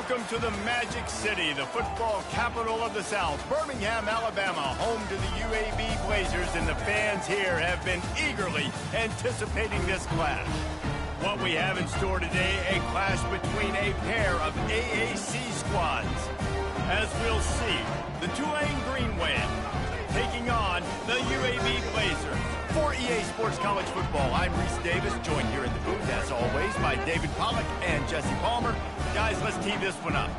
Welcome to the Magic City, the football capital of the South, Birmingham, Alabama, home to the UAB Blazers, and the fans here have been eagerly anticipating this clash. What we have in store today, a clash between a pair of AAC squads. As we'll see, the Tulane Green Wave taking on the UAB Blazers. For EA Sports College Football, I'm Reese Davis, joined here in the booth, as always, by David Pollack and Jesse Palmer. Guys, let's tee this one up.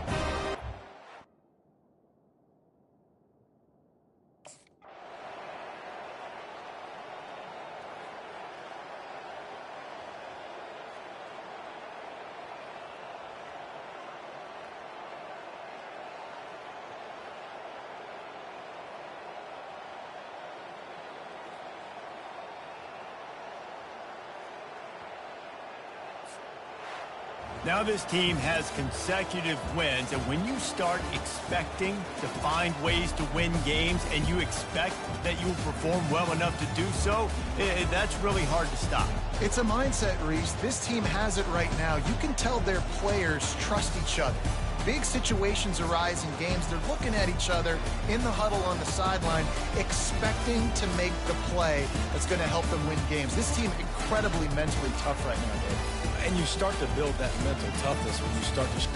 Now this team has consecutive wins, and when you start expecting to find ways to win games and you expect that you will perform well enough to do so, that's really hard to stop. It's a mindset, Reese. This team has it right now. You can tell their players trust each other. Big situations arise in games. They're looking at each other in the huddle on the sideline, expecting to make the play that's going to help them win games. This team incredibly mentally tough right now, Dave. And you start to build that mental toughness when you start to...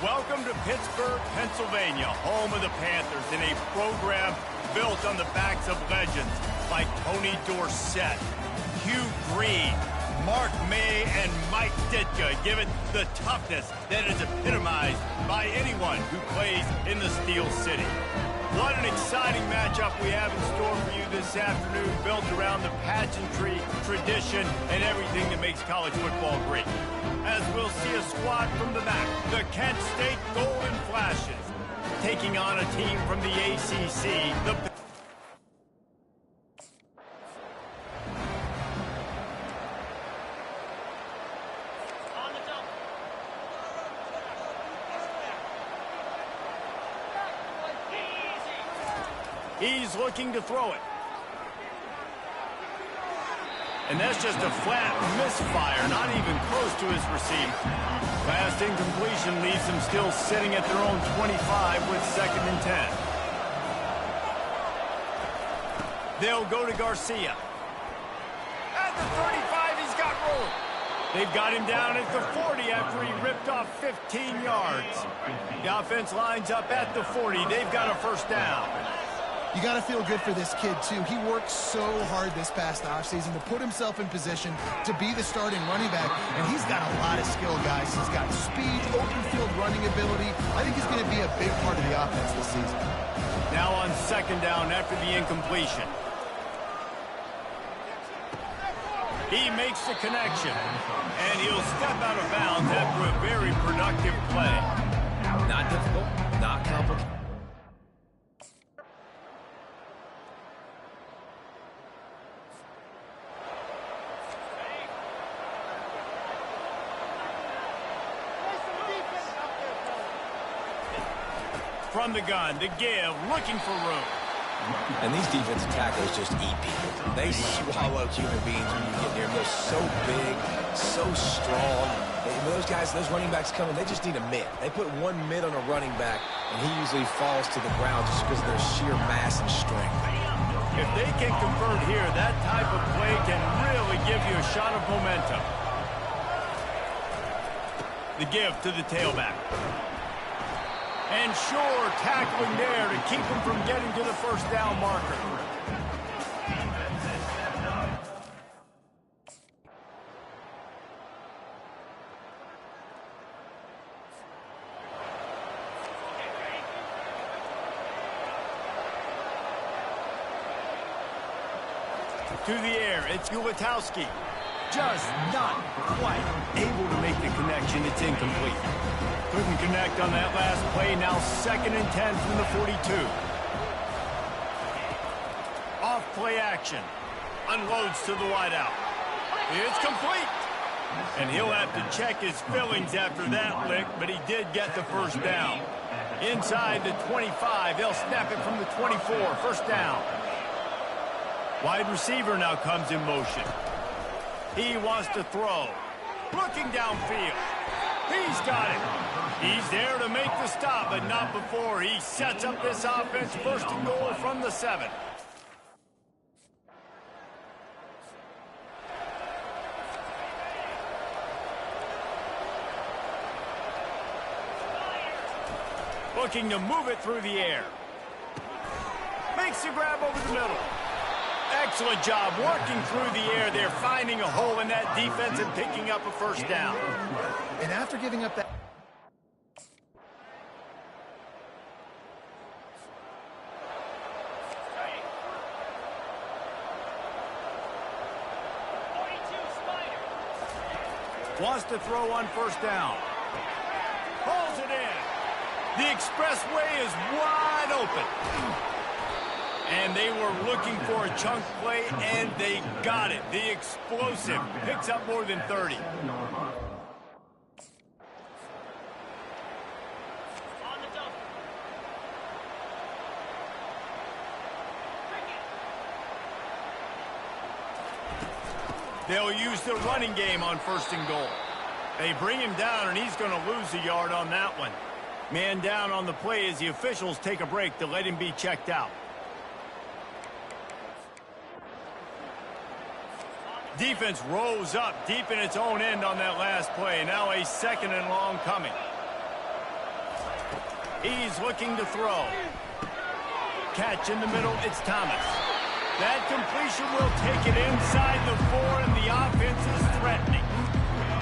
Welcome to Pittsburgh, Pennsylvania, home of the Panthers, in a program built on the backs of legends like Tony Dorsett, Hugh Green, Mark May, and Mike Ditka. Give it the toughness that is epitomized by anyone who plays in the Steel City. What an exciting matchup we have in store for you this afternoon, built around the pageantry, tradition, and everything that makes college football great. As we'll see a squad from the back, the Kent State Golden Flashes, taking on a team from the ACC, the... He's looking to throw it. And that's just a flat misfire, not even close to his receiver. Last incompletion leaves them still sitting at their own 25 with 2nd and 10. They'll go to Garcia. At the 35, he's got room. They've got him down at the 40 after he ripped off 15 yards. The offense lines up at the 40. They've got a 1st down. You got to feel good for this kid, too. He worked so hard this past offseason to put himself in position to be the starting running back, and he's got a lot of skill, guys. He's got speed, open field running ability. I think he's going to be a big part of the offense this season. Now on 2nd down after the incompletion. He makes the connection, and he'll step out of bounds after a very productive play. Not difficult, not complicated. From the gun, to give, looking for room. And these defensive tackles just eat people. They swallow human beings when you get near them. They're so big, so strong. When those guys, those running backs come in, they just need a mid. They put one mid on a running back, and he usually falls to the ground just because of their sheer mass and strength. If they can convert here, that type of play can really give you a shot of momentum. The give to the tailback. And sure, tackling there to keep him from getting to the 1st down marker. To the air, it's Ulatowski. Just not quite able to make the connection. It's incomplete. Couldn't connect on that last play. Now 2nd and 10 from the 42. Off play action. Unloads to the wideout. It's complete. And he'll have to check his fillings after that lick, but he did get the 1st down. Inside the 25, they'll snap it from the 24. 1st down. Wide receiver now comes in motion. He wants to throw. Looking downfield. He's got it. He's there to make the stop, but not before he sets up this offense. 1st and goal from the 7. Looking to move it through the air. Makes the grab over the middle. Excellent job working through the air there, finding a hole in that defense and picking up a 1st down. And after giving up that... Wants to throw on 1st down. Pulls it in. The expressway is wide open. And they were looking for a chunk play, and they got it. The explosive picks up more than 30. They'll use the running game on 1st and goal. They bring him down, and he's going to lose a yard on that one. Man down on the play as the officials take a break to let him be checked out. Defense rose up deep in its own end on that last play. Now a 2nd and long coming. He's looking to throw. Catch in the middle, it's Thomas. That completion will take it inside the 4, and the offense is threatening.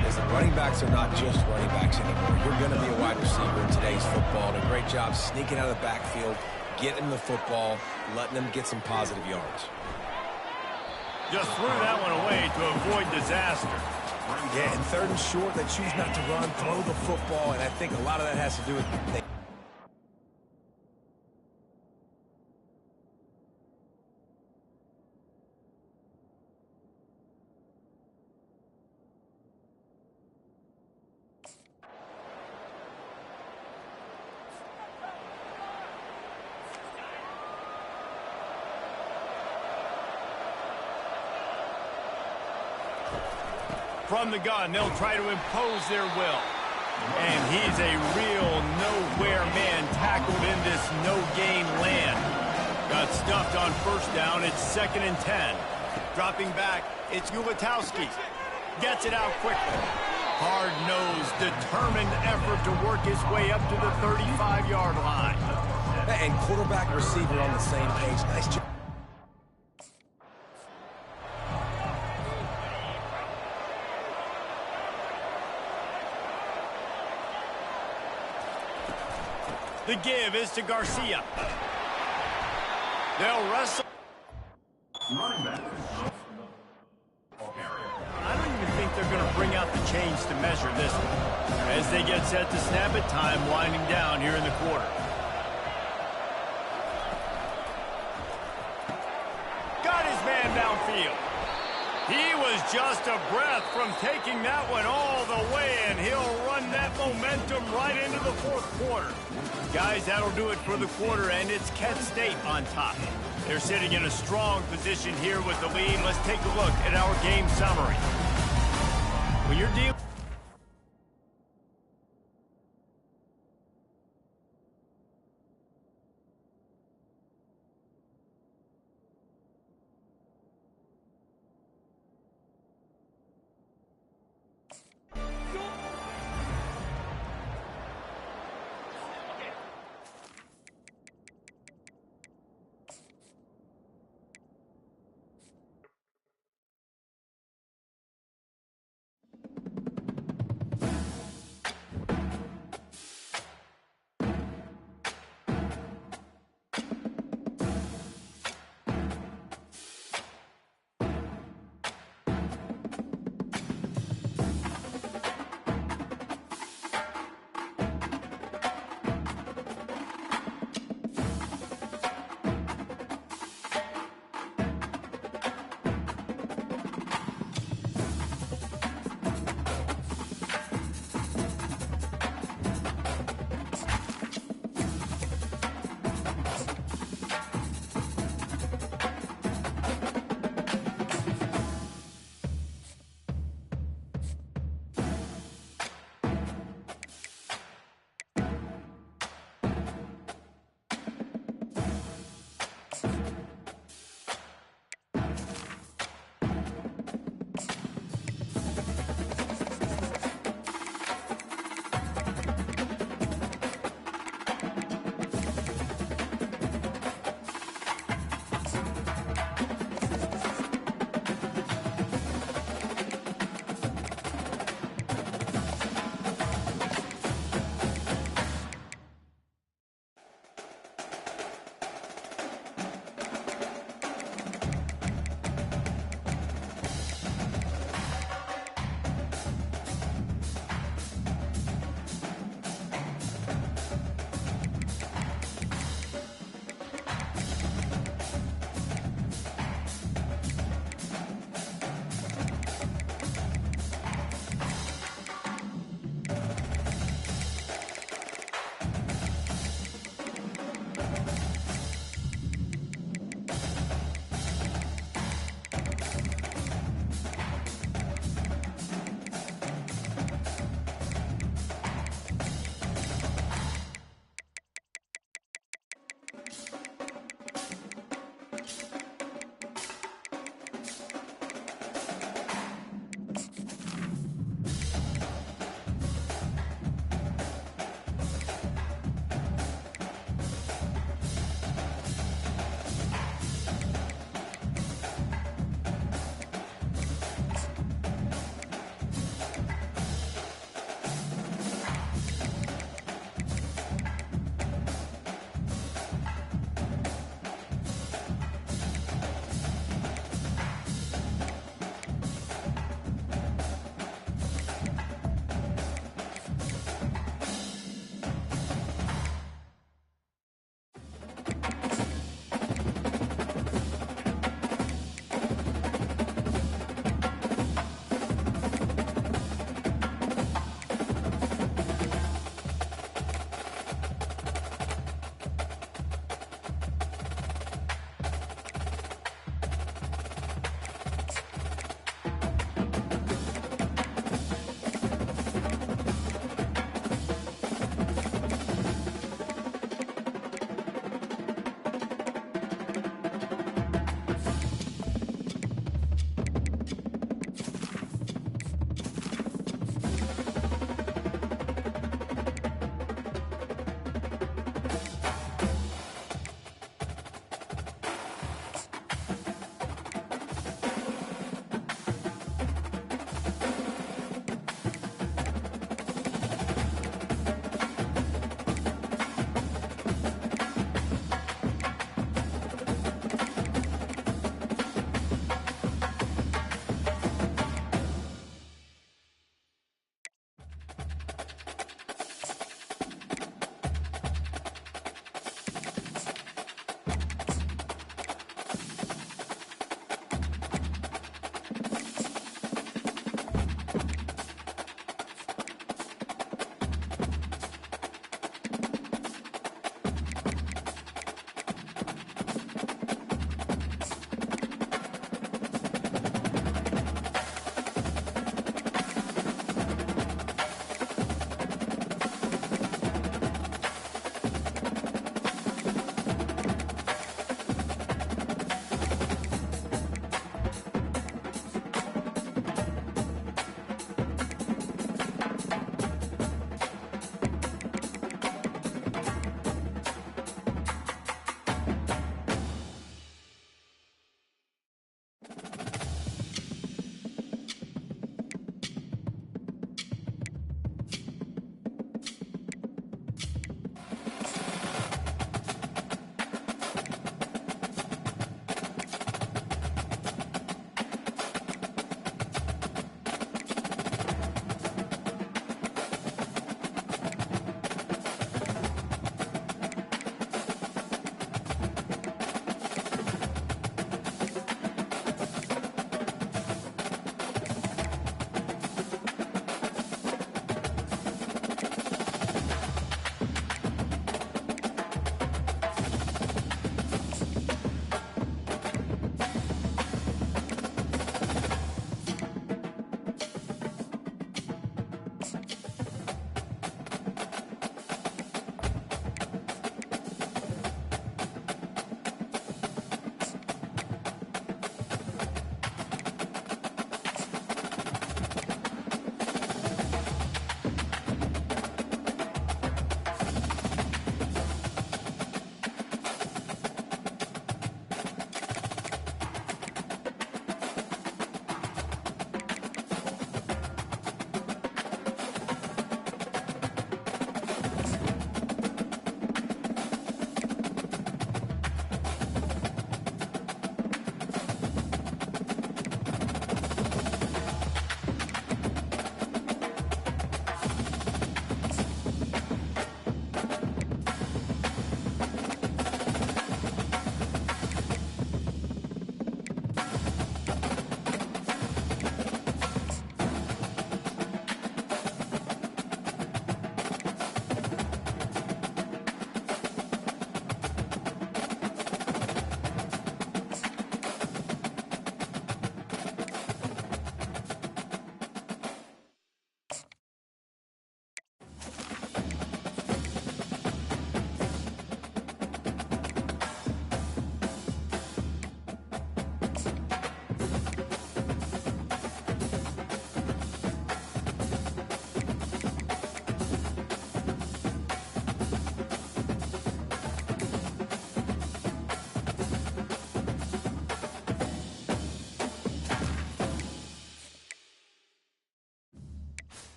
Listen, running backs are not just running backs anymore. You're going to be a wide receiver in today's football, and a great job sneaking out of the backfield, getting the football, letting them get some positive yards. Just threw that one away to avoid disaster. Yeah, and 3rd and short, they choose not to run, throw the football, and I think a lot of that has to do with... From the gun, they'll try to impose their will. And he's a real nowhere man tackled in this no-gain land. Got stuffed on 1st down. It's 2nd and 10. Dropping back, it's Ulatowski. Gets it out quickly. Hard-nosed, determined effort to work his way up to the 35-yard line. And quarterback receiver on the same page. Nice job. The give is to Garcia. They'll wrestle. I don't even think they're going to bring out the chains to measure this one, as they get set to snap it, time winding down here in the quarter. Got his man downfield. He was just a breath from taking that one all the way, and he'll run that momentum right into the 4th quarter. Guys, that'll do it for the quarter, and it's Kent State on top. They're sitting in a strong position here with the lead. Let's take a look at our game summary. When you're dealing...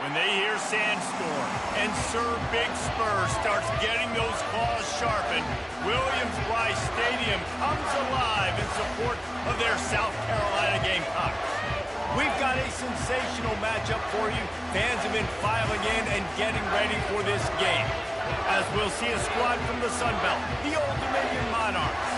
When they hear Sandstorm and Sir Big Spur starts getting those claws sharpened, Williams-Brice Stadium comes alive in support of their South Carolina Gamecocks. We've got a sensational matchup for you. Fans have been filing in and getting ready for this game, as we'll see a squad from the Sun Belt, the Old Dominion Monarchs,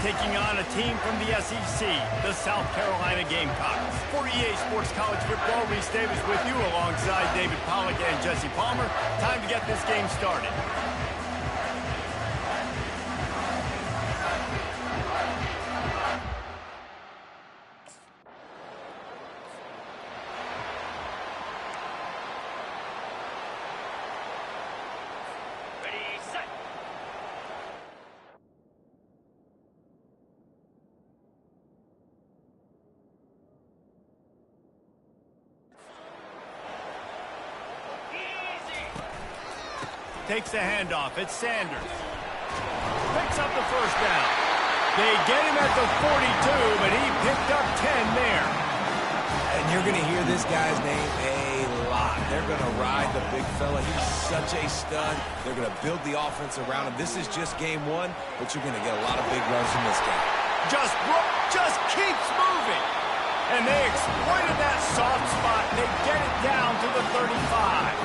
taking on a team from the SEC, the South Carolina Gamecocks. For EA Sports College Football, Reese Davis with you alongside David Pollack and Jesse Palmer. Time to get this game started. Takes the handoff. It's Sanders. Picks up the first down. They get him at the 42, but he picked up 10 there. And you're going to hear this guy's name a lot. They're going to ride the big fella. He's such a stud. They're going to build the offense around him. This is just game one, but you're going to get a lot of big runs from this game. Just keeps moving. And they exploited that soft spot. They get it down to the 35.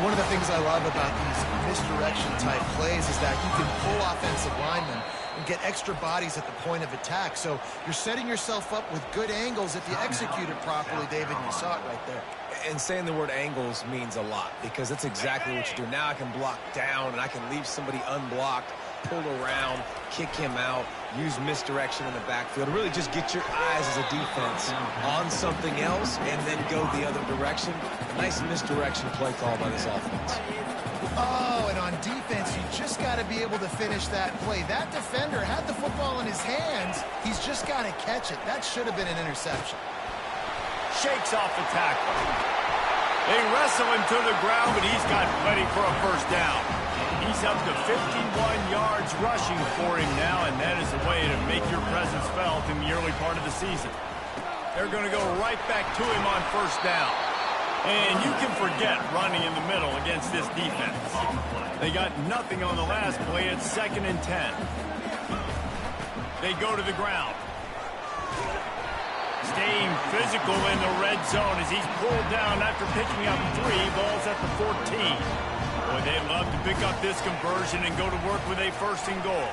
One of the things I love about these misdirection-type plays is that you can pull offensive linemen and get extra bodies at the point of attack. So you're setting yourself up with good angles if you execute it properly, David, and you saw it right there. And saying the word angles means a lot because that's exactly what you do. Now I can block down and I can leave somebody unblocked, pull around, kick him out, use misdirection in the backfield. Really just get your eyes as a defense on something else and then go the other direction. A nice misdirection play call by this offense. Oh, and on defense, you just got to be able to finish that play. That defender had the football in his hands. He's just got to catch it. That should have been an interception. Shakes off the tackle. They wrestle him to the ground, but he's got plenty for a first down. He's up to 51 yards rushing for him now, and that is a way to make your presence felt in the early part of the season. They're going to go right back to him on first down. And you can forget running in the middle against this defense. They got nothing on the last play. It's 2nd and 10. They go to the ground. Staying physical in the red zone as he's pulled down after picking up 3 balls at the 14. Boy, they'd love to pick up this conversion and go to work with a 1st and goal.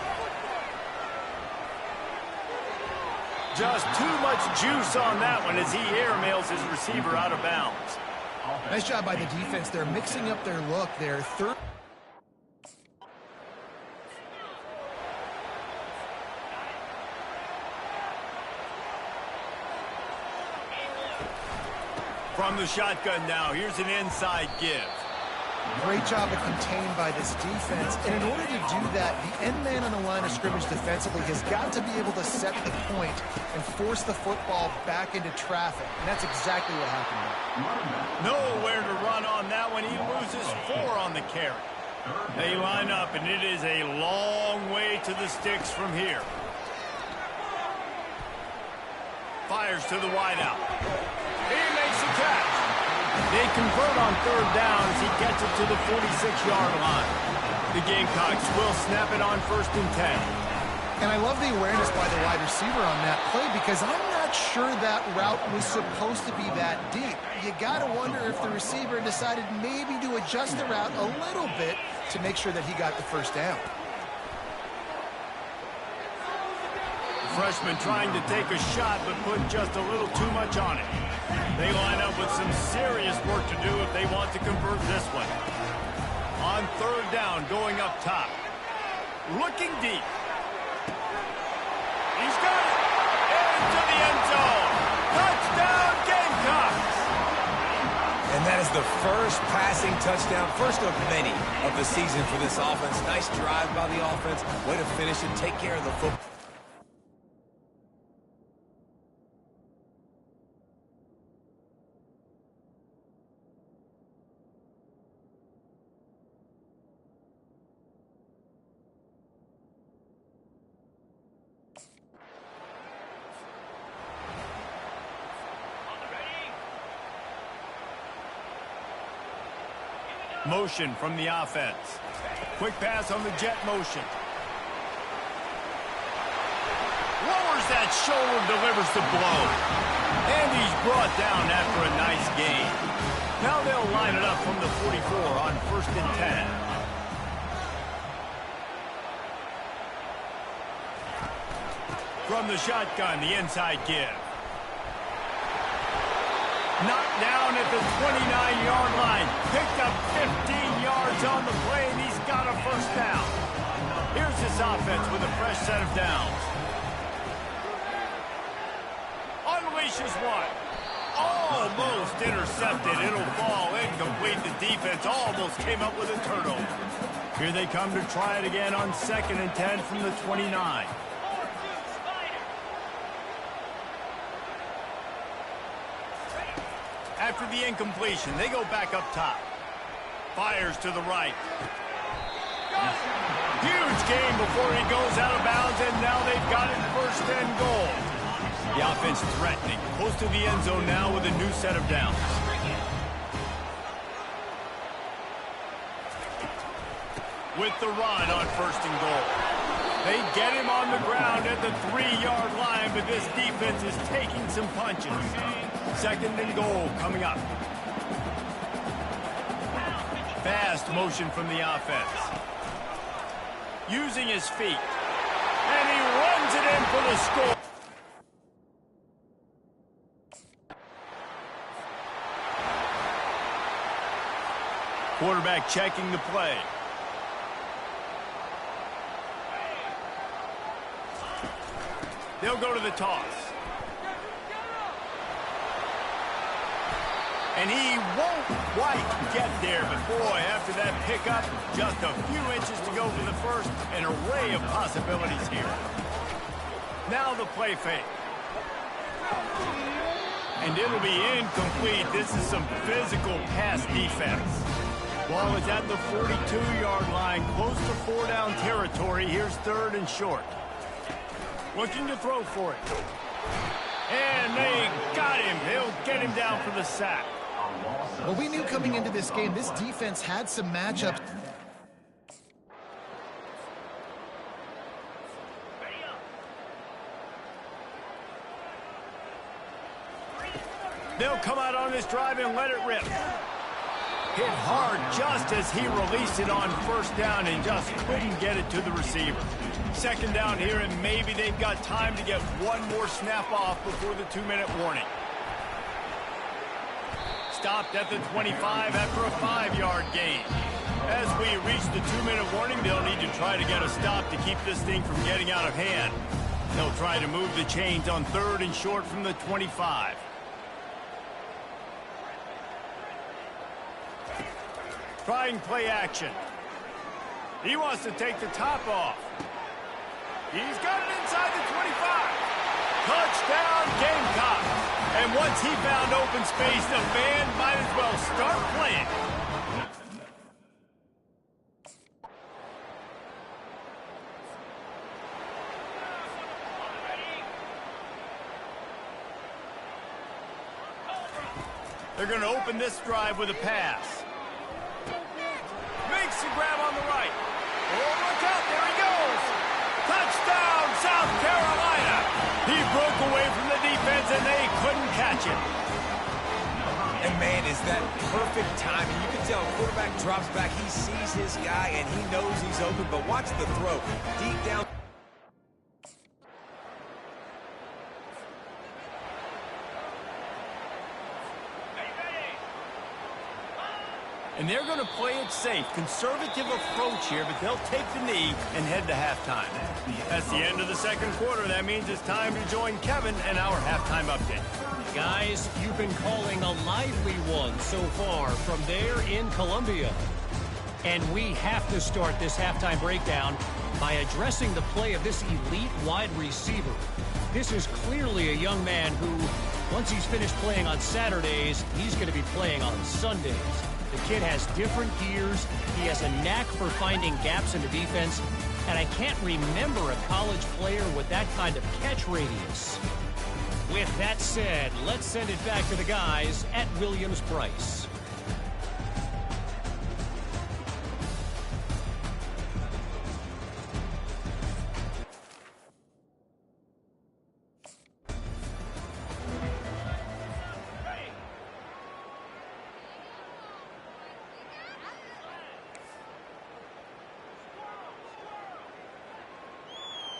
Just too much juice on that one as he airmails his receiver out of bounds. Nice job by the defense. They're mixing up their look. They're third. From the shotgun now, here's an inside give. Great job of contained by this defense. And in order to do that, the end man on the line of scrimmage defensively has got to be able to set the point and force the football back into traffic. And that's exactly what happened there. Nowhere to run on that one. He loses 4 on the carry. They line up, and it is a long way to the sticks from here. Fires to the wideout. He makes the catch. They convert on 3rd down as he gets it to the 46-yard line. The Gamecocks will snap it on 1st and 10. And I love the awareness by the wide receiver on that play because I'm not sure that route was supposed to be that deep. You got to wonder if the receiver decided maybe to adjust the route a little bit to make sure that he got the 1st down. Freshman trying to take a shot, but put just a little too much on it. They line up with some serious work to do if they want to convert this one. On 3rd down, going up top. Looking deep. He's got it. Into the end zone. Touchdown, Gamecocks. And that is the first passing touchdown, first of many of the season for this offense. Nice drive by the offense. Way to finish and take care of the football. Motion from the offense. Quick pass on the jet motion. Lowers that shoulder, delivers the blow. And he's brought down after a nice gain. Now they'll line it up from the 44 on 1st and 10. From the shotgun, the inside give. Knocked down at the 29-yard line. Picked up 15 yards on the play, and he's got a first down. Here's this offense with a fresh set of downs. Unleashes one. Almost intercepted. It'll fall incomplete. The defense almost came up with a turnover. Here they come to try it again on 2nd and 10 from the 29. After the incompletion, they go back up top. Fires to the right. Huge gain before he goes out of bounds, and now they've got it 1st and goal. The offense threatening, close to the end zone now with a new set of downs. With the run on 1st and goal. They get him on the ground at the 3-yard line, but this defense is taking some punches. 2nd and goal coming up. Fast motion from the offense. Using his feet. And he runs it in for the score. Quarterback checking the play. They'll go to the toss. And he won't quite get there, but boy, after that pickup, just a few inches to go for the first. An array of possibilities here. Now the play fake. And it'll be incomplete. This is some physical pass defense. Ball is at the 42-yard line, close to 4-down territory. Here's 3rd and short. Looking to throw for it. And they got him. They'll get him down for the sack. Well, we knew coming into this game, this defense had some matchups. They'll come out on this drive and let it rip. Hit hard just as he released it on 1st down and just couldn't get it to the receiver. 2nd down here, and maybe they've got time to get one more snap off before the 2-minute warning. Stopped at the 25 after a 5-yard gain. As we reach the 2-minute warning, they'll need to try to get a stop to keep this thing from getting out of hand. They'll try to move the chains on 3rd and short from the 25. Trying play action. He wants to take the top off. He's got it inside the 25. Touchdown, Gamecocks. And once he found open space, the band might as well start playing. They're going to open this drive with a pass. Makes the grab on the right. Oh, look out, there he goes. Touchdown, South Carolina. He broke away from the defense, and they couldn't catch him. And, man, is that perfect timing. You can tell quarterback drops back. He sees his guy, and he knows he's open. But watch the throw. Deep down. And they're going to play it safe. Conservative approach here, but they'll take the knee and head to halftime. That's the end of the 2nd quarter. That means it's time to join Kevin and our halftime update. Guys, you've been calling a lively one so far from there in Columbia. And we have to start this halftime breakdown by addressing the play of this elite wide receiver. This is clearly a young man who, once he's finished playing on Saturdays, he's going to be playing on Sundays. The kid has different gears. He has a knack for finding gaps in the defense. And I can't remember a college player with that kind of catch radius. With that said, let's send it back to the guys at Williams-Brice.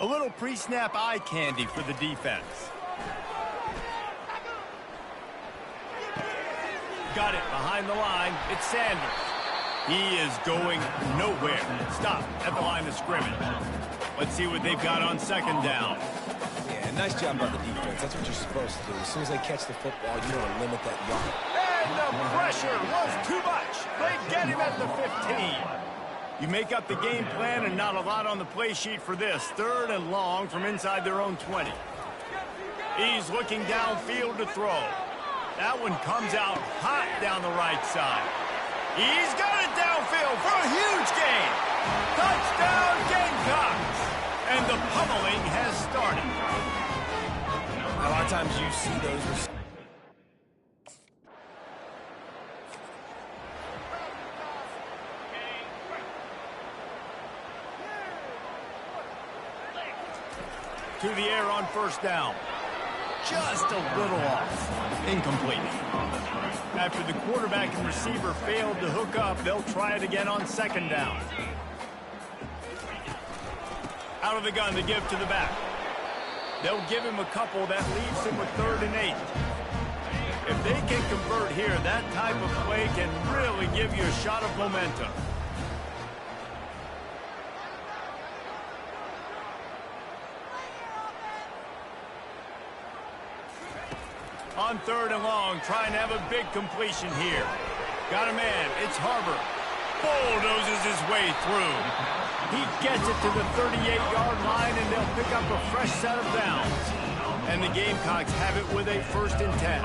A little pre-snap eye candy for the defense. Got it behind the line. It's Sanders. He is going nowhere. Stop at the line of scrimmage. Let's see what they've got on second down. Yeah, nice job by the defense. That's what you're supposed to do. As soon as they catch the football, you want to limit that yard. And the pressure was too much. They get him at the 15. You make up the game plan and not a lot on the play sheet for this. 3rd and long from inside their own 20. He's looking downfield to throw. That one comes out hot down the right side. He's got it downfield for a huge gain. Touchdown Gamecocks. And the pummeling has started. A lot of times you see those. To the air on first down. Just a little off. Incomplete. After the quarterback and receiver failed to hook up, they'll try it again on second down. Out of the gun to give to the back. They'll give him a couple. That leaves him with 3rd and 8. If they can convert here, that type of play can really give you a shot of momentum. On 3rd and long, trying to have a big completion here. Got a man. It's Harbor. Bulldozes his way through. He gets it to the 38-yard line, and they'll pick up a fresh set of downs. And the Gamecocks have it with a 1st and 10.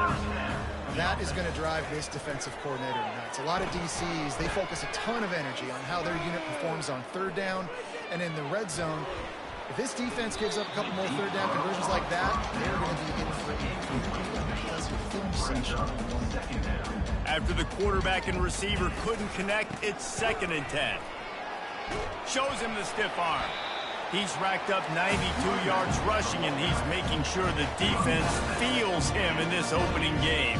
That is going to drive this defensive coordinator nuts. A lot of DCs, they focus a ton of energy on how their unit performs on 3rd down and in the red zone. If this defense gives up a couple more 3rd down conversions like that, they're going to be in for a After the quarterback and receiver couldn't connect, it's 2nd and 10. Shows him the stiff arm. He's racked up 92 yards rushing, and he's making sure the defense feels him in this opening game.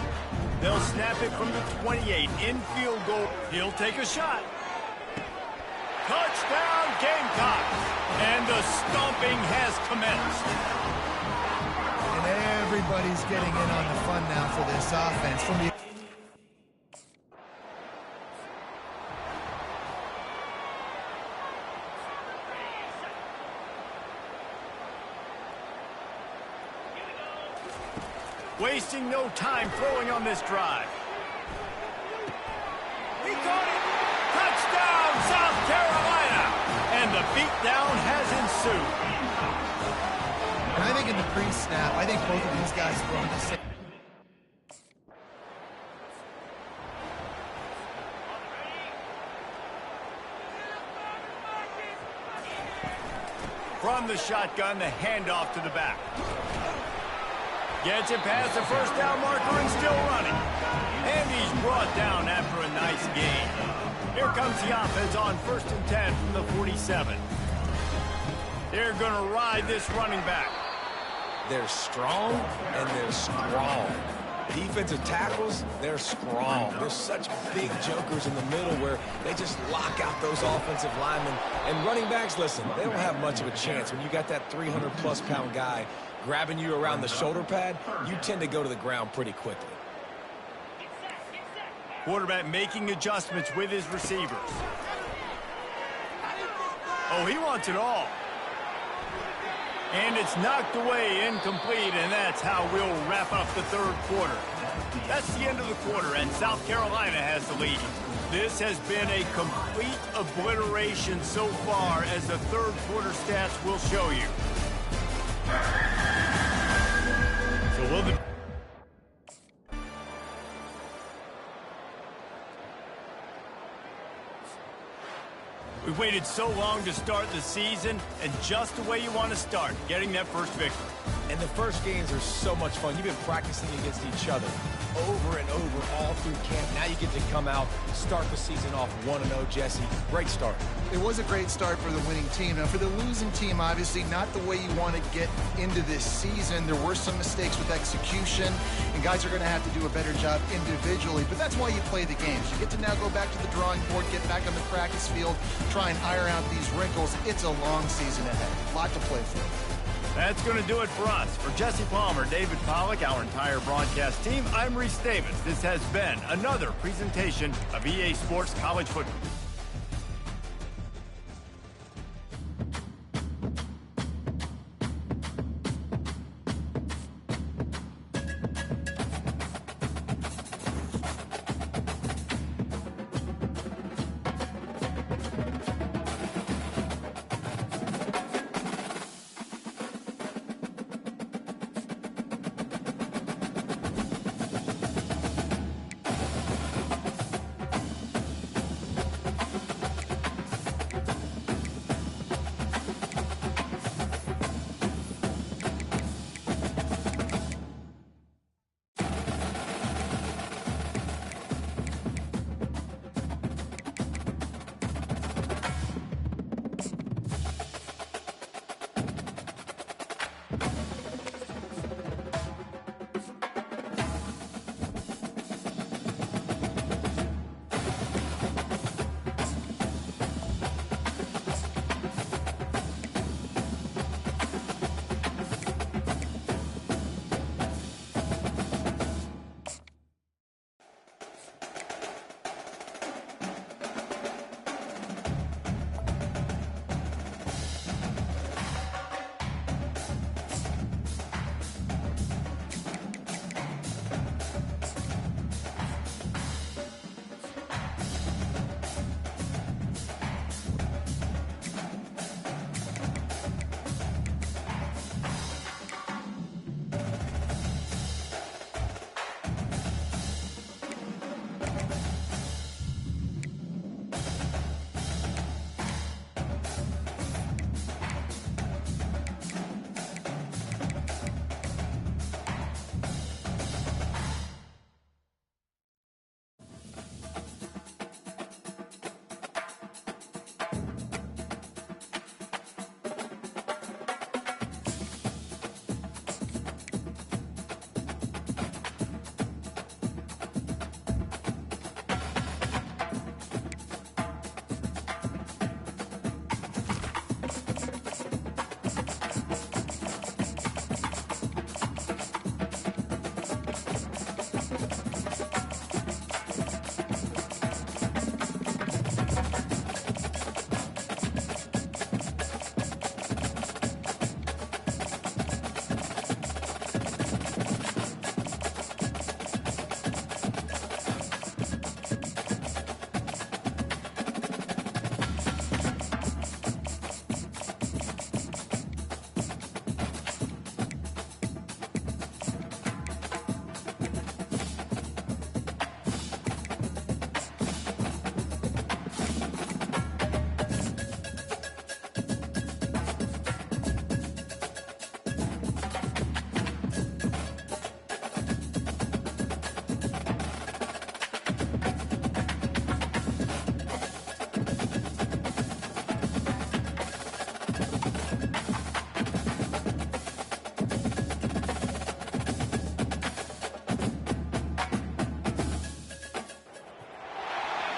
They'll snap it from the 28 in field goal. He'll take a shot. Touchdown Gamecocks. And the stomping has commenced. And everybody's getting in on the fun now for this offense. From the wasting no time throwing on this drive. He caught it. Touchdown, South Carolina. And the beatdown has ensued. And I think in the pre-snap, I think both of these guys throwing the same. From the shotgun, the handoff to the back. Gets it past the first down marker and still running. And he's brought down after a nice gain. Here comes the offense on 1st and 10 from the 47. They're going to ride this running back. They're strong and they're strong. Defensive tackles, they're strong. They're such big jokers in the middle where they just lock out those offensive linemen. And running backs, listen, they don't have much of a chance. When you got that 300-plus pound guy grabbing you around the shoulder pad, you tend to go to the ground pretty quickly. Quarterback making adjustments with his receivers. Oh, he wants it all. And it's knocked away, incomplete, and that's how we'll wrap up the 3rd quarter. That's the end of the quarter, and South Carolina has the lead. This has been a complete obliteration so far, as the 3rd quarter stats will show you. So will the... We waited so long to start the season, and just the way you want to start, getting that first victory. And the first games are so much fun. You've been practicing against each other over and over all through camp. Now you get to come out, start the season off 1-0, Jesse. Great start. It was a great start for the winning team. Now, for the losing team, obviously not the way you want to get into this season. There were some mistakes with execution, and guys are going to have to do a better job individually. But that's why you play the games. You get to now go back to the drawing board, get back on the practice field, try and iron out these wrinkles. It's a long season ahead. A lot to play for. That's going to do it for us. For Jesse Palmer, David Pollack, our entire broadcast team, I'm Reese Davis. This has been another presentation of EA Sports College Football.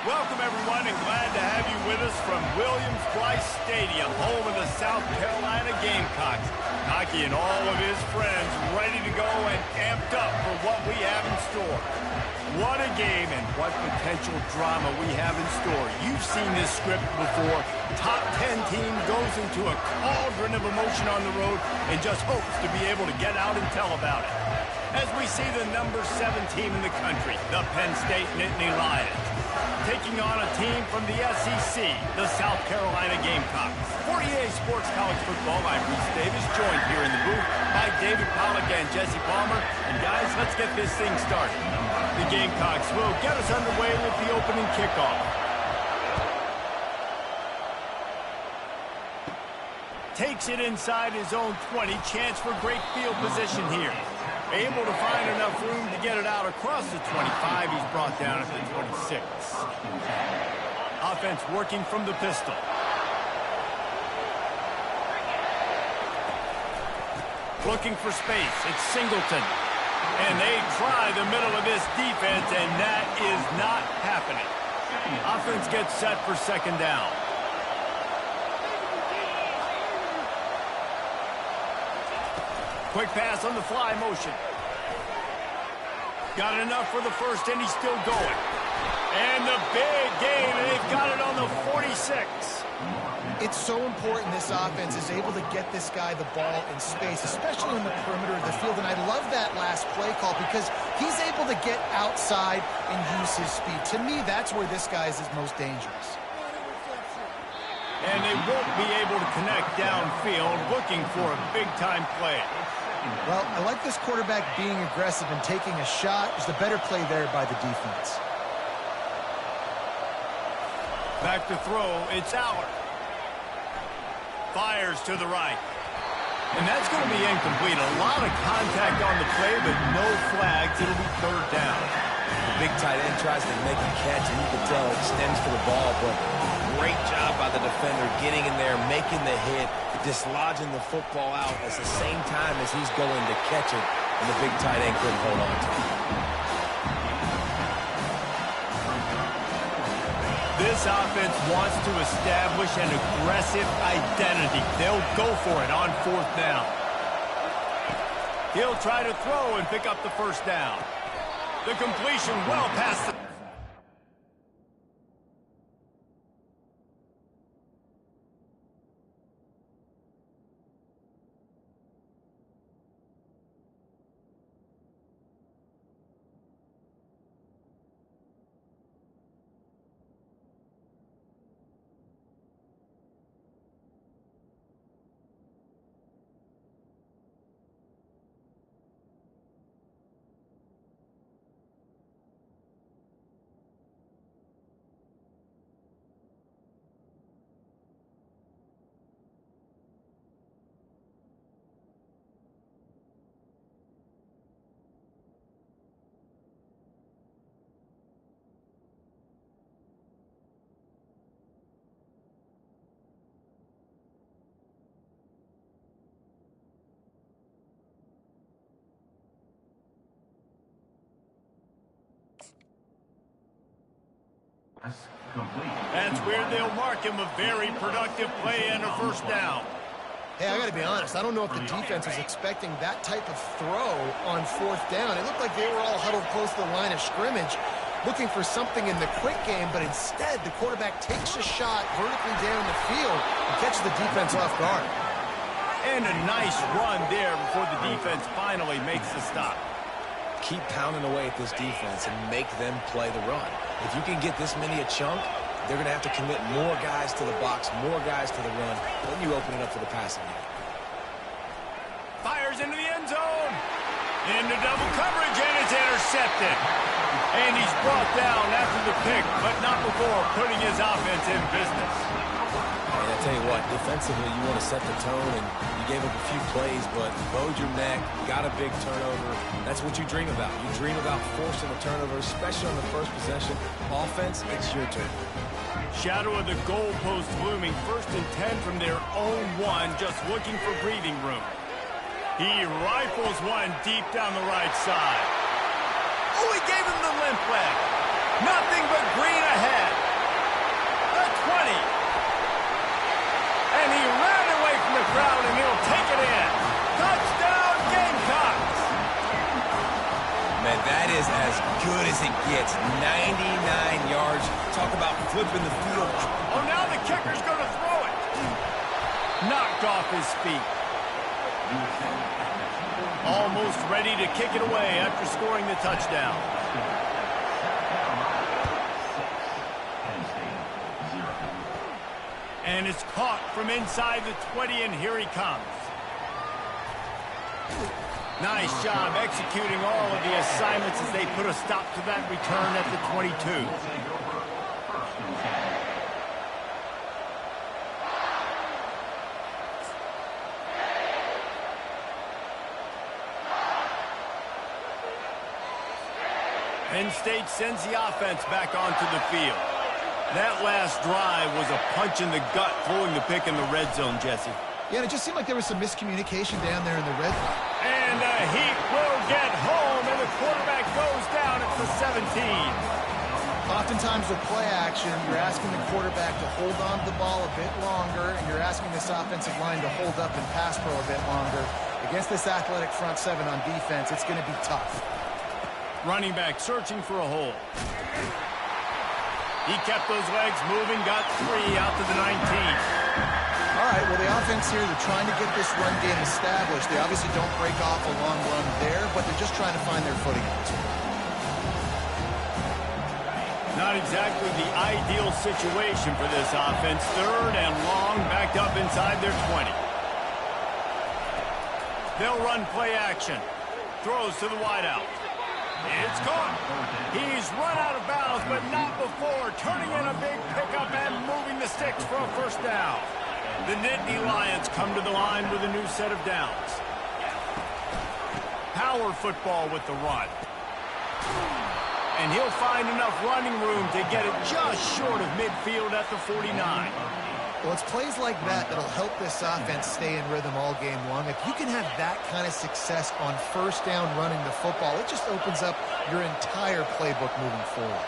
Welcome, everyone, and glad to have you with us from Williams-Brice Stadium, home of the South Carolina Gamecocks. Knocky and all of his friends ready to go and amped up for what we have in store. What a game and what potential drama we have in store. You've seen this script before. Top 10 team goes into a cauldron of emotion on the road and just hopes to be able to get out and tell about it. As we see the number 7 team in the country, the Penn State Nittany Lions, taking on a team from the SEC, the South Carolina Gamecocks. For EA Sports College Football, I'm Reese Davis, joined here in the booth by David Pollack and Jesse Palmer. And guys, let's get this thing started. The Gamecocks will get us underway with the opening kickoff. takes it inside his own 20. Chance for great field position here. Able to find enough room to get it out across the 25. He's brought down at the 26. Offense working from the pistol. Looking for space. It's Singleton. And they try the middle of this defense, and that is not happening. Offense gets set for second down. Quick pass on the fly motion. Got enough for the first, and he's still going. And the big gain, and they've got it on the 46. It's so important this offense is able to get this guy the ball in space, especially in the perimeter of the field. And I love that last play call because he's able to get outside and use his speed. To me, that's where this guy is his most dangerous. And they won't be able to connect downfield, looking for a big-time play. Well, I like this quarterback being aggressive and taking a shot. There's a better play there by the defense. Back to throw, it's Aller. Fires to the right. And that's going to be incomplete. A lot of contact on the play, but no flags. It'll be third down. The big tight end tries to make a catch, and you can tell it extends for the ball, but great job by the defender getting in there, making the hit, dislodging the football out at the same time as he's going to catch it, and the big tight end couldn't hold on to it. This offense wants to establish an aggressive identity. They'll go for it on fourth down. He'll try to throw and pick up the first down. The completion well past the... That's where they'll mark him a very productive play and a first down. Hey, I got to be honest. I don't know if the defense was expecting that type of throw on fourth down. It looked like they were all huddled close to the line of scrimmage, looking for something in the quick game, but instead the quarterback takes a shot vertically down the field and catches the defense off guard. And a nice run there before the defense finally makes the stop. Keep pounding away at this defense and make them play the run. If you can get this many a chunk, they're going to have to commit more guys to the box, more guys to the run. Then you open it up for the passing game. Fires into the end zone. Into double coverage, and it's intercepted. And he's brought down after the pick, but not before putting his offense in business. And I tell you what, defensively, you want to set the tone, and you gave up a few plays, but bowed your neck, got a big turnover. That's what you dream about. You dream about forcing a turnover, especially on the first possession. Offense, it's your turn. Shadow of the goalpost looming, 1st and 10 from their own 1, just looking for breathing room. He rifles one deep down the right side. Oh, he gave him the limp leg. Nothing but green ahead. The 20. And he ran away from the crowd, and he'll take it in. Touchdown, Gamecocks. Man, that is as good as it gets. 99 yards. Talk about flipping the field. Oh, now the kicker's going to throw it. Knocked off his feet. Almost ready to kick it away after scoring the touchdown. And it's caught from inside the 20, and here he comes. Nice job executing all of the assignments as they put a stop to that return at the 22. Penn State sends the offense back onto the field. That last drive was a punch in the gut, throwing the pick in the red zone, Jesse. Yeah, and it just seemed like there was some miscommunication down there in the red zone. And the Heat will get home, and the quarterback goes down at the 17. Oftentimes with play action, you're asking the quarterback to hold on to the ball a bit longer, and you're asking this offensive line to hold up and pass pro a bit longer. Against this athletic front seven on defense, it's going to be tough. Running back searching for a hole. He kept those legs moving, got 3 out to the 19. All right, well, the offense here, they're trying to get this run game established. They obviously don't break off a long run there, but they're just trying to find their footing. Not exactly the ideal situation for this offense. 3rd and long, backed up inside their 20. They'll run play action. Throws to the wideout. It's caught. He's run out of bounds, but not before turning in a big pickup and moving the sticks for a first down. The Nittany Lions come to the line with a new set of downs. Power football with the run. And he'll find enough running room to get it just short of midfield at the 49. Well, it's plays like that that'll help this offense stay in rhythm all game long. If you can have that kind of success on first down running the football, it just opens up your entire playbook moving forward.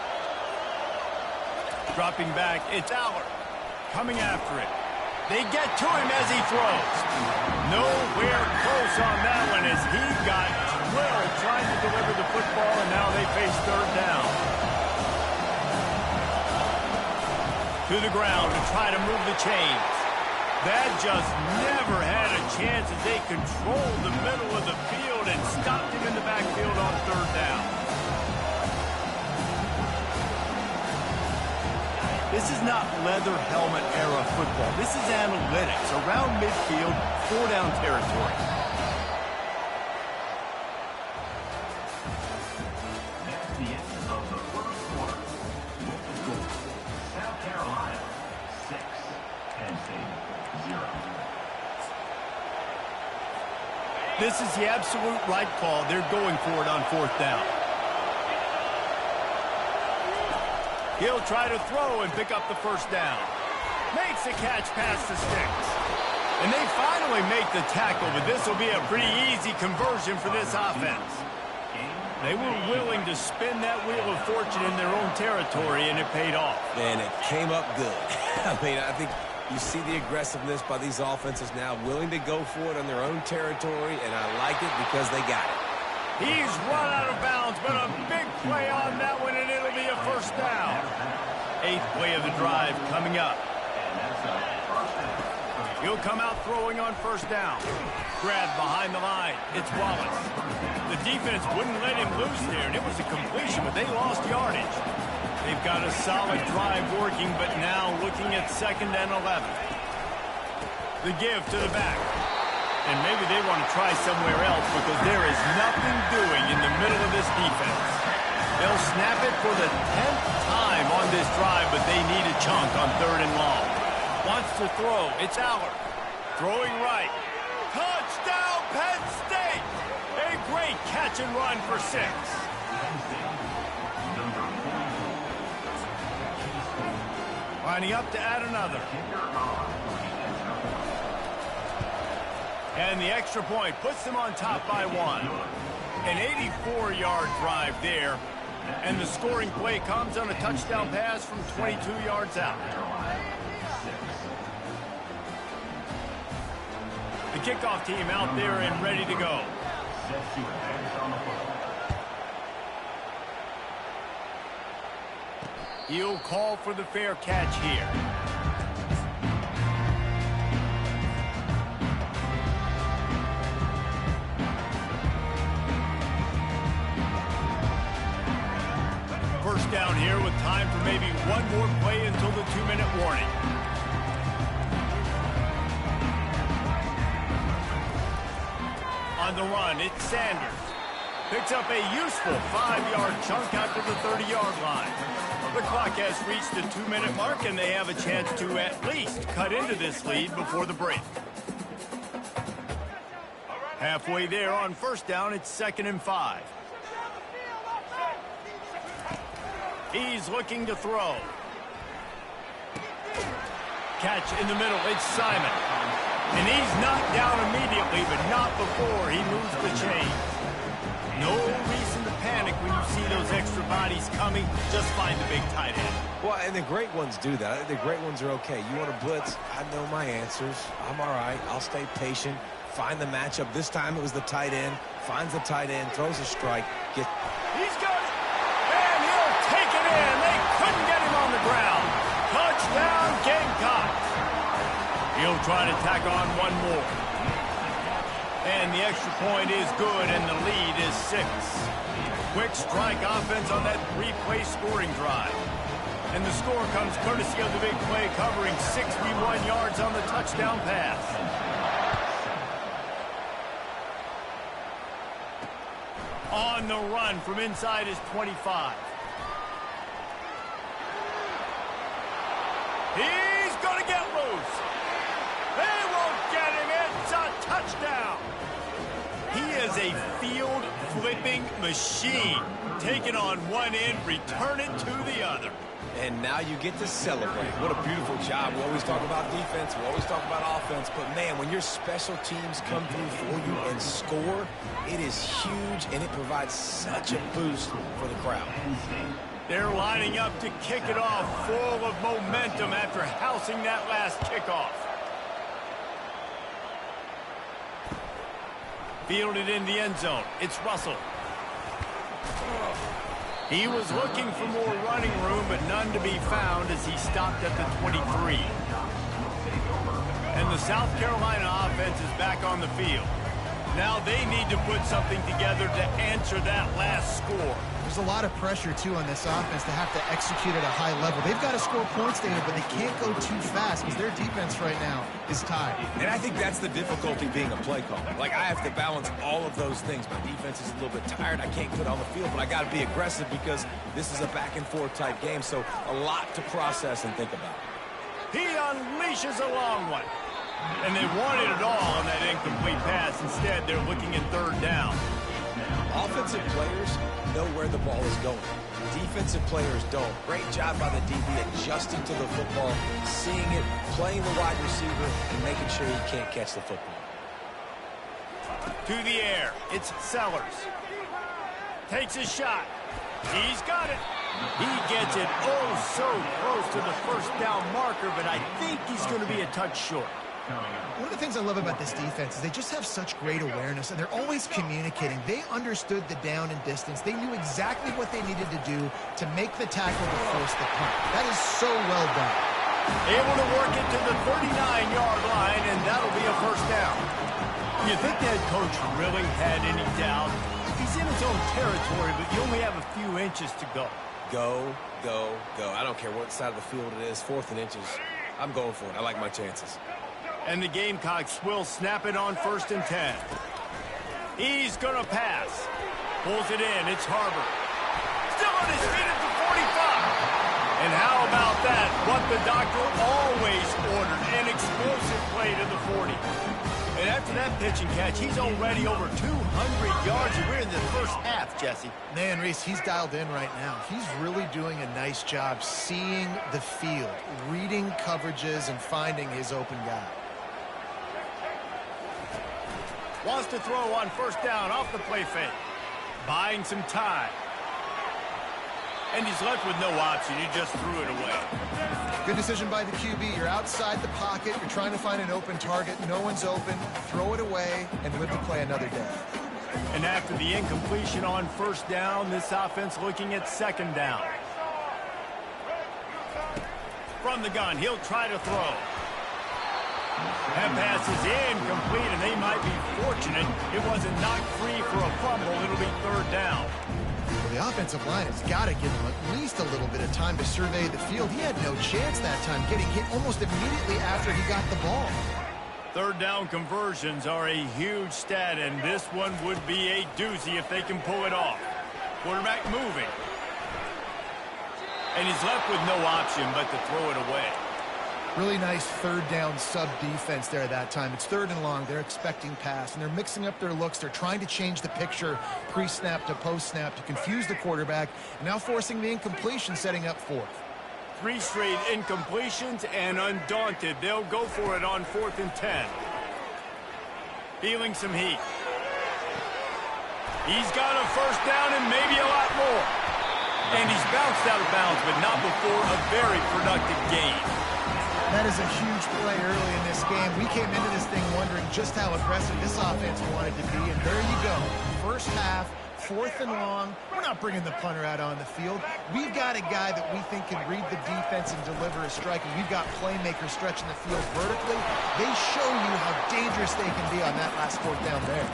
Dropping back, it's Allard. Coming after it. They get to him as he throws. Nowhere close on that one as he got drilled trying to deliver the football, and now they face 3rd down. To the ground to try to move the chains. That just never had a chance as they controlled the middle of the field and stopped him in the backfield on 3rd down. This is not leather helmet era football. This is analytics around midfield, 4-down territory. This is the absolute right call. They're going for it on 4th down. He'll try to throw and pick up the first down. Makes the catch past the sticks. And they finally make the tackle, but this will be a pretty easy conversion for this offense. They were willing to spin that wheel of fortune in their own territory, and it paid off. And it came up good. I mean, I think you see the aggressiveness by these offenses now, willing to go for it on their own territory, and I like it because they got it. He's run out of bounds, but a big play on that one, and it'll be a first down. 8th play of the drive coming up. He'll come out throwing on first down. Grab behind the line. It's Wallace. The defense wouldn't let him loose there, and it was a completion, but they lost yardage. They've got a solid drive working, but now looking at 2nd and 11. The give to the back. And maybe they want to try somewhere else because there is nothing doing in the middle of this defense. They'll snap it for the 10th time on this drive, but they need a chunk on 3rd and long. Wants to throw. It's Allard. Throwing right. Touchdown, Penn State! A great catch and run for 6. Lining up to add another. And the extra point puts them on top by 1. An 84-yard drive there. And the scoring play comes on a touchdown pass from 22 yards out. The kickoff team out there and ready to go. He'll call for the fair catch here. First down here with time for maybe one more play until the 2-minute warning. On the run, it's Sanders. Picks up a useful 5-yard chunk after the 30-yard line. The clock has reached the 2-minute mark, and they have a chance to at least cut into this lead before the break. Halfway there on first down, it's 2nd and 5. He's looking to throw. Catch in the middle. It's Simon. And he's knocked down immediately, but not before he moves the chain. No reason to panic when you see those extra bodies coming. Just find the big tight end. Well, and the great ones do that. I think the great ones are okay. You want to blitz? I know my answers. I'm all right. I'll stay patient. Find the matchup. This time it was the tight end. Finds the tight end. Throws a strike. He's got it. And he'll take it in. They couldn't get him on the ground. Touchdown, Gamecocks. He'll try to tack on one more. And the extra point is good, and the lead is 6. Quick strike offense on that 3-play scoring drive. And the score comes courtesy of the big play, covering 61 yards on the touchdown pass. On the run from inside his 25. He's going to get loose. They won't get him. It's a touchdown. He is a field-flipping machine. Taking on one end, return it to the other. And now you get to celebrate. What a beautiful job. We always talk about defense. We always talk about offense. But, man, when your special teams come through for you and score, it is huge, and it provides such a boost for the crowd. They're lining up to kick it off, full of momentum after housing that last kickoff. Fielded in the end zone. It's Russell. He was looking for more running room, but none to be found as he stopped at the 23. And the South Carolina offense is back on the field. Now they need to put something together to answer that last score. There's a lot of pressure, too, on this offense to have to execute at a high level. They've got to score points there, but they can't go too fast because their defense right now is tied. And I think that's the difficulty being a play caller. Like, I have to balance all of those things. My defense is a little bit tired. I can't get on the field, but I got to be aggressive because this is a back-and-forth type game, so a lot to process and think about. He unleashes a long one. And they wanted it all on that incomplete pass. Instead, they're looking at 3rd down. Offensive players know where the ball is going. Defensive players don't. Great job by the DB adjusting to the football, seeing it, playing the wide receiver, and making sure he can't catch the football. To the air. It's Sellers. Takes a shot. He's got it. He gets it oh so close to the 1st down marker, but I think he's going to be a touch short. One of the things I love about this defense is they just have such great awareness, and they're always communicating. They understood the down and distance. They knew exactly what they needed to do to make the tackle to force the punt. That is so well done. Able to work it to the 39-yard line, and that'll be a 1st down. You think the head coach really had any doubt? He's in his own territory, but you only have a few inches to go. Go, go, go. I don't care what side of the field it is, 4th and inches. I'm going for it. I like my chances. And the Gamecocks will snap it on 1st and 10. He's going to pass. Pulls it in. It's Harbor. Still on his feet at the 45. And how about that? What the doctor always ordered. An explosive play to the 40. And after that pitch and catch, he's already over 200 yards. And we're in the 1st half, Jesse. Man, Reese, he's dialed in right now. He's really doing a nice job seeing the field, reading coverages, and finding his open guy. Wants to throw on 1st down off the play fake. Buying some time. And he's left with no option. He just threw it away. Good decision by the QB. You're outside the pocket. You're trying to find an open target. No one's open. Throw it away and live to play another day. And after the incompletion on 1st down, this offense looking at 2nd down. From the gun, he'll try to throw. That pass is incomplete, and they might be fortunate it wasn't knocked free for a fumble. It'll be 3rd down. Well, the offensive line has got to give him at least a little bit of time to survey the field. He had no chance that time, getting hit almost immediately after he got the ball. 3rd down conversions are a huge stat, and this one would be a doozy if they can pull it off. Quarterback moving. And he's left with no option but to throw it away. Really nice third down sub defense there that time. It's 3rd and long. They're expecting pass, and they're mixing up their looks. They're trying to change the picture pre-snap to post-snap to confuse the quarterback, and now forcing the incompletion, setting up 4th. 3 straight incompletions, and undaunted, they'll go for it on 4th and 10. Feeling some heat. He's got a first down and maybe a lot more. And he's bounced out of bounds, but not before a very productive gain. That is a huge play early in this game. We came into this thing wondering just how aggressive this offense wanted to be, and there you go. First half, 4th and long. We're not bringing the punter out on the field. We've got a guy that we think can read the defense and deliver a strike, and we've got playmakers stretching the field vertically. They show you how dangerous they can be on that last 4th down there.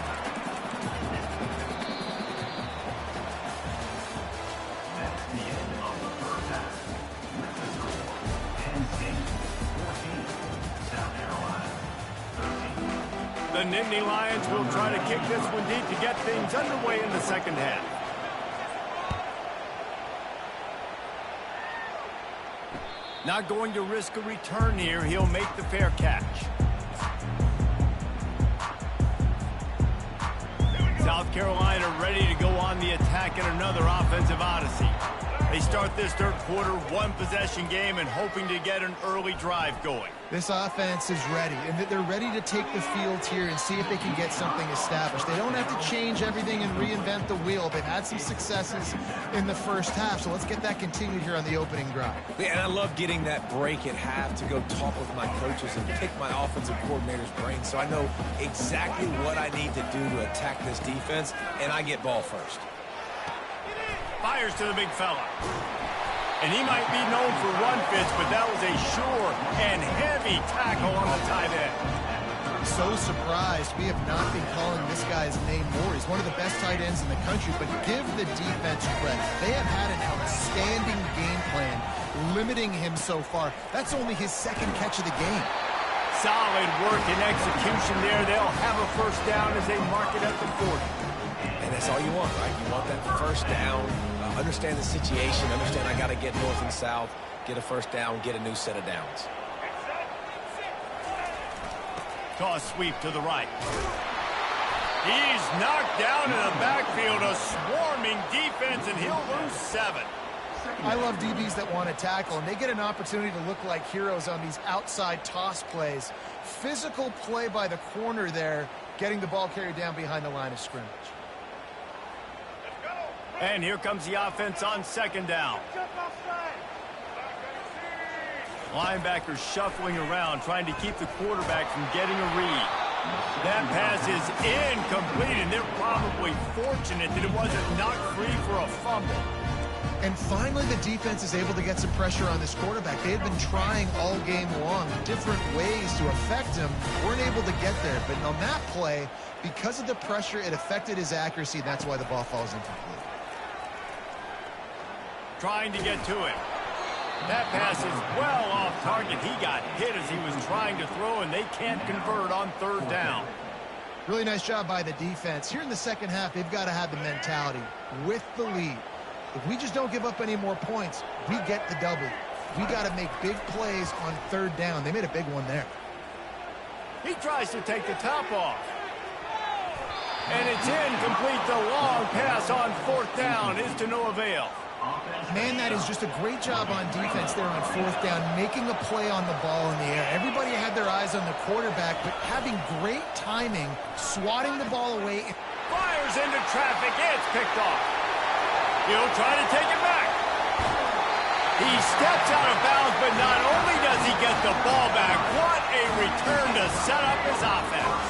The Nittany Lions will try to kick this one deep to get things underway in the second half. Not going to risk a return here. He'll make the fair catch. South Carolina ready to go on the attack in another offensive odyssey. They start this 3rd quarter, 1-possession game, and hoping to get an early drive going. This offense is ready, and they're ready to take the field here and see if they can get something established. They don't have to change everything and reinvent the wheel. They've had some successes in the first half, so let's get that continued here on the opening drive. Yeah, and I love getting that break at half to go talk with my coaches and pick my offensive coordinator's brain so I know exactly what I need to do to attack this defense, and I get ball first. Fires to the big fella. And he might be known for run fits, but that was a sure and heavy tackle on the tight end. So surprised we have not been calling this guy's name more. He's one of the best tight ends in the country, but give the defense credit. They have had an outstanding game plan limiting him so far. That's only his 2nd catch of the game. Solid work and execution there. They'll have a first down as they mark it at the 40. And that's all you want, right? You want that first down, understand the situation, understand I got to get north and south, get a first down, get a new set of downs. Toss sweep to the right. He's knocked down in the backfield, a swarming defense, and he'll lose 7. I love DBs that want to tackle, and they get an opportunity to look like heroes on these outside toss plays. Physical play by the corner there, getting the ball carried down behind the line of scrimmage. And here comes the offense on 2nd down. Linebackers shuffling around, trying to keep the quarterback from getting a read. That pass is incomplete, and they're probably fortunate that it wasn't knocked free for a fumble. And finally, the defense is able to get some pressure on this quarterback. They had been trying all game long different ways to affect him. Weren't able to get there. But on that play, because of the pressure, it affected his accuracy, and that's why the ball falls incomplete. Trying to get to it. That pass is well off target. He got hit as he was trying to throw, and they can't convert on 3rd down. Really nice job by the defense. Here in the second half, they've got to have the mentality with the lead. If we just don't give up any more points, we get the W. We got to make big plays on 3rd down. They made a big one there. He tries to take the top off. And it's incomplete. The long pass on 4th down is to no avail. Man, that is just a great job on defense there on 4th down, making a play on the ball in the air. Everybody had their eyes on the quarterback, but having great timing, swatting the ball away. Fires into traffic. It's picked off. He'll try to take it back. He steps out of bounds, but not only does he get the ball back, what a return to set up his offense.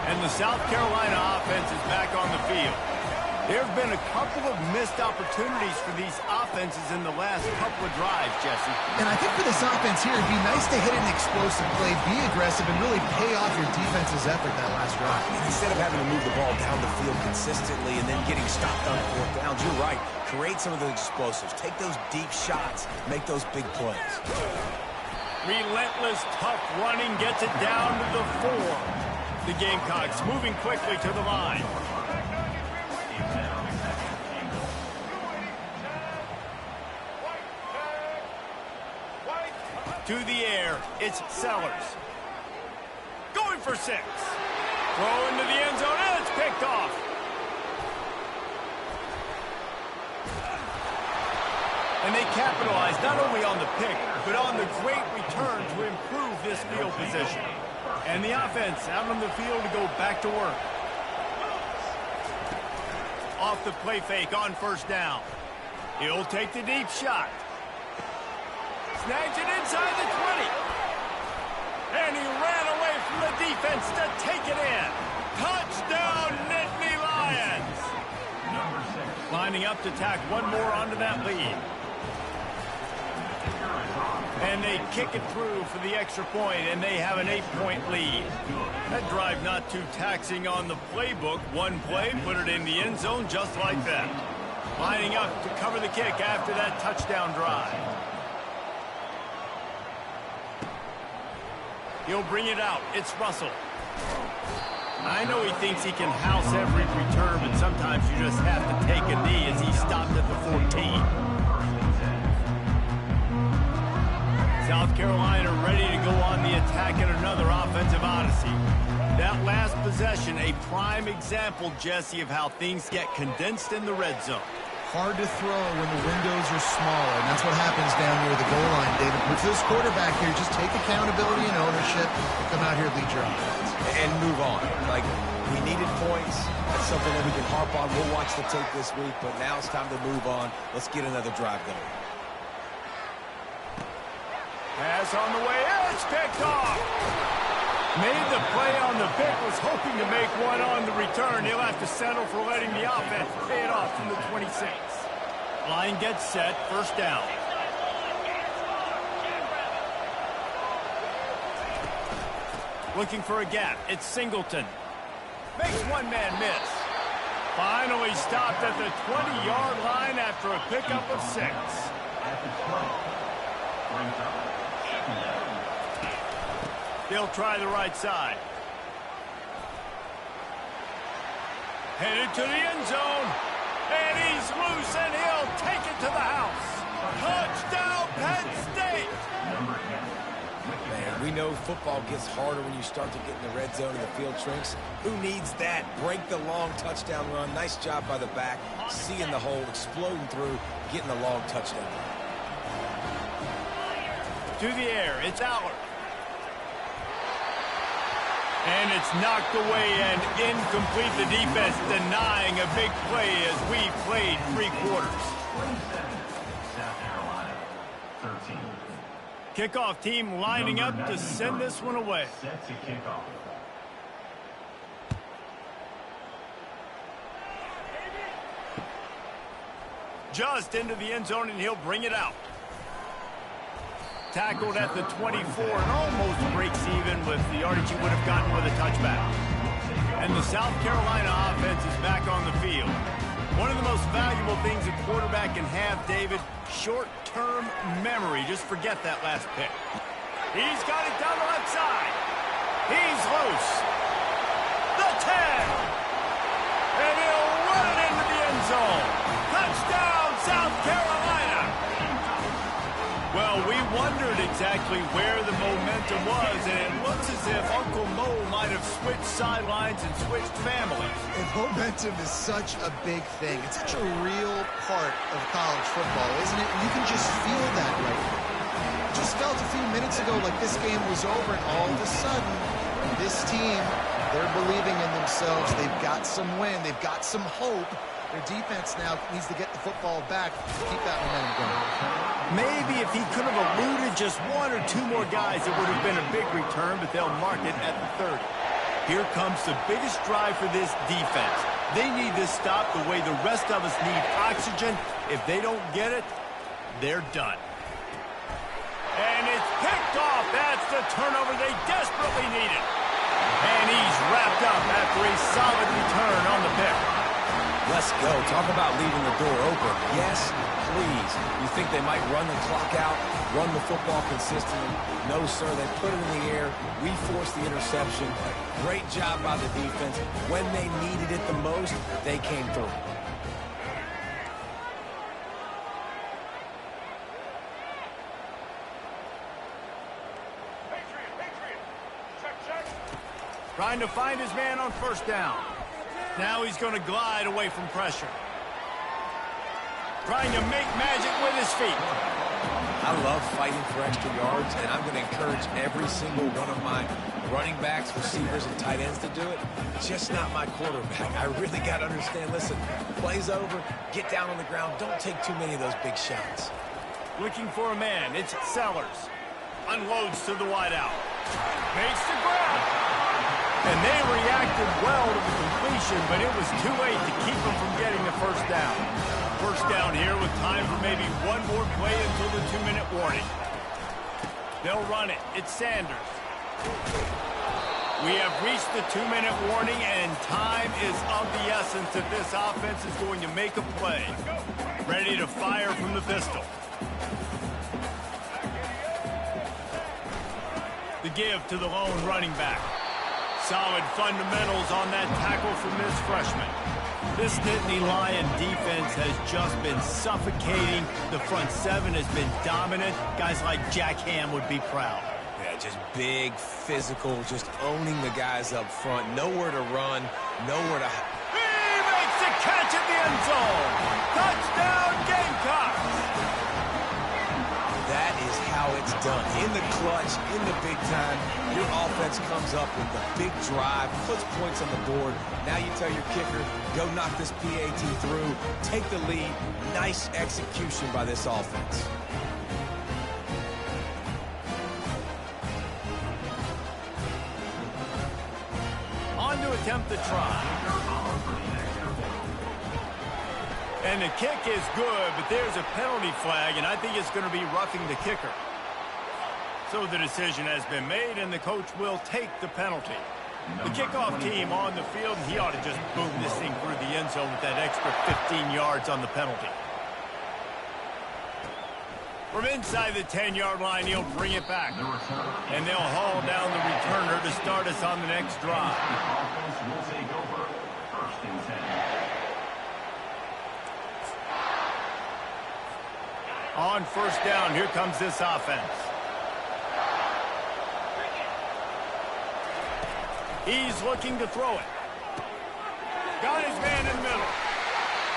And the South Carolina offense is back on the field. There have been a couple of missed opportunities for these offenses in the last couple of drives, Jesse. And I think for this offense here, it'd be nice to hit an explosive play, be aggressive, and really pay off your defense's effort that last drive. And instead of having to move the ball down the field consistently and then getting stopped on 4th downs, you're right. Create some of those explosives. Take those deep shots. Make those big plays. Relentless, tough running gets it down to the 4. The Gamecocks moving quickly to the line. To the air, it's Sellers. Going for 6. Throw into the end zone, and it's picked off. And they capitalize not only on the pick, but on the great return to improve this field position. And the offense out on the field to go back to work. Off the play fake on first down. He'll take the deep shot. Snags it inside the 20. And he ran away from the defense to take it in. Touchdown, Nittany Lions! Lining up to tack one more onto that lead. And they kick it through for the extra point, and they have an 8-point lead. That drive not too taxing on the playbook. One play, put it in the end zone just like that. Lining up to cover the kick after that touchdown drive. He'll bring it out. It's Russell. I know he thinks he can house every return, but sometimes you just have to take a knee as he stopped at the 14. South Carolina ready to go on the attack in another offensive odyssey. That last possession, a prime example, Jesse, of how things get condensed in the red zone. Hard to throw when the windows are smaller, and that's what happens down near the goal line, David. With this quarterback here, just take accountability and ownership and come out here and lead your offense. And move on. Like, we needed points. That's something that we can harp on. We'll watch the tape this week, but now it's time to move on. Let's get another drive going. Pass on the way, it's picked off. Made the play on the pick, was hoping to make one on the return. He'll have to settle for letting the offense pay it off from the 26. Line gets set, first down. Looking for a gap, it's Singleton. Makes one man miss. Finally stopped at the 20-yard line after a pickup of 6. They'll try the right side. Headed to the end zone. And he's loose, and he'll take it to the house. Touchdown, Penn State! Man, we know football gets harder when you start to get in the red zone and the field shrinks. Who needs that? Break the long touchdown run. Nice job by the back. Seeing the hole, exploding through, getting the long touchdown. To the air, it's Aller. And it's knocked away and incomplete. The defense denying a big play as we played 3 quarters. South Carolina, 13. Kickoff team lining up to send this one away. Set to kick off. Just into the end zone, and he'll bring it out. Tackled at the 24 and almost breaks even with the yardage he would have gotten with a touchback. And the South Carolina offense is back on the field. One of the most valuable things a quarterback can have, David, short-term memory. Just forget that last pick. He's got it down the left side. He's loose. The 10. And he'll run it into the end zone. Touchdown, South Carolina. Well, we wondered exactly where the momentum was, and it looks as if Uncle Mo might have switched sidelines and switched families. And momentum is such a big thing. It's such a real part of college football, isn't it? You can just feel that right now. Just felt a few minutes ago like this game was over, and all of a sudden, this team, they're believing in themselves. They've got some wind. They've got some hope. Their defense now needs to get the football back to keep that momentum going. Maybe if he could have eluded just 1 or 2 more guys, it would have been a big return, but they'll mark it at the 30. Here comes the biggest drive for this defense. They need this stop the way the rest of us need oxygen. If they don't get it, they're done. And it's picked off. That's the turnover they desperately needed. And he's wrapped up after a solid return on the pick. Let's go. Talk about leaving the door open. Yes, please. You think they might run the clock out, run the football consistently? No, sir. They put it in the air. We forced the interception. Great job by the defense. When they needed it the most, they came through. Trying to find his man on first down. Now he's going to glide away from pressure. Trying to make magic with his feet. I love fighting for extra yards, and I'm going to encourage every single one of my running backs, receivers, and tight ends to do it. Just not my quarterback. I really got to understand, listen, play's over, get down on the ground, don't take too many of those big shots. Looking for a man, it's Sellers. Unloads to the wideout. Makes the grab. And they reacted well to the completion, but it was too late to keep them from getting the first down. First down here with time for maybe one more play until the 2-minute warning. They'll run it. It's Sanders. We have reached the 2-minute warning, and time is of the essence if this offense is going to make a play. Ready to fire from the pistol. The give to the lone running back. Solid fundamentals on that tackle from this freshman. This Nittany Lion defense has just been suffocating. The front seven has been dominant. Guys like Jack Ham would be proud. Yeah, just big, physical, just owning the guys up front. Nowhere to run, nowhere to... He makes the catch at the end zone. Touchdown, Gamecocks. That is how it's done. In the clutch, in the big time, your offense comes up with the big drive, puts points on the board. Now you tell your kicker, go knock this PAT through, take the lead. Nice execution by this offense. On to attempt the try. And the kick is good, but there's a penalty flag, and I think it's going to be roughing the kicker. So the decision has been made, and the coach will take the penalty. The kickoff team on the field, and he ought to just boom this thing through the end zone with that extra 15 yards on the penalty. From inside the 10-yard line, he'll bring it back. And they'll haul down the returner to start us on the next drive. Offense will take over. First and 10. On first down, here comes this offense. He's looking to throw it. Got his man in the middle.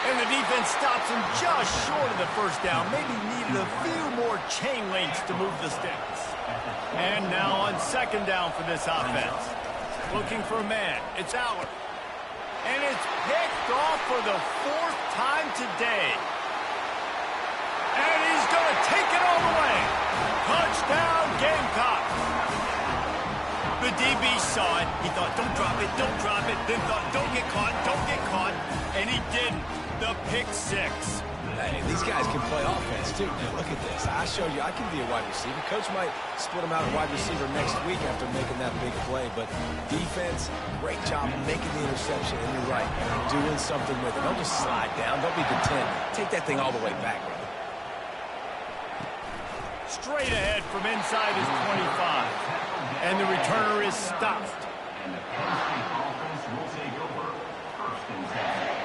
And the defense stops him just short of the first down. Maybe needed a few more chain links to move the sticks. And now on second down for this offense. Looking for a man. It's Aller. And it's picked off for the fourth time today. And he's going to take it all the way. Touchdown, Gamecocks. The DB saw it. He thought, don't drop it, don't drop it. Then thought, don't get caught, don't get caught. And he didn't. The pick six. Hey, these guys can play offense, too. Now, look at this. I showed you I can be a wide receiver. Coach might split him out at wide receiver next week after making that big play. But defense, great job making the interception. And you're right, doing something with it. Don't just slide down. Don't be content. Take that thing all the way back, brother. Straight ahead from inside his 25. And the returner is stopped. And the Penn State offense will take over. First and 10.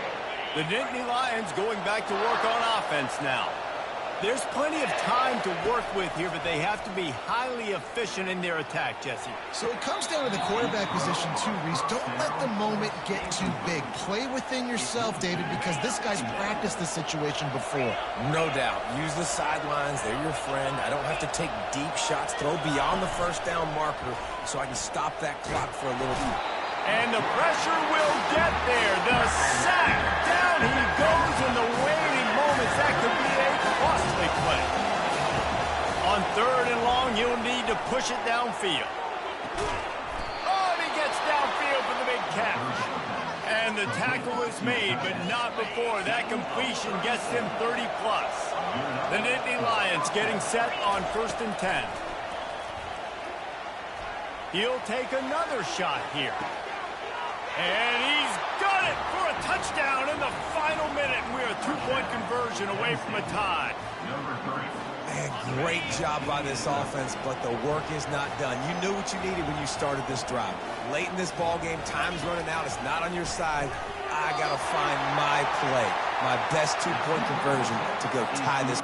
The Nittany Lions going back to work on offense now. There's plenty of time to work with here, but they have to be highly efficient in their attack, Jesse. So it comes down to the quarterback position too, Reese. Don't let the moment get too big. Play within yourself, David, because this guy's practiced the situation before. No doubt. Use the sidelines. They're your friend. I don't have to take deep shots. Throw beyond the first down marker so I can stop that clock for a little bit. And the pressure will get there. The sack. Down he goes in the waning moments. That could be a costly play. On third and long, he'll need to push it downfield. Oh, and he gets downfield for the big catch. And the tackle is made, but not before. That completion gets him 30+. The Nittany Lions getting set on first and 10. He'll take another shot here. And he's got it for a touchdown in the final minute. We're a two-point conversion away from a tie. Man, great job by this offense, but the work is not done. You knew what you needed when you started this drive. Late in this ball game, time's running out. It's not on your side. I got to find my play, my best two-point conversion to go tie this.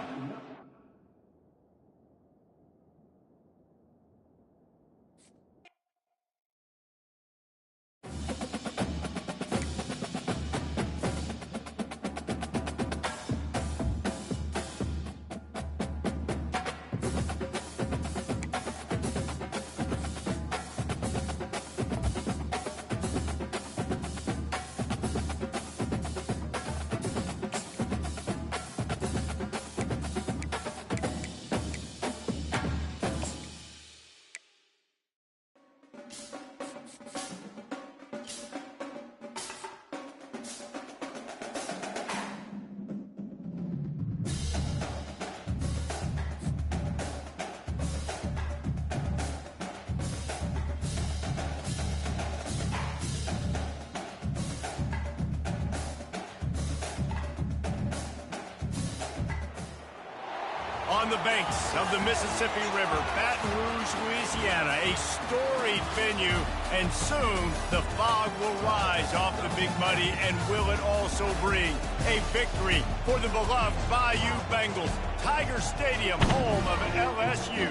On the banks of the Mississippi River, Baton Rouge, Louisiana, a storied venue, and soon the fog will rise off the Big Muddy, and will it also bring a victory for the beloved Bayou Bengals. Tiger Stadium, home of LSU.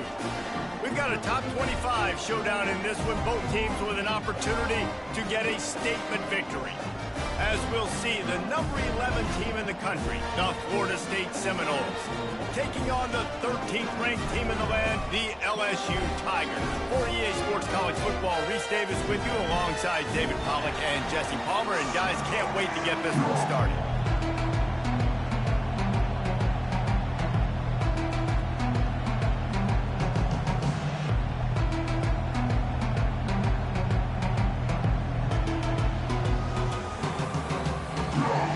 We've got a top 25 showdown in this one, both teams with an opportunity to get a statement victory. As we'll see, the number 11 team in the country, the Florida State Seminoles, taking on the 13th ranked team in the land, the LSU Tigers. For EA Sports College Football, Reese Davis with you alongside David Pollack and Jesse Palmer. And guys, can't wait to get this one started.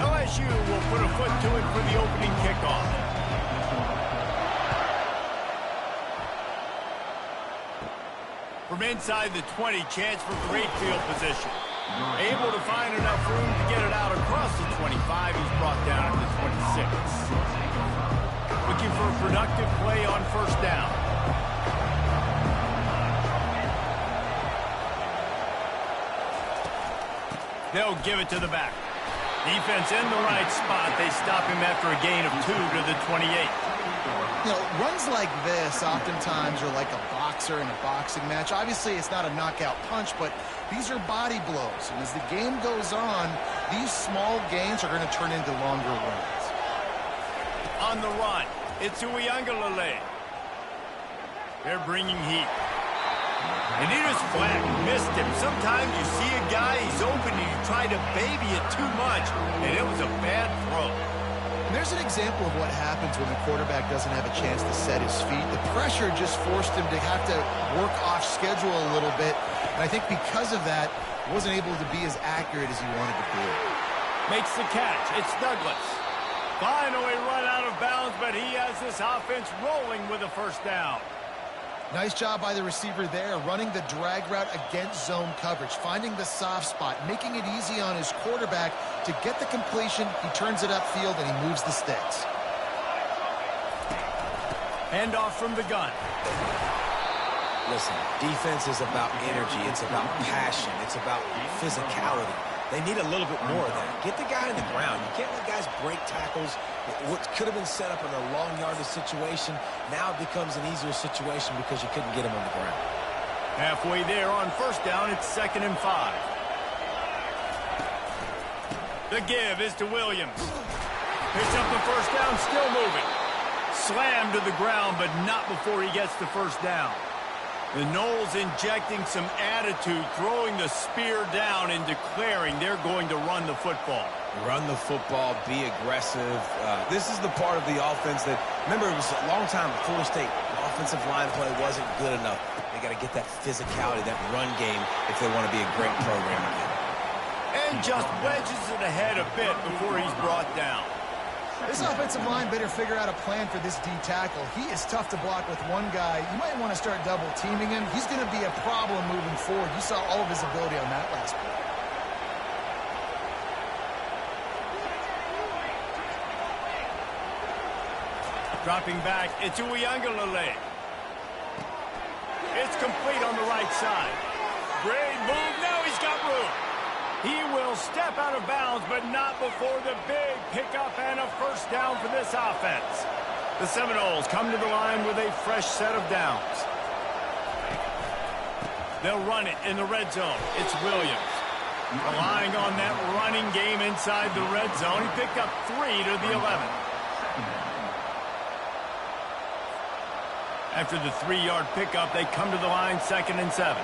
LSU will put a foot to it for the opening kickoff. From inside the 20, chance for great field position. Able to find enough room to get it out across the 25. He's brought down at the 26. Looking for a productive play on first down. They'll give it to the back. Defense in the right spot. They stop him after a gain of 2 to the 28. You know, runs like this oftentimes are like a boxer in a boxing match. Obviously, it's not a knockout punch, but these are body blows. And as the game goes on, these small gains are going to turn into longer runs. On the run, it's Uiagalelei. They're bringing heat. And he just flat missed him. Sometimes you see a guy, he's open, and you try to baby it too much, and it was a bad throw. And there's an example of what happens when the quarterback doesn't have a chance to set his feet. The pressure just forced him to have to work off schedule a little bit, and I think because of that, wasn't able to be as accurate as he wanted to be. Makes the catch. It's Douglas. Finally run out of bounds, but he has this offense rolling with a first down. Nice job by the receiver there, running the drag route against zone coverage, finding the soft spot, making it easy on his quarterback to get the completion. He turns it upfield, and he moves the sticks. Handoff from the gun. Listen, defense is about energy. It's about passion. It's about physicality. They need a little bit more of that. Get the guy in the ground. You can't let guys break tackles. What could have been set up in a long yardage situation, now it becomes an easier situation because you couldn't get him on the ground. Halfway there on first down, it's 2nd and 5. The give is to Williams. Picks up the first down, still moving. Slammed to the ground, but not before he gets the first down. The Noles injecting some attitude, throwing the spear down and declaring they're going to run the football. Run the football, be aggressive. This is the part of the offense that, remember, it was a long time at Florida State. Offensive line play wasn't good enough. They got to get that physicality, that run game, if they want to be a great program again. And just wedges it ahead a bit before he's brought down. This offensive line better figure out a plan for this D tackle. He is tough to block with one guy. You might want to start double teaming him. He's going to be a problem moving forward. You saw all of his ability on that last play. Dropping back, it's Uiagalelei. It's complete on the right side. Great move, now he's got room. He will step out of bounds, but not before the big pickup and a first down for this offense. The Seminoles come to the line with a fresh set of downs. They'll run it in the red zone. It's Williams. Relying on that running game inside the red zone. He picked up 3 to the 11. After the 3-yard pickup, they come to the line 2nd and 7.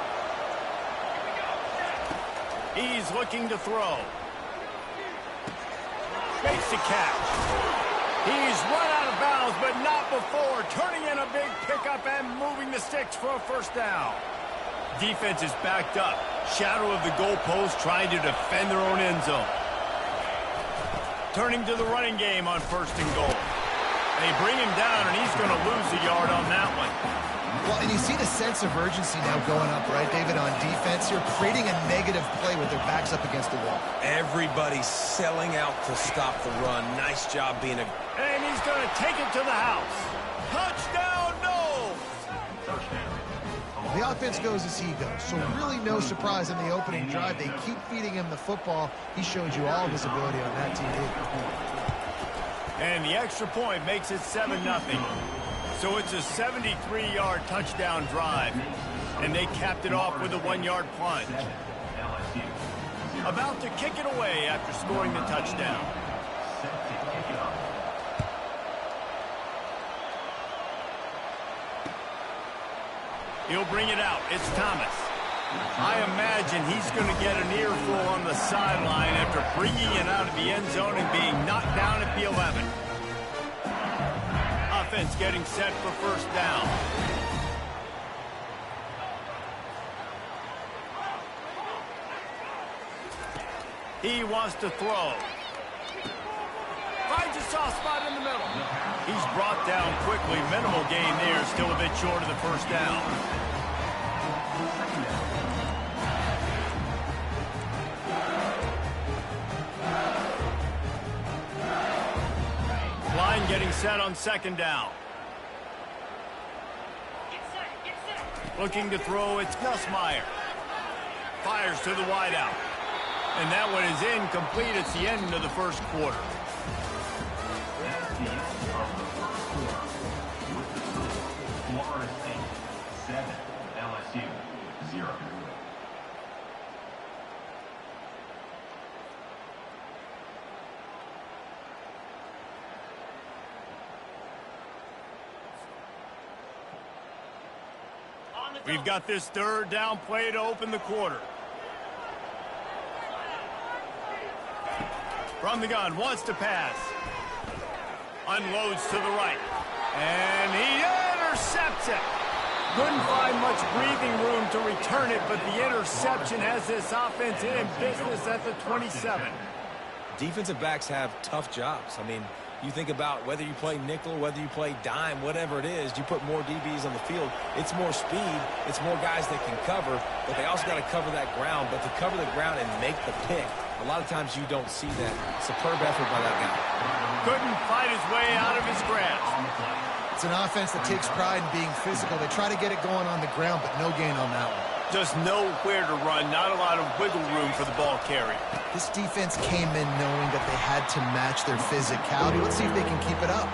He's looking to throw. Makes the catch. He's run out of bounds, but not before turning in a big pickup and moving the sticks for a first down. Defense is backed up. Shadow of the goalpost, trying to defend their own end zone. Turning to the running game on 1st and goal. They bring him down, and he's going to lose a yard on that one. Well, and you see the sense of urgency now going up, right, David, on defense. You're creating a negative play with their backs up against the wall. Everybody's selling out to stop the run. Nice job being a... And he's going to take it to the house. Touchdown, no! The offense goes as he goes, so really no surprise in the opening drive. They keep feeding him the football. He showed you all of his ability on that TV. And the extra point makes it 7-0. So it's a 73-yard touchdown drive, and they capped it off with a 1-yard plunge. About to kick it away after scoring the touchdown. He'll bring it out. It's Thomas. I imagine he's going to get an earful on the sideline after bringing it out of the end zone and being knocked down at the 11. Offense getting set for first down. He wants to throw. Finds a soft spot in the middle. He's brought down quickly. Minimal gain there. Still a bit short of the first down. Line getting set on second down. Looking to throw, it's Nussmeier. Fires to the wideout. And that one is incomplete. It's the end of the first quarter. Florida State 7, LSU 0. We've got this third down play to open the quarter. From the gun, wants to pass. Unloads to the right. And he intercepts it. Couldn't find much breathing room to return it, but the interception has this offense in business at the 27. Defensive backs have tough jobs. I mean, you think about whether you play nickel, whether you play dime, whatever it is, you put more DBs on the field. It's more speed. It's more guys that can cover, but they also got to cover that ground. But to cover the ground and make the pick, a lot of times you don't see that. Superb effort by that guy. Couldn't fight his way out of his grasp. It's an offense that takes pride in being physical. They try to get it going on the ground, but no gain on that one. Just nowhere to run, not a lot of wiggle room for the ball carrier. This defense came in knowing that they had to match their physicality. Let's see if they can keep it up.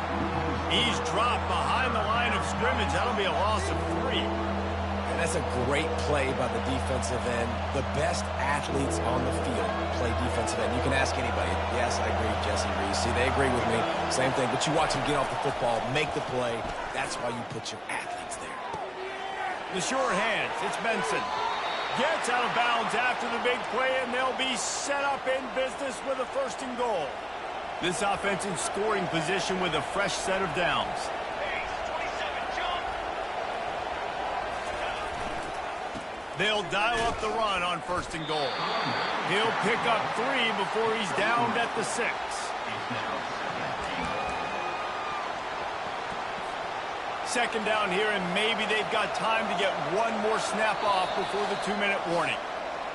He's dropped behind the line of scrimmage. That'll be a loss of 3. And that's a great play by the defensive end. The best athletes on the field play defensive end. You can ask anybody. Yes, I agree, Jesse Reese. See, they agree with me. Same thing. But you watch them get off the football, make the play. That's why you put your athletes there. The sure hands, it's Benson. Gets out of bounds after the big play, and they'll be set up in business with a first and goal. This offense in scoring position with a fresh set of downs. They'll dial up the run on first and goal. He'll pick up 3 before he's downed at the 6. Second down here, and maybe they've got time to get one more snap off before the 2-minute warning.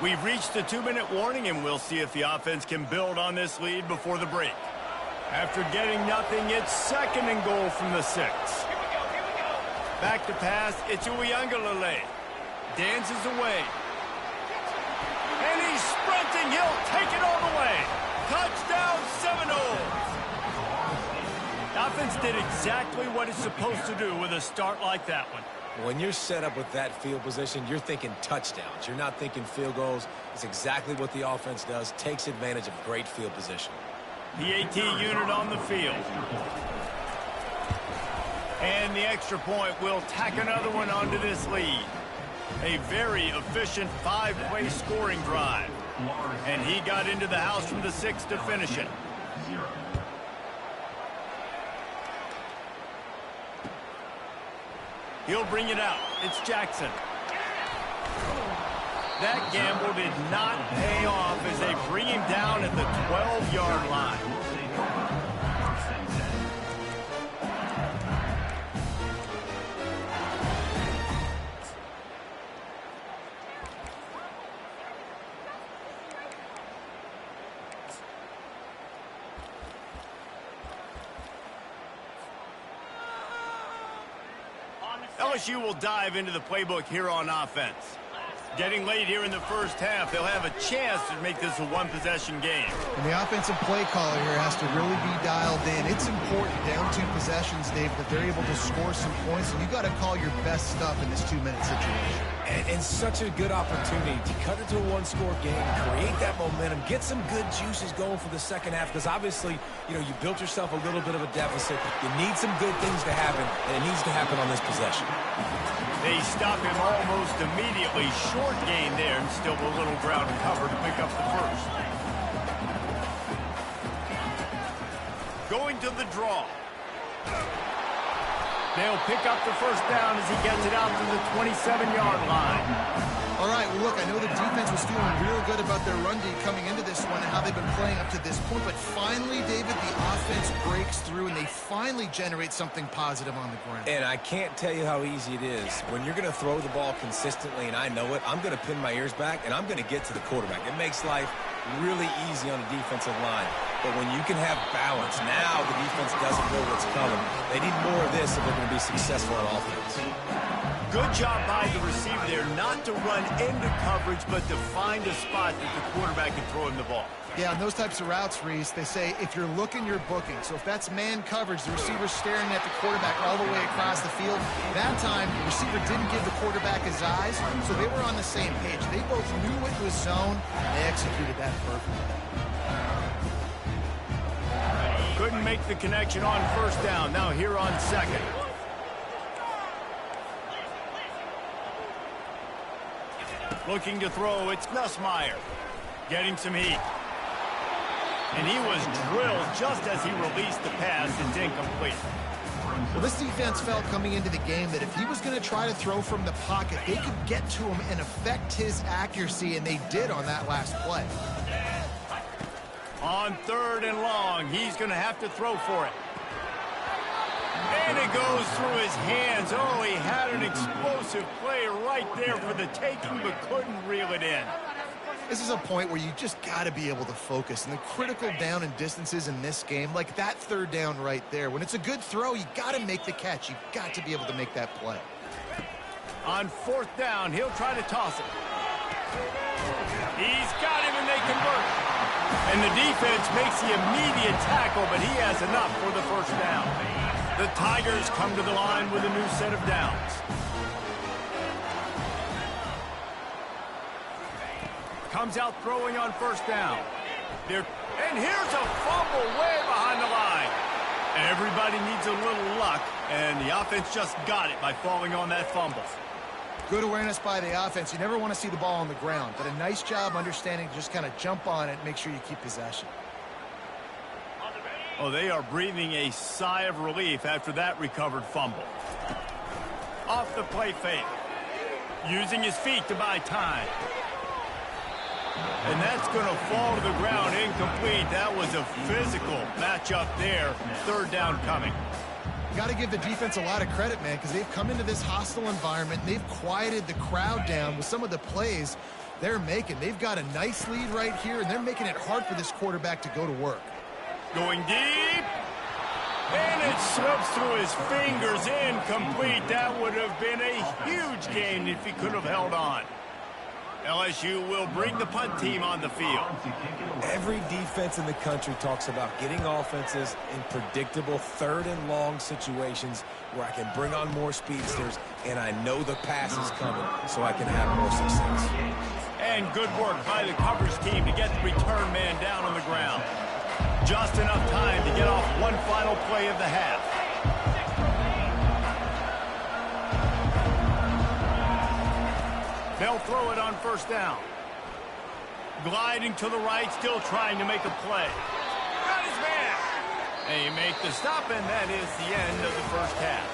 We've reached the 2-minute warning, and we'll see if the offense can build on this lead before the break. After getting nothing, it's second and goal from the 6. Back to pass, it's Uiagalelei. Dances away. And he's sprinting. He'll take it all the way. Touchdown, Seminoles. The offense did exactly what it's supposed to do with a start like that one. When you're set up with that field position, you're thinking touchdowns. You're not thinking field goals. It's exactly what the offense does. Takes advantage of great field position. The AT unit on the field. And the extra point will tack another one onto this lead. A very efficient 5-play scoring drive. And he got into the house from the 6 to finish it. He'll bring it out. It's Jackson. That gamble did not pay off as they bring him down at the 12-yard line. LSU will dive into the playbook here on offense. Getting late here in the first half, they'll have a chance to make this a one-possession game. And the offensive play caller here has to really be dialed in. It's important down 2 possessions, Dave, that they're able to score some points, and you got to call your best stuff in this 2-minute situation. And such a good opportunity to cut it to a one-score game, create that momentum, get some good juices going for the second half, because obviously, you built yourself a little bit of a deficit. You need some good things to happen, and it needs to happen on this possession. They stop him almost immediately. Short gain there, and still a little ground to cover to pick up the first. Going to the draw. They'll pick up the first down as he gets it out to the 27-yard line. All right, well, look, I know the defense was feeling real good about their run D coming into this one and how they've been playing up to this point, but finally, David, the offense breaks through and they finally generate something positive on the ground. And I can't tell you how easy it is. When you're going to throw the ball consistently, and I know it, I'm going to pin my ears back, and I'm going to get to the quarterback. It makes life really easy on the defensive line. But when you can have balance, now the defense doesn't know what's coming. They need more of this if they're going to be successful on offense. Good job by the receiver there not to run into coverage, but to find a spot that the quarterback can throw him the ball. Yeah, on those types of routes, Reese, they say if you're looking, you're booking. So if that's man coverage, the receiver's staring at the quarterback all the way across the field. That time, the receiver didn't give the quarterback his eyes, so they were on the same page. They both knew it was zone, and they executed that perfectly. Couldn't make the connection on first down. Now here on second. Looking to throw, it's Nussmeier. Getting some heat. And he was drilled just as he released the pass. It's incomplete. Well, this defense felt coming into the game that if he was going to try to throw from the pocket, they could get to him and affect his accuracy, and they did on that last play. On 3rd and long, he's going to have to throw for it. And it goes through his hands. Oh, he had an explosive play right there for the taking, but couldn't reel it in. This is a point where you just got to be able to focus. And the critical down and distances in this game, like that 3rd down right there, when it's a good throw, you got to make the catch. You've got to be able to make that play. On 4th down, he'll try to toss it. He's got him, and they convert. And the defense makes the immediate tackle, but he has enough for the first down. The Tigers come to the line with a new set of downs. Comes out throwing on first down. And here's a fumble way behind the line. Everybody needs a little luck, and the offense just got it by falling on that fumble. Good awareness by the offense. You never want to see the ball on the ground, but a nice job understanding to just kind of jump on it and make sure you keep possession. Oh, they are breathing a sigh of relief after that recovered fumble. Off the play fake. Using his feet to buy time. And that's going to fall to the ground incomplete. That was a physical matchup there. 3rd down coming. Got to give the defense a lot of credit, man, because they've come into this hostile environment. They've quieted the crowd down with some of the plays they're making. They've got a nice lead right here, and they're making it hard for this quarterback to go to work. Going deep. And it slips through his fingers. Incomplete. That would have been a huge gain if he could have held on. LSU will bring the punt team on the field. Every defense in the country talks about getting offenses in predictable 3rd and long situations where I can bring on more speedsters and I know the pass is coming so I can have more success. And good work by the coverage team to get the return man down on the ground. Just enough time to get off one final play of the half. They'll throw it on first down. Gliding to the right, still trying to make a play. Got his man. They make the stop, and that is the end of the first half.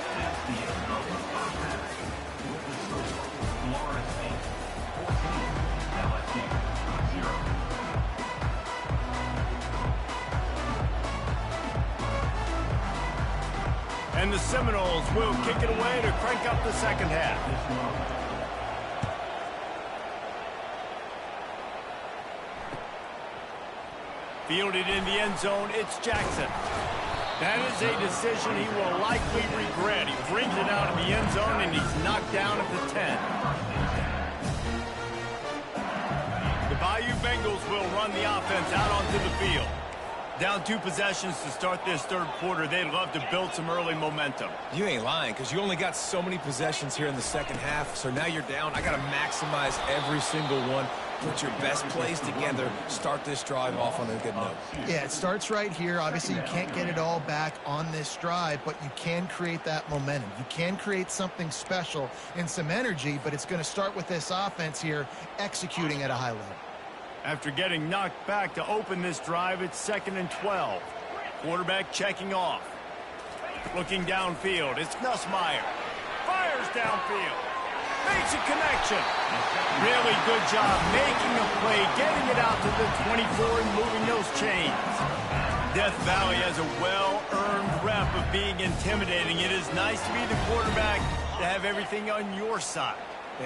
And the Seminoles will kick it away to crank up the second half. Fielded in the end zone, it's Jackson. That is a decision he will likely regret. He brings it out of the end zone, and he's knocked down at the 10. The Bayou Bengals will run the offense out onto the field. Down 2 possessions to start this third quarter. They'd love to build some early momentum. You ain't lying, because you only got so many possessions here in the second half, so now you're down. I got to maximize every single one. Put your best plays together. Start this drive off on a good note. Yeah, it starts right here. Obviously, you can't get it all back on this drive, but you can create that momentum. You can create something special and some energy, but it's going to start with this offense here executing at a high level. After getting knocked back to open this drive, it's 2nd and 12. Quarterback checking off. Looking downfield, it's Nussmeier. Fires downfield. Makes a connection. Really good job making a play, getting it out to the 24 and moving those chains. Death Valley has a well-earned rep of being intimidating. It is nice to be the quarterback to have everything on your side.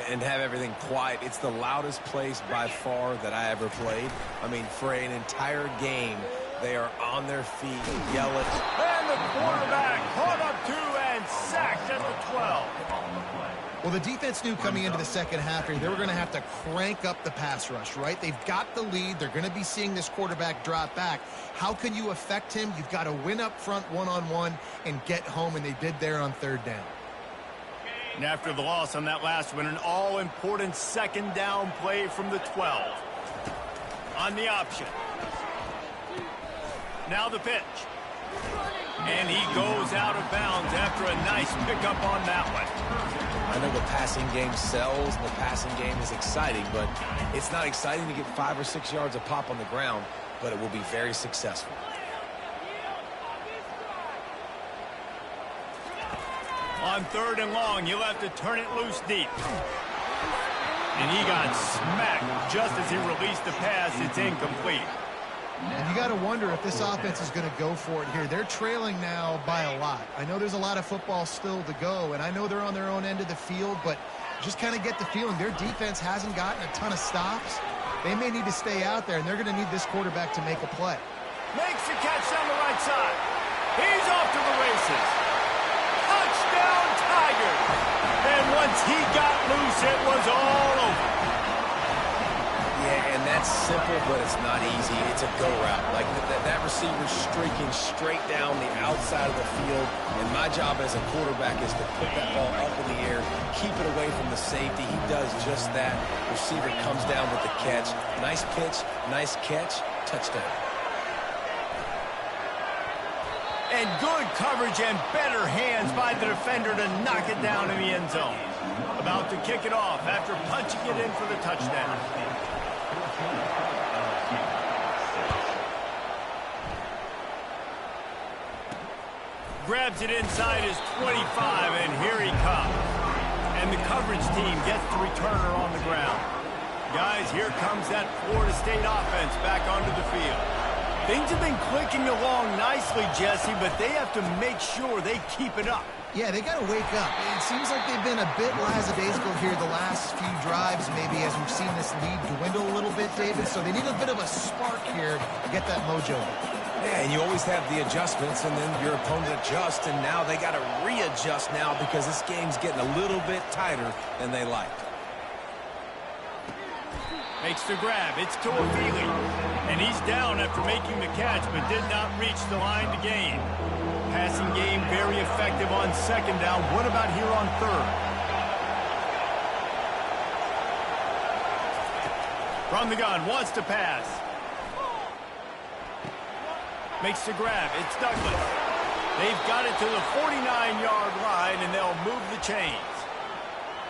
And have everything quiet. It's the loudest place by far that I ever played. I mean, for an entire game, they are on their feet, yelling. And the quarterback caught up 2 and sacked at the 12. Well, the defense knew coming into the second half here, they were going to have to crank up the pass rush, right? They've got the lead. They're going to be seeing this quarterback drop back. How can you affect him? You've got to win up front one-on-one and get home, and they did there on 3rd down. And after the loss on that last one, an all-important 2nd down play from the 12. On the option. Now the pitch. And he goes out of bounds after a nice pickup on that one. I know the passing game sells and the passing game is exciting, but it's not exciting to get 5 or 6 yards of pop on the ground, but it will be very successful. On 3rd and long, you'll have to turn it loose deep. And he got smacked just as he released the pass. It's incomplete. And you got to wonder if this offense is going to go for it here. They're trailing now by a lot. I know there's a lot of football still to go, and I know they're on their own end of the field, but just kind of get the feeling their defense hasn't gotten a ton of stops. They may need to stay out there, and they're going to need this quarterback to make a play. Makes the catch down the right side. He's off to the races. Touchdown, Tigers. And once he got loose, it was all over. Yeah, and that's simple, but it's not easy. It's a go route. Like that receiver's streaking straight down the outside of the field, and my job as a quarterback is to put that ball up in the air, keep it away from the safety. He does just that. Receiver comes down with the catch. Nice pitch, nice catch, touchdown. And good coverage and better hands by the defender to knock it down in the end zone. About to kick it off after punching it in for the touchdown. Grabs it inside his 25, and here he comes. And the coverage team gets the returner on the ground. Guys, here comes that Florida State offense back onto the field. Things have been clicking along nicely, Jesse, but they have to make sure they keep it up. Yeah, they got to wake up. It seems like they've been a bit lackadaisical here the last few drives, maybe as we've seen this lead dwindle a little bit, David. So they need a bit of a spark here to get that mojo. Yeah, and you always have the adjustments, and then your opponent adjusts, and now they got to readjust now because this game's getting a little bit tighter than they like. Makes the grab. It's Toafili. And he's down after making the catch, but did not reach the line to gain. Passing game very effective on 2nd down. What about here on 3rd? From the gun, wants to pass. Makes the grab. It's Douglas. They've got it to the 49-yard line, and they'll move the chains.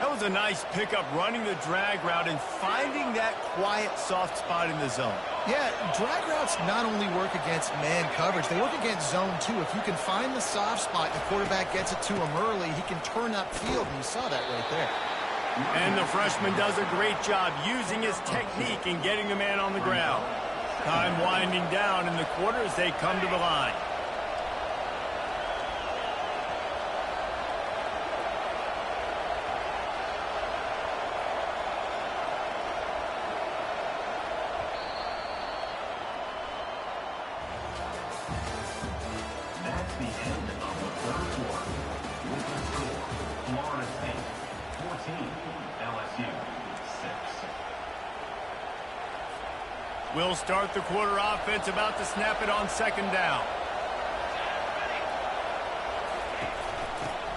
That was a nice pickup, running the drag route and finding that quiet, soft spot in the zone. Yeah, drag routes not only work against man coverage, they work against zone too. If you can find the soft spot and the quarterback gets it to him early, he can turn upfield, and you saw that right there. And the freshman does a great job using his technique and getting the man on the ground. Time winding down in the quarter as they come to the line. We'll start the quarter offense, about to snap it on second down.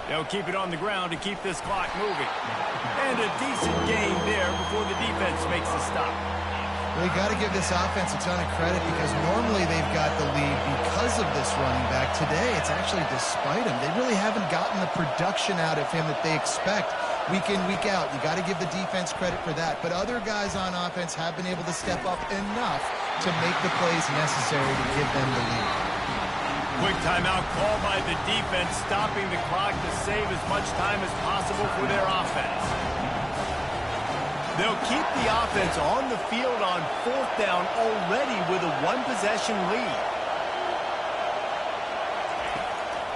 They'll keep it on the ground to keep this clock moving. And a decent gain there before the defense makes the stop. Well, you got to give this offense a ton of credit because normally they've got the lead because of this running back. Today, it's actually despite him. They really haven't gotten the production out of him that they expect week in, week out. You got to give the defense credit for that. But other guys on offense have been able to step up enough to make the plays necessary to give them the lead. Quick timeout called by the defense, stopping the clock to save as much time as possible for their offense. They'll keep the offense on the field on fourth down already with a one-possession lead.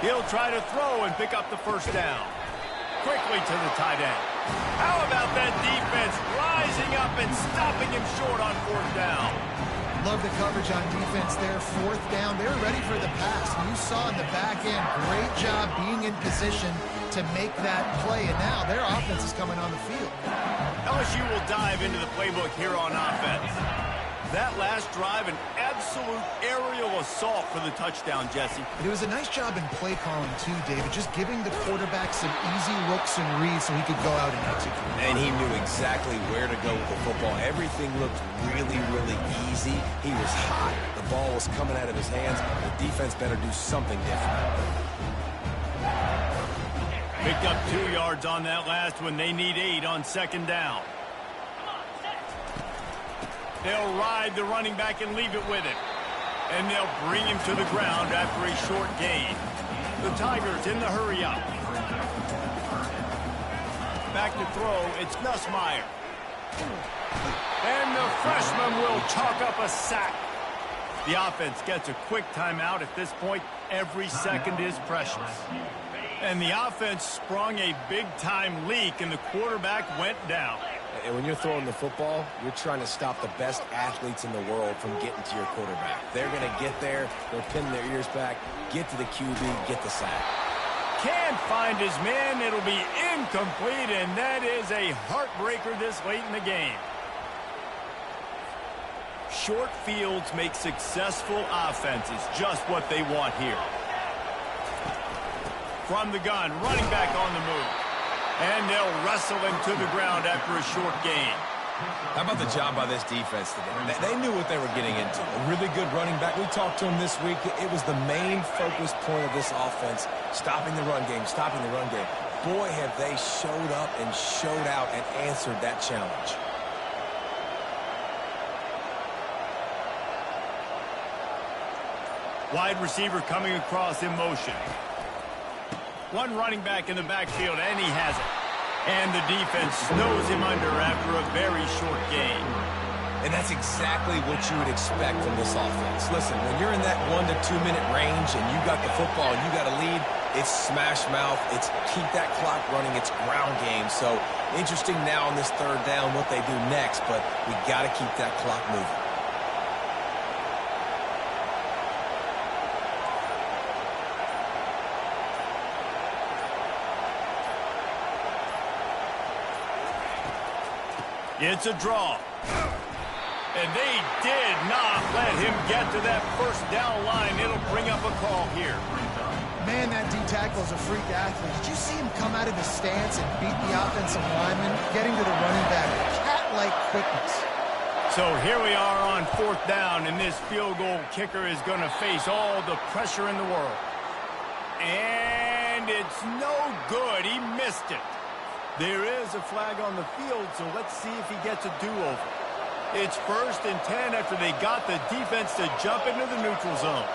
He'll try to throw and pick up the first down. Quickly to the tight end. How about that defense rising up and stopping him short on fourth down? Love the coverage on defense there. Fourth down, they're ready for the pass. You saw in the back end, great job being in position to make that play. And now their offense is coming on the field. LSU will dive into the playbook here on offense. That last drive, an absolute aerial assault for the touchdown, Jesse. It was a nice job in play calling, too, David, just giving the quarterback some easy looks and reads so he could go out and execute. And he knew exactly where to go with the football. Everything looked really, really easy. He was hot. The ball was coming out of his hands. The defense better do something different. Picked up 2 yards on that last one. They need 8 on second down. They'll ride the running back and leave it with him. And they'll bring him to the ground after a short gain. The Tigers in the hurry up. Back to throw, it's Nussmeier. And the freshman will chalk up a sack. The offense gets a quick timeout. At this point, every second is precious. And the offense sprung a big-time leak, and the quarterback went down. And when you're throwing the football, you're trying to stop the best athletes in the world from getting to your quarterback. They're going to get there, they're pinning their ears back, get to the QB, get the sack. Can't find his man. It'll be incomplete, and that is a heartbreaker this late in the game. Short fields make successful offenses just what they want here. From the gun, running back on the move. And they'll wrestle him to the ground after a short gain. How about the job by this defense today? They knew what they were getting into. A really good running back. We talked to him this week. It was the main focus point of this offense, stopping the run game, stopping the run game. Boy, have they showed up and showed out and answered that challenge. Wide receiver coming across in motion. One running back in the backfield, and he has it. And the defense snows him under after a very short gain. And that's exactly what you would expect from this offense. Listen, when you're in that 1 to 2 minute range and you got the football and you got a lead, it's smash mouth, it's keep that clock running, it's ground game. So interesting now on this third down what they do next, but we got to keep that clock moving. It's a draw. And they did not let him get to that first down line. It'll bring up a call here. Man, that D-tackle is a freak athlete. Did you see him come out of his stance and beat the offensive lineman, getting to the running back? Cat-like quickness. So here we are on fourth down, and this field goal kicker is going to face all the pressure in the world. And it's no good. He missed it. There is a flag on the field, so let's see if he gets a do-over. It's 1st and 10 after they got the defense to jump into the neutral zone.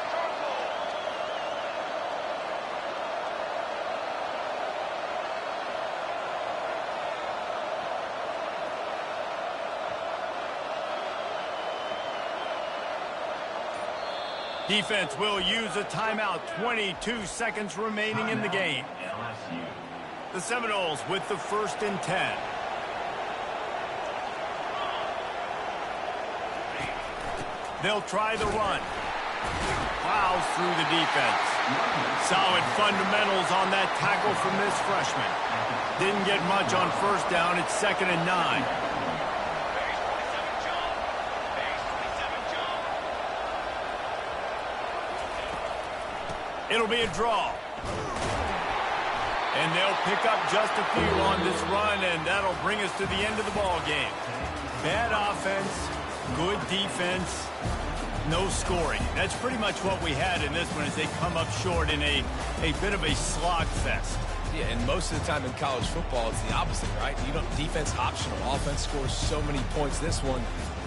Defense will use a timeout. 22 seconds remaining in the game. The Seminoles with the 1st and 10. They'll try the run. Plows through the defense. Solid fundamentals on that tackle from this freshman. Didn't get much on first down. It's 2nd and 9. It'll be a draw. And they'll pick up just a few on this run, and that'll bring us to the end of the ball game. Bad offense, good defense, no scoring. That's pretty much what we had in this one as they come up short in a bit of a slogfest. Yeah, and most of the time in college football, it's the opposite, right? You don't defense optional. Offense scores so many points. This one,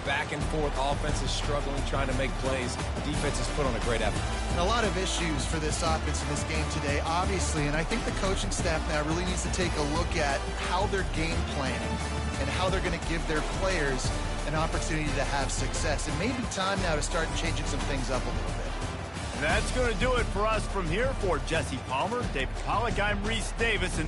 back and forth. Offense is struggling, trying to make plays. Defense has put on a great effort. A lot of issues for this offense in this game today, obviously, and I think the coaching staff now really needs to take a look at how they're game planning and how they're going to give their players an opportunity to have success. It may be time now to start changing some things up a little bit. That's going to do it for us from here. For Jesse Palmer, David Pollack, I'm Reese Davis. And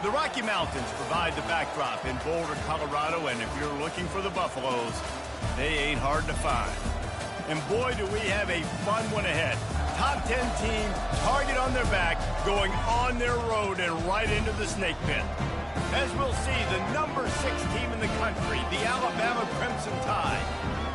The Rocky Mountains provide the backdrop in Boulder, Colorado, and if you're looking for the Buffaloes, they ain't hard to find. And boy, do we have a fun one ahead. Top 10 team, target on their back, going on their road and right into the snake pit. As we'll see, the number 6 team in the country, the Alabama Crimson Tide,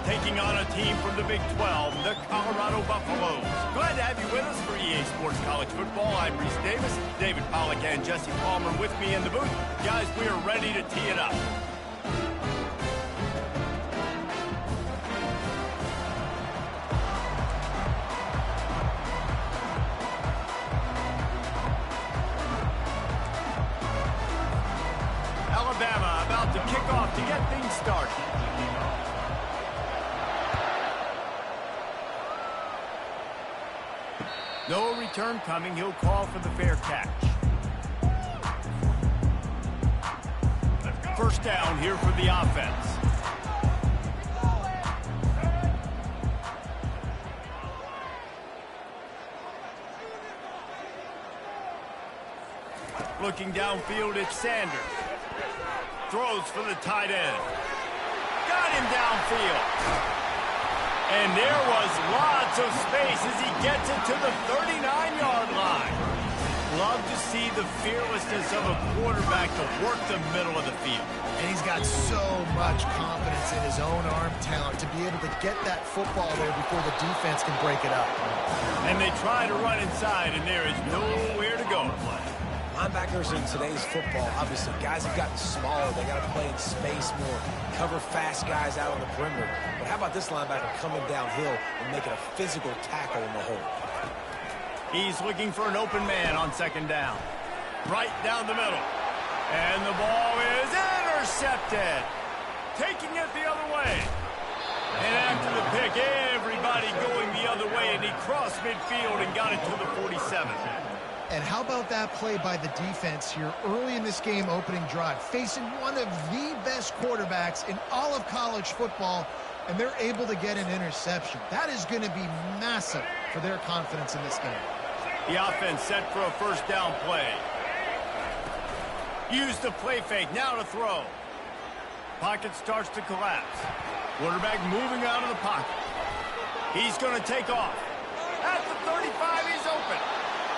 taking on a team from the Big 12, the Colorado Buffaloes. Glad to have you with us for EA Sports College Football. I'm Reese Davis, David Pollack and Jesse Palmer with me in the booth. Guys, we are ready to tee it up. Alabama about to kick off to get things started. No return coming. He'll call for the fair catch. First down here for the offense. Looking downfield, it's Sanders. Throws for the tight end. Got him downfield. And there was lots of space as he gets it to the 39-yard line. Love to see the fearlessness of a quarterback to work the middle of the field. And he's got so much confidence in his own arm talent to be able to get that football there before the defense can break it up. And they try to run inside, and there is nowhere to go. Linebackers in today's football, obviously, guys have gotten smaller. They got to play in space more, cover fast guys out on the perimeter. But how about this linebacker coming downhill and making a physical tackle in the hole? He's looking for an open man on second down. Right down the middle. And the ball is intercepted. Taking it the other way. And after the pick, everybody going the other way, and he crossed midfield and got it to the 47. And how about that play by the defense here early in this game opening drive, facing one of the best quarterbacks in all of college football, and they're able to get an interception. That is going to be massive for their confidence in this game. The offense set for a first down play. Use the play fake, now to throw. Pocket starts to collapse. Quarterback moving out of the pocket. He's going to take off. At the 35, he's open.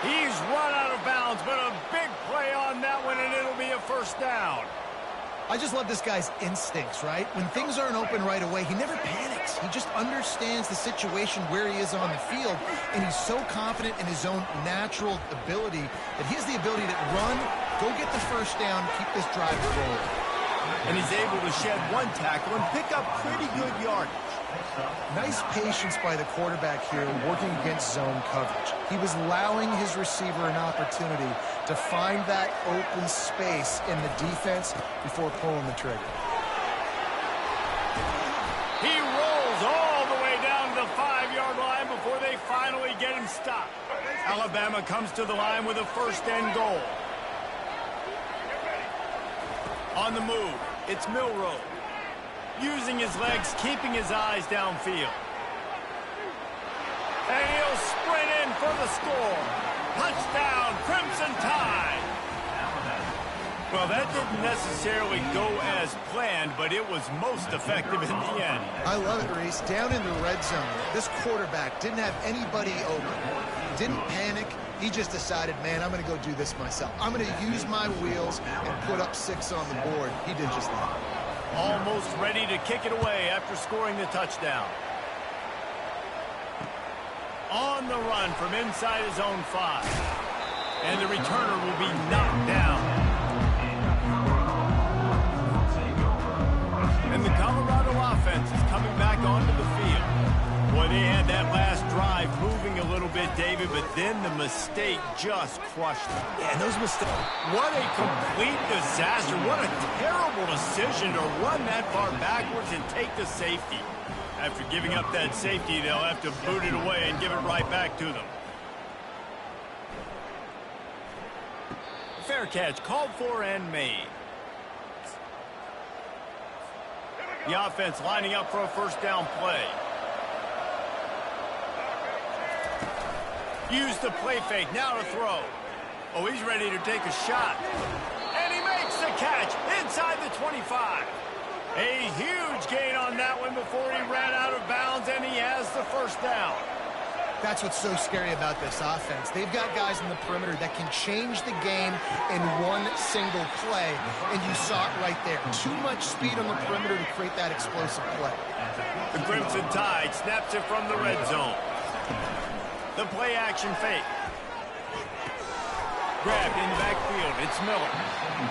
He's run out of bounds, but a big play on that one, and it'll be a first down. I just love this guy's instincts, right? When things aren't open right away, he never panics. He just understands the situation where he is on the field, and he's so confident in his own natural ability that he has the ability to run, go get the first down, keep this drive rolling. And he's able to shed one tackle and pick up pretty good yardage. Nice patience by the quarterback here working against zone coverage. He was allowing his receiver an opportunity to find that open space in the defense before pulling the trigger. He rolls all the way down to the 5-yard line before they finally get him stopped. Alabama comes to the line with a first and goal. On the move, it's Milroe. Using his legs, keeping his eyes downfield. And he'll sprint in for the score. Touchdown, Crimson Tide. Well, that didn't necessarily go as planned, but it was most effective in the end. I love it, Reese. Down in the red zone, this quarterback didn't have anybody open. Didn't panic. He just decided, man, I'm going to go do this myself. I'm going to use my wheels and put up 6 on the board. He did just that. Almost ready to kick it away after scoring the touchdown. On the run from inside his own 5. And the returner will be knocked down. And the Colorado offense is coming back onto the field. Boy, they had that last drive moving a little bit, David, but then the mistake just crushed them. Yeah, and those mistakes. What a complete disaster. What a terrible decision to run that far backwards and take the safety. After giving up that safety, they'll have to boot it away and give it right back to them. Fair catch called for and made. The offense lining up for a first down play. Use the play fake, now to throw. Oh, he's ready to take a shot. And catch inside the 25. A huge gain on that one before he ran out of bounds, and he has the first down. That's what's so scary about this offense. They've got guys in the perimeter that can change the game in one single play, and you saw it right there. Too much speed on the perimeter to create that explosive play. The Crimson Tide snaps it from the red zone. The play action fake. Grabbed in the backfield. It's Miller.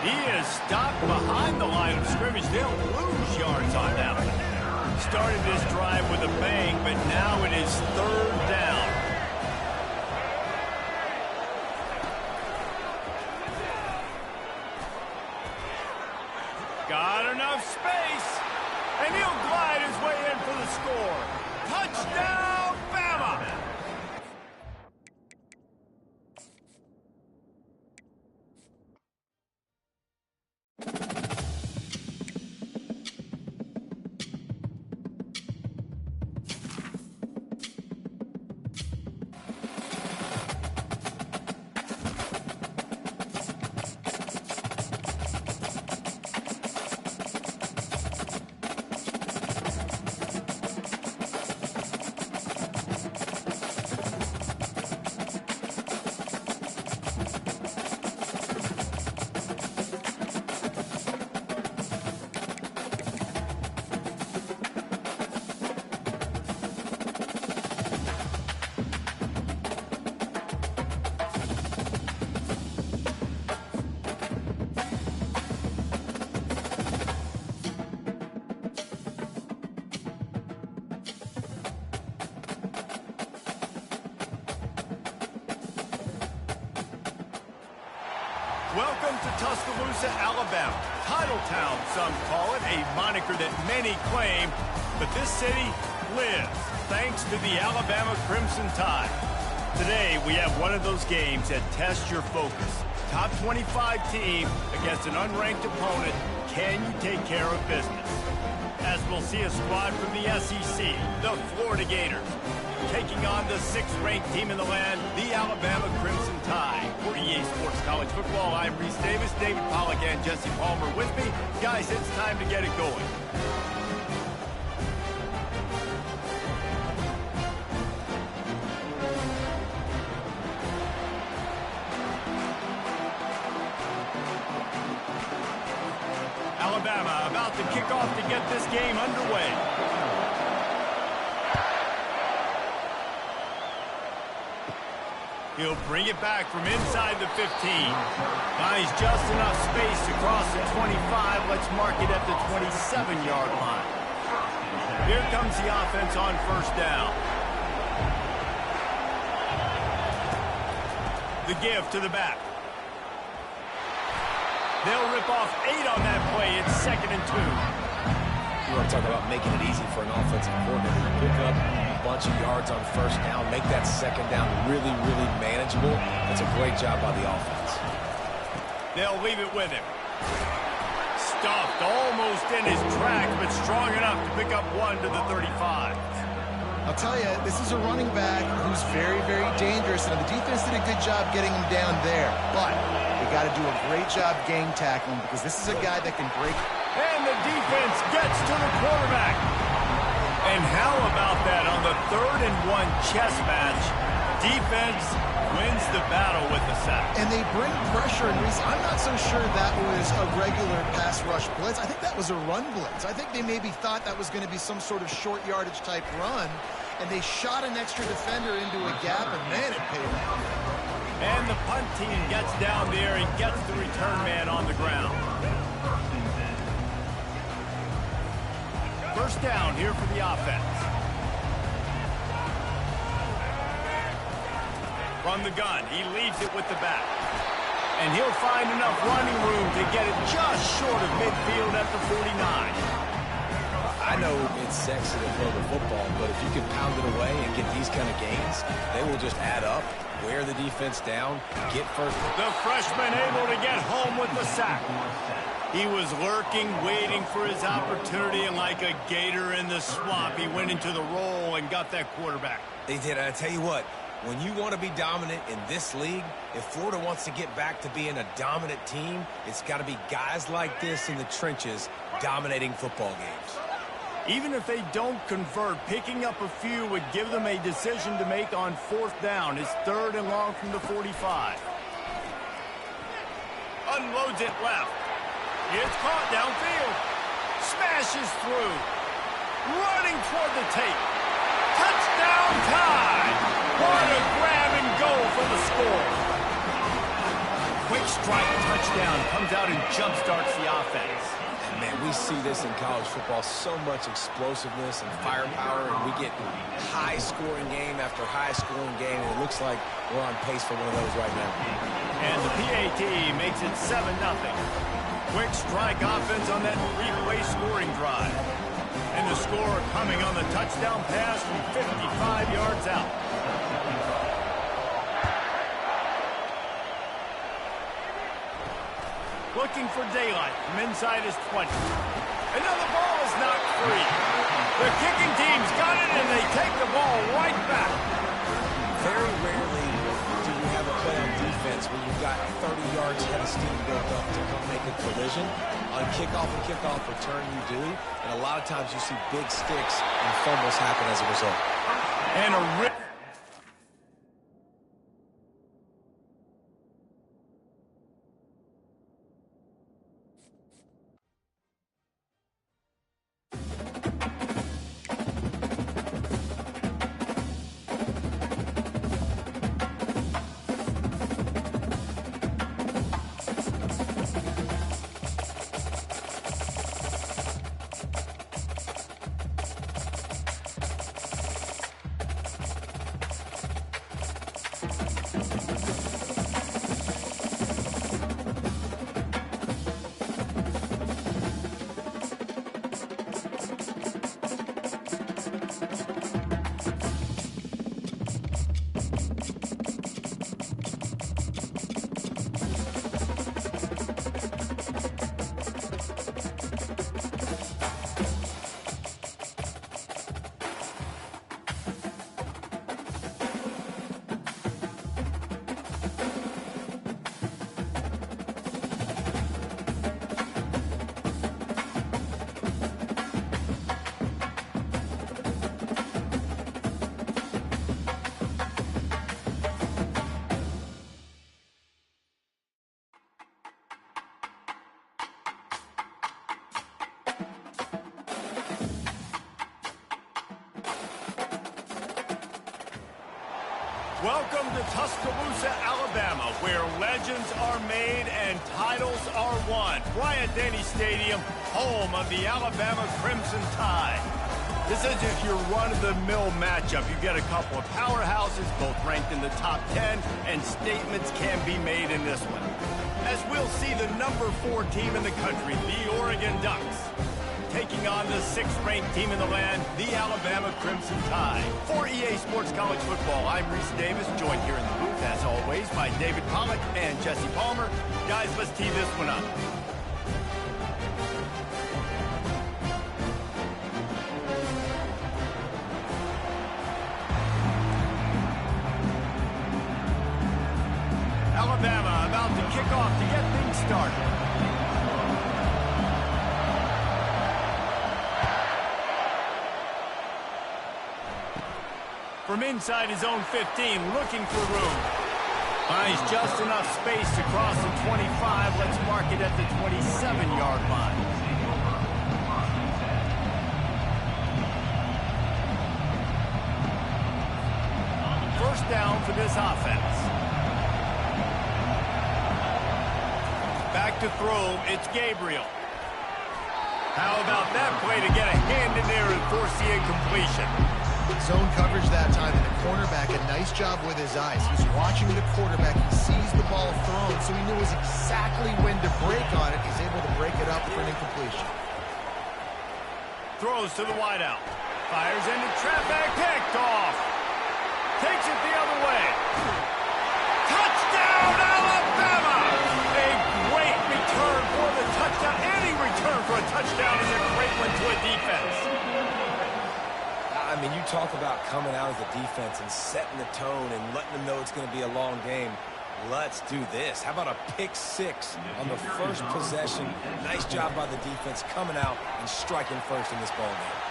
He is stopped behind the line of scrimmage. They'll lose yards on that one. Started this drive with a bang, but now it is third down. Got enough space, and he'll glide his way in for the score. Touchdown, Bama! Welcome to Tuscaloosa, Alabama. Titletown, some call it, a moniker that many claim, but this city lives thanks to the Alabama Crimson Tide. Today, we have one of those games that tests your focus. Top 25 team against an unranked opponent. Can you take care of business? As we'll see a squad from the SEC, the Florida Gators, taking on the 6th-ranked team in the land, the Alabama Crimson Tide. For EA Sports College Football, I'm Reese Davis, David Pollack, and Jesse Palmer with me. Guys, it's time to get it going. Alabama about to kick off to get this game underway. He'll bring it back from inside the 15. Finds just enough space to cross the 25. Let's mark it at the 27-yard line. Here comes the offense on first down. The give to the back. They'll rip off 8 on that play. It's 2nd and 2. You want to talk about making it easy for an offensive coordinator. Pick up a bunch of yards on first down. Make that second down really, really manageable. That's a great job by the offense. They'll leave it with him. Stuffed almost in his tracks, but strong enough to pick up 1 to the 35. I'll tell you, this is a running back who's very, very dangerous, and the defense did a good job getting him down there. But they got to do a great job gang tackling because this is a guy that can break. And the defense gets to the quarterback. And how about that on the 3rd and 1 chess match? Defense wins the battle with the sack. And they bring pressure, and I'm not so sure that was a regular pass rush blitz. I think that was a run blitz. I think they maybe thought that was going to be some sort of short yardage type run, and they shot an extra defender into a gap, and man, it paid off. And the punt team gets down there and gets the return man on the ground. First down here for the offense. From the gun, he leaves it with the back. And he'll find enough running room to get it just short of midfield at the 49. I know it's sexy to throw the football, but if you can pound it away and get these kind of gains, they will just add up, wear the defense down, get first. The freshman able to get home with the sack. He was lurking, waiting for his opportunity, and like a gator in the swamp, he went into the roll and got that quarterback. They did. I tell you what, When you want to be dominant in this league, if Florida wants to get back to being a dominant team, it's got to be guys like this in the trenches dominating football games. Even if they don't convert, picking up a few would give them a decision to make on 4th down. It's 3rd and long from the 45. Unloads it left. It's caught downfield. Smashes through. Running toward the tape. Touchdown time! What a grab and go for the score. Quick strike touchdown comes out and jumpstarts the offense. And man, we see this in college football, so much explosiveness and firepower, and we get high-scoring game after high-scoring game, and it looks like we're on pace for one of those right now. And the PAT makes it 7-0. Quick strike offense on that three-play scoring drive. And the score coming on the touchdown pass from 55 yards out. Looking for daylight from inside his 20. Another ball is knocked free. The kicking team's got it, and they take the ball right back. Very rarely do you have a play on defense when you've got 30 yards head of steam built up to come make a collision. On kickoff and kickoff return, you do. And a lot of times you see big sticks and fumbles happen as a result. And a rip. Welcome to Tuscaloosa, Alabama, where legends are made and titles are won. Bryant-Denny Stadium, home of the Alabama Crimson Tide. This isn't your run-of-the-mill matchup. You get a couple of powerhouses, both ranked in the top 10, and statements can be made in this one. As we'll see the number 4 team in the country, the Oregon Ducks, taking on the 6th-ranked team in the land, the Alabama Crimson Tide. For EA Sports College Football, I'm Reese Davis, joined here in the booth, as always, by David Pollack and Jesse Palmer. Guys, let's tee this one up. Alabama about to kick off to get things started. From inside his own 15, looking for room. Finds just enough space to cross the 25. Let's mark it at the 27-yard line. First down for this offense. Back to throw, it's Gabriel. How about that play to get a hand in there and force the incompletion? Zone coverage that time, and the cornerback, a nice job with his eyes. He's watching the quarterback. He sees the ball thrown, so he knew exactly when to break on it. He's able to break it up for an incompletion. Throws to the wideout. Fires into traffic, picked off. Takes it the other way. Touchdown, Alabama! A great return for the touchdown. Any return for a touchdown is a great one to a defense. I I mean, you talk about coming out as a defense and setting the tone and letting them know it's going to be a long game. Let's do this. How about a pick six on the first possession? Nice job by the defense coming out and striking first in this ball game.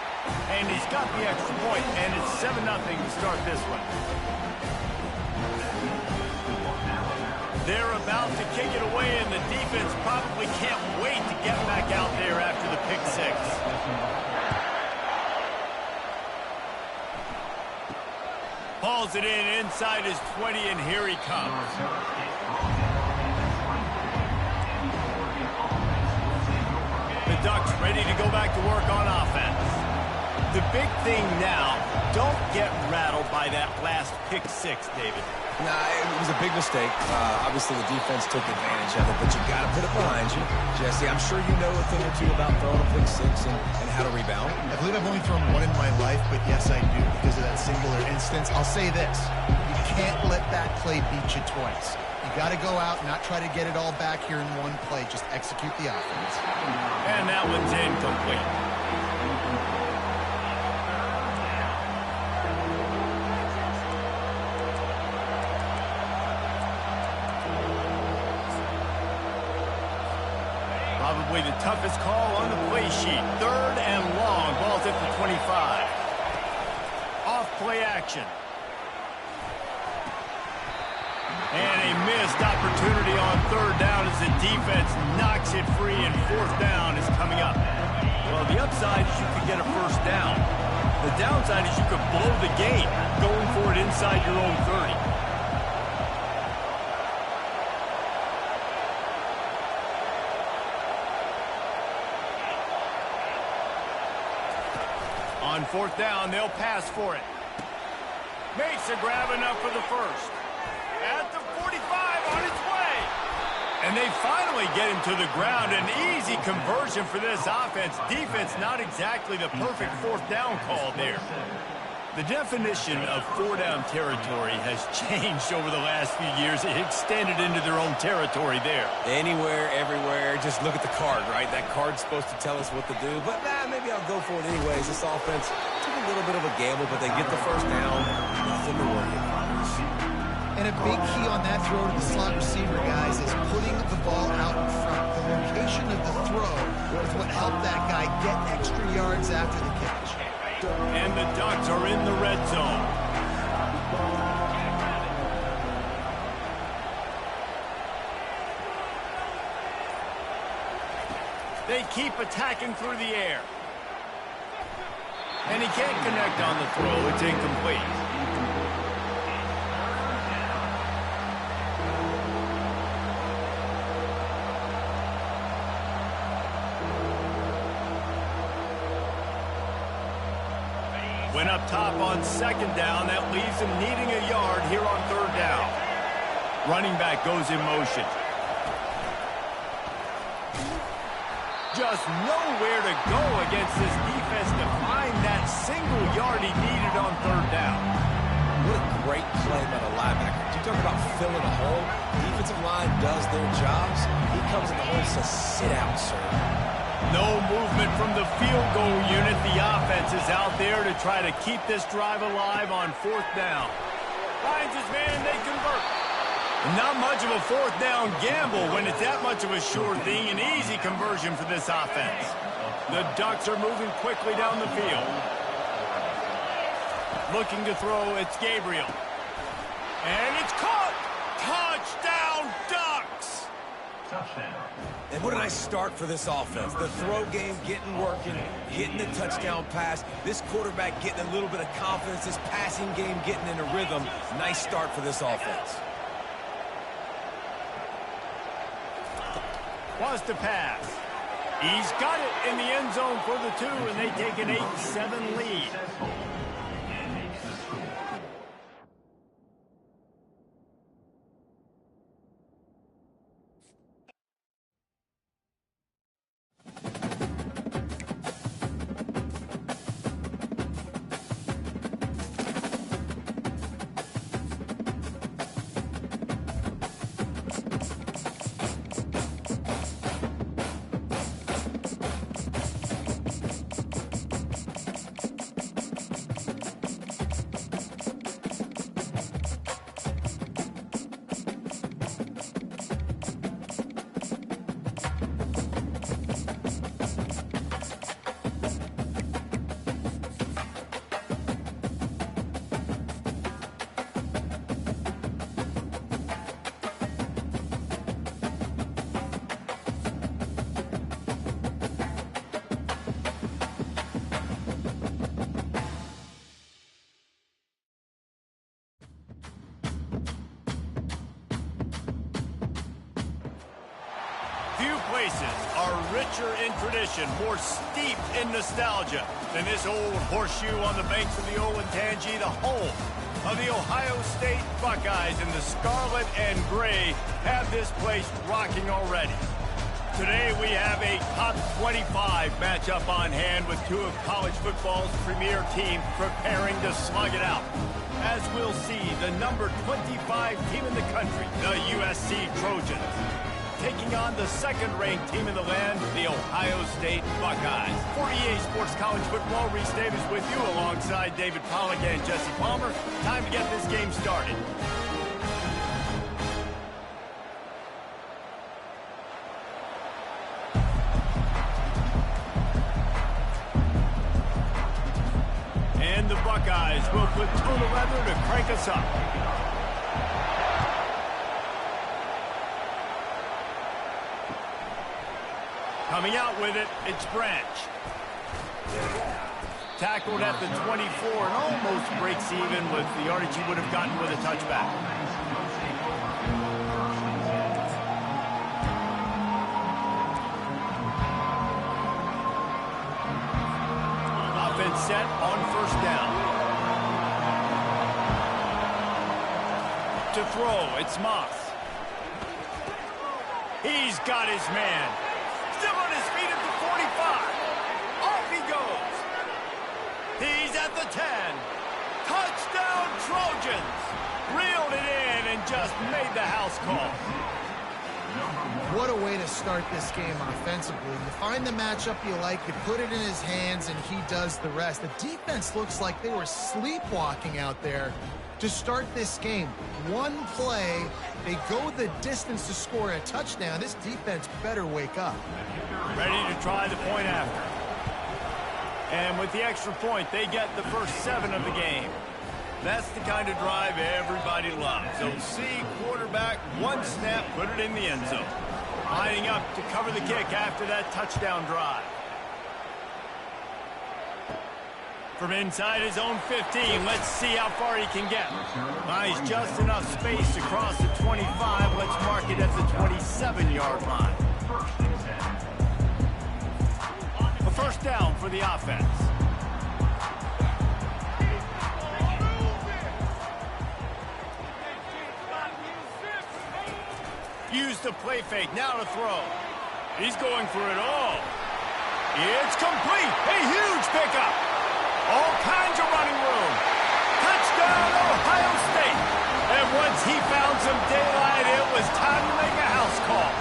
And he's got the extra point, and it's 7-0 to start this one. They're about to kick it away, and the defense probably can't wait to get back out there after the pick six. Hauls it in inside his 20, and here he comes. The Ducks ready to go back to work on offense. The big thing now, don't get rattled by that last pick six, David. Nah, it was a big mistake. Obviously, the defense took advantage of it, but you got to put it behind you. Jesse, I'm sure you know a thing or two about throwing a pick six and how to rebound. I believe I've only thrown one in my life, but yes, I do because of that singular instance. I'll say this. You can't let that play beat you twice. You got to go out and not try to get it all back here in one play. Just execute the offense. And that one's incomplete. Probably the toughest call on the play sheet. 3rd and long. Ball's at the 25. Off play action. And a missed opportunity on 3rd down as the defense knocks it free, and 4th down is coming up. Well, the upside is you could get a first down. The downside is you could blow the game going for it inside your own 30. On 4th down, they'll pass for it. Makes a grab enough for the first. At the 45, on its way. And they finally get him to the ground. An easy conversion for this offense. Defense, not exactly the perfect 4th down call there. The definition of 4-down territory has changed over the last few years. It extended into their own territory there. Anywhere, everywhere, just look at the card, right? That card's supposed to tell us what to do, but maybe I'll go for it anyways. This offense took a little bit of a gamble, but they get the first down. Nothing to worry about. And a big key on that throw to the slot receiver, guys, is putting the ball out in front. The location of the throw is what helped that guy get extra yards after the catch. And the Ducks are in the red zone. They keep attacking through the air. And he can't connect on the throw. It's incomplete. Went up top on 2nd down. That leaves him needing a yard here on 3rd down. Running back goes in motion. Just nowhere to go against this defense to find that single yard he needed on 3rd down. What a great play by the linebacker. You talk about filling a hole. Defensive line does their jobs. He comes in the hole and says, sit out, sir. No movement from the field goal unit. The offense is out there to try to keep this drive alive on 4th down. Finds his man, they convert. Not much of a 4th down gamble when it's that much of a sure thing. An easy conversion for this offense. The Ducks are moving quickly down the field. Looking to throw, it's Gabriel. And it's caught! Touchdown, Ducks! Touchdown. And what a nice start for this offense. The throw game getting working, getting the touchdown pass. This quarterback getting a little bit of confidence. This passing game getting in a rhythm. Nice start for this offense. Wants to pass. He's got it in the end zone for the 2, and they take an 8-7 lead. places are richer in tradition, more steeped in nostalgia than this old horseshoe on the banks of the Olentangy, the home of the Ohio State Buckeyes, and the scarlet and gray have this place rocking already. Today we have a top 25 matchup on hand with two of college football's premier teams preparing to slug it out. As we'll see, the number 25 team in the country, the USC Trojans, taking on the second-ranked team in the land, the Ohio State Buckeyes. For EA Sports College Football, Reese Davis with you alongside David Pollack and Jesse Palmer. Time to get this game started. And the Buckeyes will put toe to leather to crank us up. Coming out with it, it's Branch. Tackled at the 24 and almost breaks even with the yardage he would have gotten with a touchback. Offense set on first down. To throw, it's Moss. He's got his man. Still on his feet at the 45. Off he goes. He's at the 10. Touchdown Trojans. Reeled it in and just made the house call. What a way to start this game offensively. You find the matchup you like, you put it in his hands, and he does the rest. The defense looks like they were sleepwalking out there to start this game. One play, they go the distance to score a touchdown. This defense better wake up. Ready to try the point after. And with the extra point, they get the first 7 of the game. That's the kind of drive everybody loves. OC, quarterback, one snap, put it in the end zone. Lining up to cover the kick after that touchdown drive. From inside his own 15, let's see how far he can get. Buys just enough space across the 25. Let's mark it at the 27-yard line. A first down for the offense. Use the play fake, now to throw. He's going for it all. It's complete. A huge pickup. All kinds of running room. Touchdown, Ohio State. And once he found some daylight, it was time to make a house call.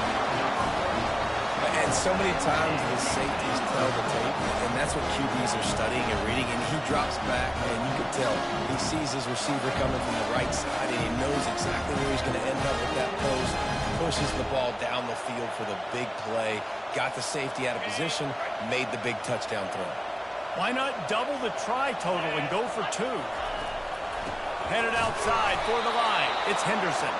And so many times the safeties tell the tape, and that's what QBs are studying and reading, and he drops back, and you can tell he sees his receiver coming from the right side, and he knows exactly where he's going to end up with that post, pushes the ball down the field for the big play, got the safety out of position, made the big touchdown throw. Why not double the try total and go for 2? Headed outside for the line. It's Henderson.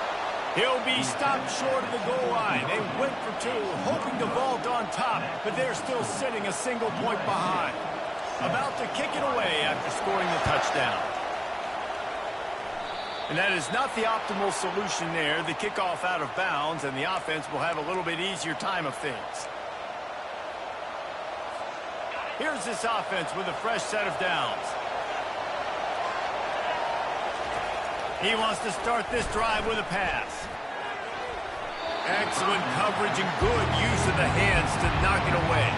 He'll be stopped short of the goal line. They went for 2, hoping to vault on top, but they're still sitting a single point behind. About to kick it away after scoring the touchdown. And that is not the optimal solution there. The kickoff out of bounds, and the offense will have a little bit easier time of things. Here's this offense with a fresh set of downs. He wants to start this drive with a pass. Excellent coverage and good use of the hands to knock it away.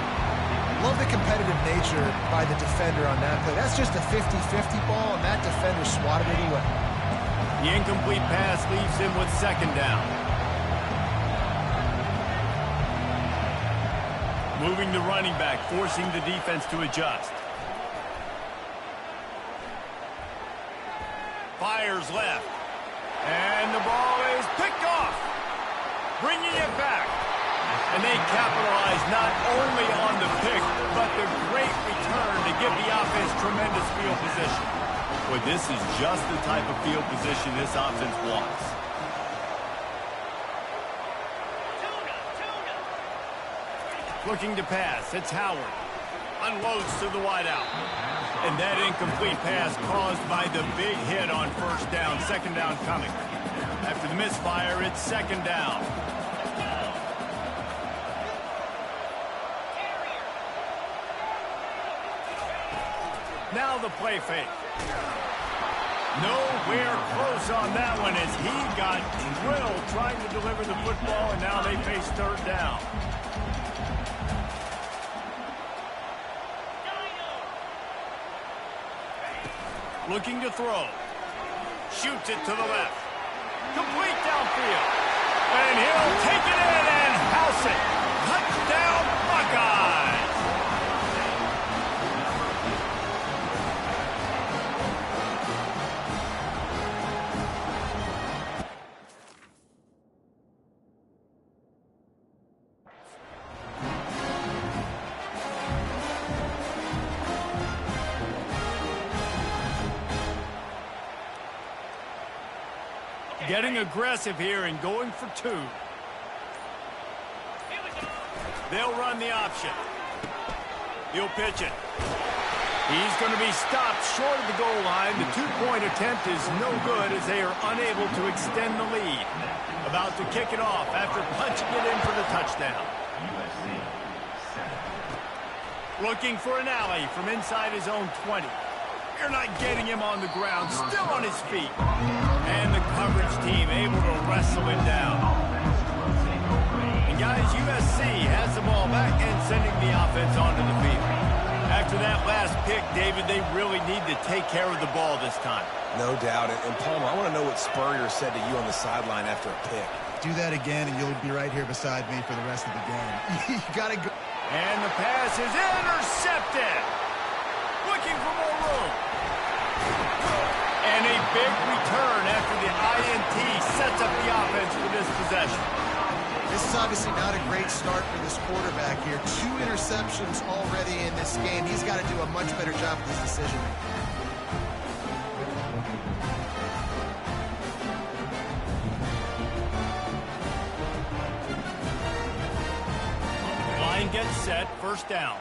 Love the competitive nature by the defender on that play. That's just a 50-50 ball, and that defender swatted it away. The incomplete pass leaves him with second down. Moving the running back, forcing the defense to adjust. Fires left. And the ball is picked off. Bringing it back. And they capitalize not only on the pick, but the great return to give the offense tremendous field position. Boy, this is just the type of field position this offense wants. Looking to pass, it's Howard. Unloads to the wideout. And that incomplete pass caused by the big hit on first down. Second down coming. After the misfire, it's second down. Now the play fake. Nowhere close on that one as he got drilled trying to deliver the football, and now they face third down. Looking to throw. Shoots it to the left. Complete downfield. And he'll take it in and house it. Touchdown, Buckeyes! Getting aggressive here and going for two. They'll run the option. He'll pitch it. He's going to be stopped short of the goal line. The two-point attempt is no good as they are unable to extend the lead. About to kick it off after punching it in for the touchdown. Looking for an alley from inside his own 20. You're not getting him on the ground, still on his feet. And the coverage team able to wrestle him down. And guys, USC has the ball back and sending the offense onto the field. After that last pick, David, they really need to take care of the ball this time. No doubt. And Palmer, I want to know what Spurrier said to you on the sideline after a pick. Do that again, and you'll be right here beside me for the rest of the game. You got to go. And the pass is intercepted. Looking for more room. And a big return after the INT sets up the offense for this possession. This is obviously not a great start for this quarterback here. 2 interceptions already in this game. He's got to do a much better job with his decision-making. Line gets set, first down.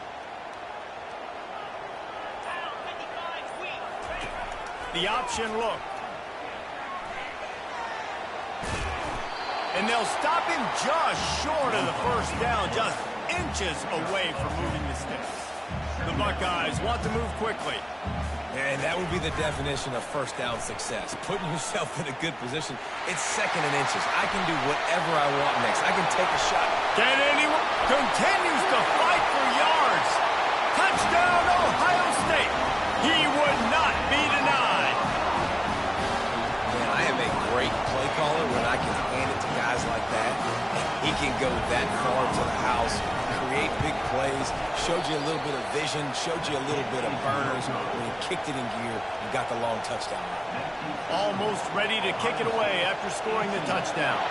The option look. And they'll stop him just short of the first down, just inches away from moving the sticks. The Buckeyes want to move quickly. And that would be the definition of first down success. Putting yourself in a good position. It's second and inches. I can do whatever I want next. I can take a shot. Can anyone? Continues to fight for yards. Touchdown, Ohio State. He would not be denied. Man, I am a great play caller when I can hand it to guys like that. He can go that far to the house, create big plays, showed you a little bit of vision, showed you a little bit of burners. When he kicked it in gear, you got the long touchdown. Almost ready to kick it away after scoring the touchdown.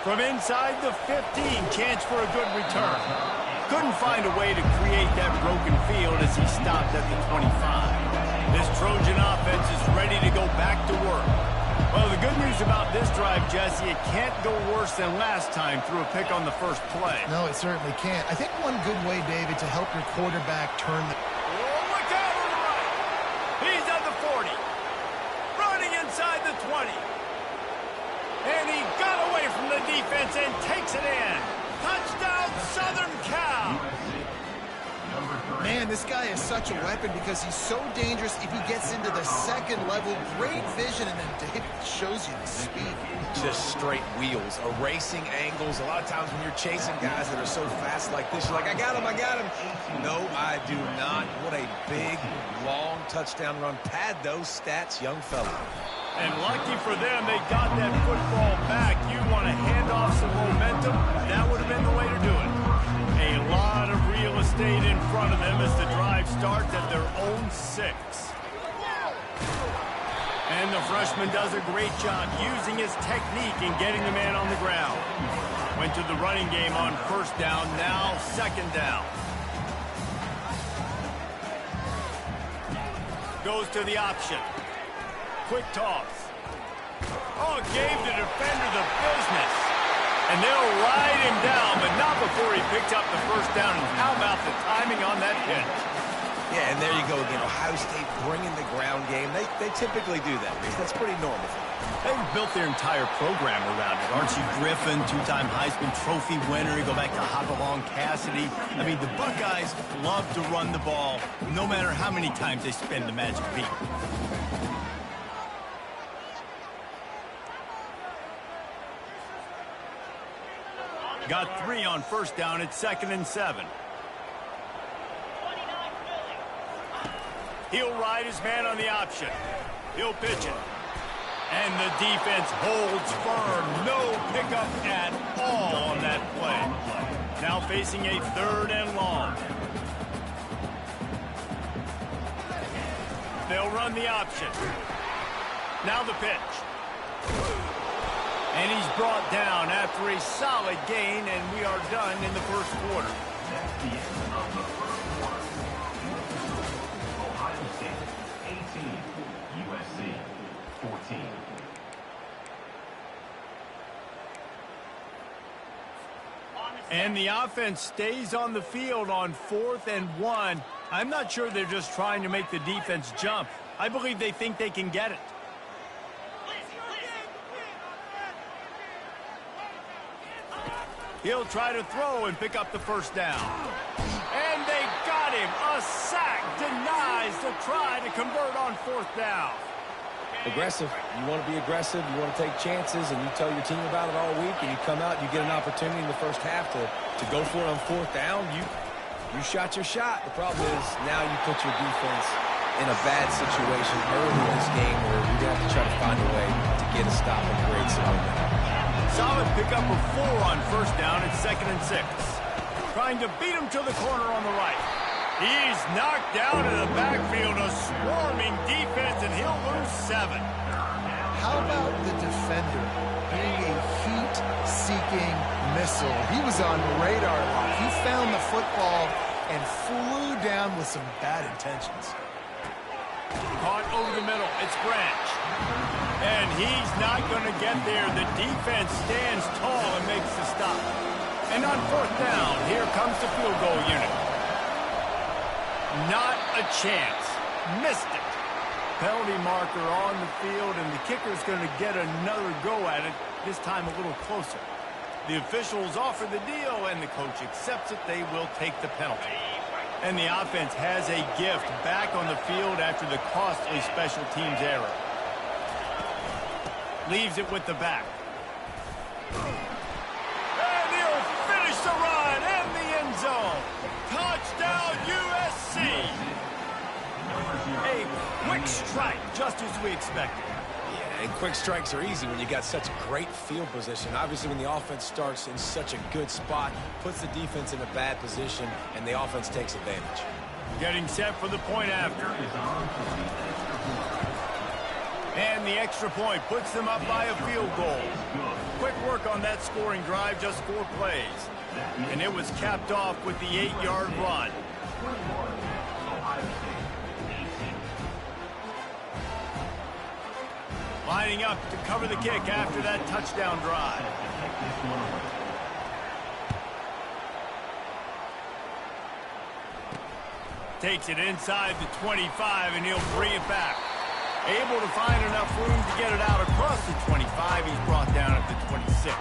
From inside the 15, chance for a good return. Couldn't find a way to create that broken field as he stopped at the 25. This Trojan offense is ready to go back to work. Well, the good news about this drive, Jesse, it can't go worse than last time through a pick on the first play. No, it certainly can't. I think one good way, David, to help your quarterback turn the... Oh, look out on the right. He's at the 40. Running inside the 20. And he got away from the defense and takes it in. Touchdown, Southern Cal. Man, this guy is such a weapon because he's so dangerous if he gets into the second level. Great vision, and then David shows you the speed. Just straight wheels, erasing angles. A lot of times when you're chasing guys that are so fast like this, you're like, I got him, I got him. No, I do not. What a big, long touchdown run. Pad those stats, young fella. And lucky for them, they got that football back. You want to hand off some momentum, that would have been the way to do it. A lot of real estate in front of them as the drive starts at their own 6. And the freshman does a great job using his technique and getting the man on the ground. Went to the running game on first down, now second down. Goes to the option. Quick toss. Oh, gave the defender the business. And they'll ride him down, but not before he picked up the first down. And how about the timing on that pitch? Yeah, and there you go again. Ohio State bringing the ground game. They typically do that. That's pretty normal for them. They've built their entire program around it. Archie Griffin, two-time Heisman Trophy winner. You go back to Hopalong Cassidy. I mean, the Buckeyes love to run the ball, no matter how many times they spin the magic beat. Got 3 on first down. It's 2nd and 7. He'll ride his man on the option. He'll pitch it. And the defense holds firm. No pickup at all on that play. Now facing a 3rd and long. They'll run the option. Now the pitch. And he's brought down after a solid gain, and we are done in the first quarter. That's the end of the first quarter. Ohio State 18, USC 14. And the offense stays on the field on 4th and 1. I'm not sure they're just trying to make the defense jump. I believe they think they can get it. He'll try to throw and pick up the first down. And they got him. A sack denies the try to convert on 4th down. Aggressive. You want to be aggressive. You want to take chances, and you tell your team about it all week, and you come out, you get an opportunity in the first half to go for it on 4th down. You shot your shot. The problem is now you put your defense in a bad situation early in this game where you're going to have to try to find a way to get a stop and create some momentum. Solid pickup of 4 on first down. It's 2nd and 6. Trying to beat him to the corner on the right. He's knocked down in the backfield. A swarming defense, and he'll lose 7. How about the defender being a heat-seeking missile? He was on radar lock. He found the football and flew down with some bad intentions. Caught over the middle. It's Branch. And he's not going to get there. The defense stands tall and makes the stop. And on 4th down, here comes the field goal unit. Not a chance. Missed it. Penalty marker on the field, and the kicker's going to get another go at it, this time a little closer. The officials offer the deal, and the coach accepts it. They will take the penalty. And the offense has a gift back on the field after the costly special teams error. Leaves it with the back. And he'll finish the run in the end zone. Touchdown USC. A quick strike, just as we expected. Yeah, and quick strikes are easy when you got such great field position. Obviously, when the offense starts in such a good spot, puts the defense in a bad position, and the offense takes advantage. Getting set for the point after. And the extra point puts them up by a field goal. Quick work on that scoring drive, just 4 plays. And it was capped off with the 8-yard run. Lining up to cover the kick after that touchdown drive. Takes it inside the 25, and he'll bring it back. Able to find enough room to get it out across the 25. He's brought down at the 26.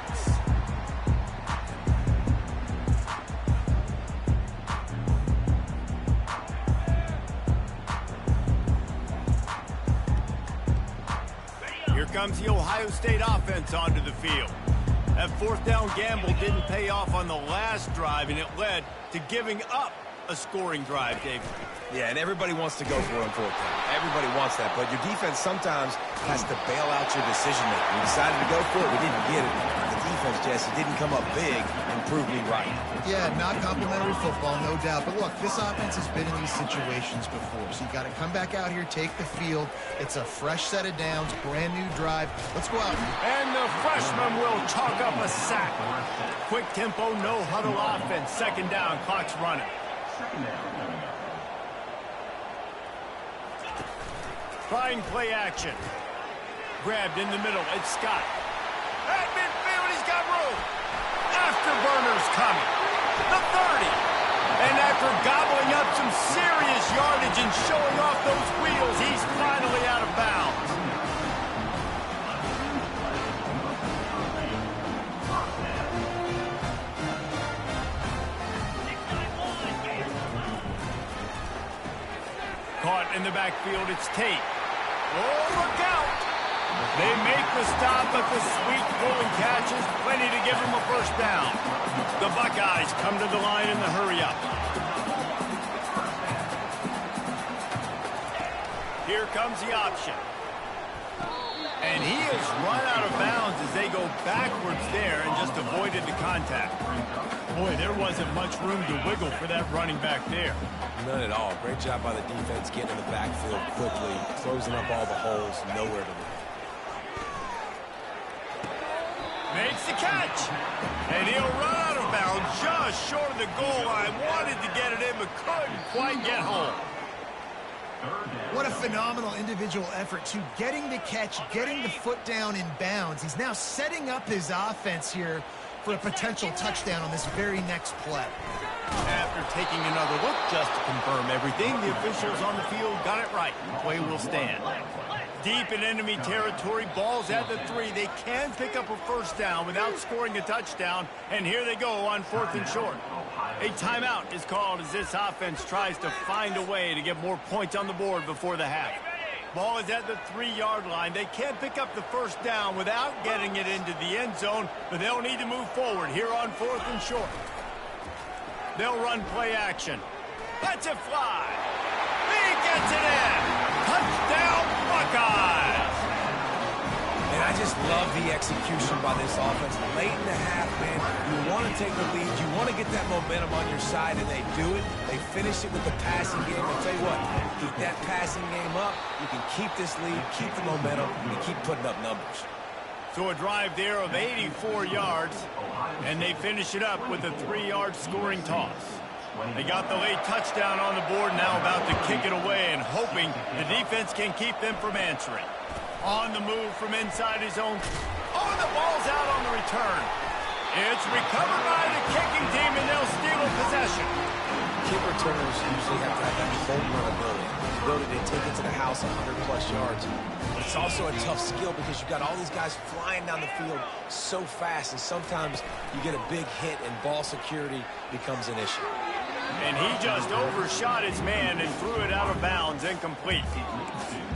Here comes the Ohio State offense onto the field. That 4th down gamble didn't pay off on the last drive, and it led to giving up a scoring drive, David. Yeah, and everybody wants to go for it on 4th down. Everybody wants that, but your defense sometimes has to bail out your decision-making. We decided to go for it. We didn't get it. The defense, Jesse, didn't come up big and prove me right. Yeah, not complimentary football, no doubt. But look, this offense has been in these situations before. So you got to come back out here, take the field. It's a fresh set of downs, brand new drive. Let's go out. And the freshman will chalk up a sack. Quick tempo, no huddle offense. 2nd down, clock's running. Trying play action. Grabbed in the middle. It's Scott. At midfield, he's got room. Afterburner's coming. The 30. And after gobbling up some serious yardage and showing off those wheels, he's finally out of bounds. Caught in the backfield, it's Tate. Oh, look out! They make the stop, but the sweet pulling catch is plenty to give them a first down. The Buckeyes come to the line in the hurry-up. Here comes the option. And he is run out of bounds as they go backwards there and just avoided the contact. Boy, there wasn't much room to wiggle for that running back there. None at all. Great job by the defense getting in the backfield quickly, closing up all the holes, nowhere to look. Makes the catch. And he'll run out of bounds just short of the goal line. Wanted to get it in, but couldn't quite get home. What a phenomenal individual effort, too. Getting the catch, getting the foot down in bounds. He's now setting up his offense here for a potential touchdown on this very next play. After taking another look just to confirm everything, the officials on the field got it right. Play will stand. Deep in enemy territory, ball's at the 3. They can pick up a first down without scoring a touchdown, and here they go on 4th and short. A timeout is called as this offense tries to find a way to get more points on the board before the half. Ball is at the 3-yard line. They can't pick up the first down without getting it into the end zone, but they'll need to move forward here on 4th and short. They'll run play action. Lets it fly. He gets it in. Touchdown, Buckeyes. And I just love the execution by this offense. Late in the half, man, you want to take the lead. You want to get that momentum on your side, and they do it. They finish it with the passing game. I'll tell you what, keep that passing game up. You can keep this lead, keep the momentum, and keep putting up numbers. So a drive there of 84 yards, and they finish it up with a 3-yard scoring toss. They got the late touchdown on the board, now about to kick it away and hoping the defense can keep them from answering. On the move from inside his own. Oh, the ball's out on the return. It's recovered by the kicking team, and they'll steal a possession. Kick returners usually have to have that home run ability. The ability to take it to the house 100-plus yards. But it's also a tough skill because you've got all these guys flying down the field so fast, and sometimes you get a big hit and ball security becomes an issue. And he just overshot his man and threw it out of bounds, incomplete.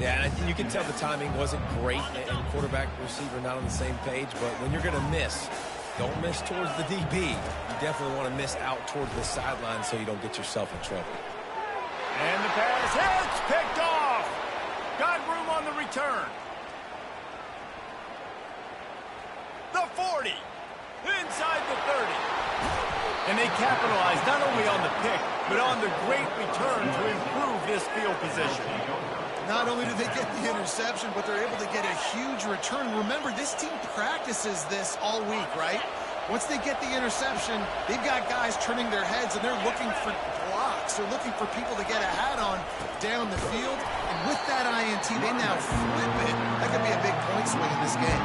Yeah, and you can tell the timing wasn't great, and quarterback and receiver not on the same page, but when you're going to miss, don't miss towards the DB. You definitely want to miss out towards the sideline so you don't get yourself in trouble. And the pass hits, picked off. Got room on the return. The 40, inside the 30. And they capitalized not only on the pick, but on the great return to improve this field position. Not only do they get the interception, but they're able to get a huge return. Remember, this team practices this all week, right? Once they get the interception, they've got guys turning their heads, and they're looking for blocks. They're looking for people to get a hat on down the field. And with that INT, they now flip it. That could be a big point swing in this game.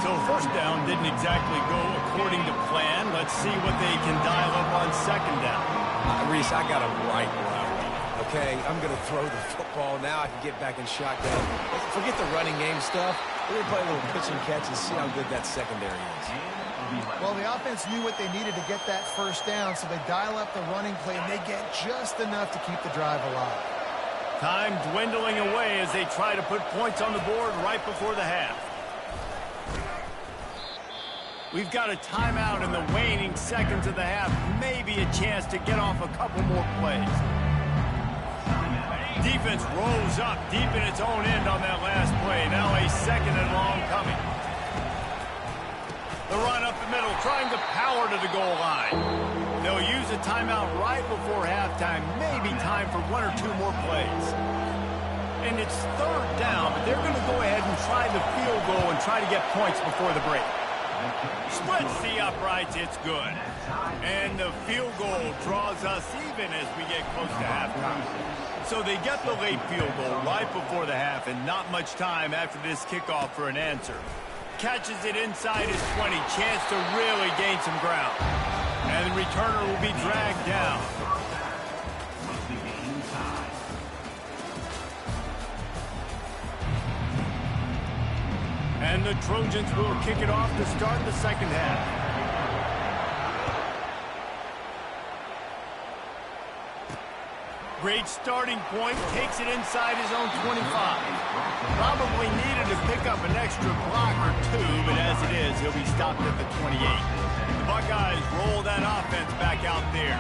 So first down didn't exactly go according to plan. Let's see what they can dial up on second down. Reese, I got him right where I want him. Okay, I'm going to throw the football. Now I can get back in shotgun. Forget the running game stuff. We're going to play a little pitch and catch and see how good that secondary is. Well, the offense knew what they needed to get that first down, so they dial up the running play, and they get just enough to keep the drive alive. Time dwindling away as they try to put points on the board right before the half. We've got a timeout in the waning seconds of the half. Maybe a chance to get off a couple more plays. Defense rolls up deep in its own end on that last play. Now a second and long coming. The run up the middle, trying to power to the goal line. They'll use a timeout right before halftime. Maybe time for one or two more plays. And it's third down, but they're going to go ahead and try the field goal and try to get points before the break. Splits the uprights, it's good. And the field goal draws us even as we get close to halftime. So they get the late field goal right before the half, and not much time after this kickoff for an answer. Catches it inside his 20, chance to really gain some ground. And the returner will be dragged down. And the Trojans will kick it off to start the second half. Great starting point, takes it inside his own 25. Probably needed to pick up an extra block or two, but as it is, he'll be stopped at the 28. The Buckeyes roll that offense back out there.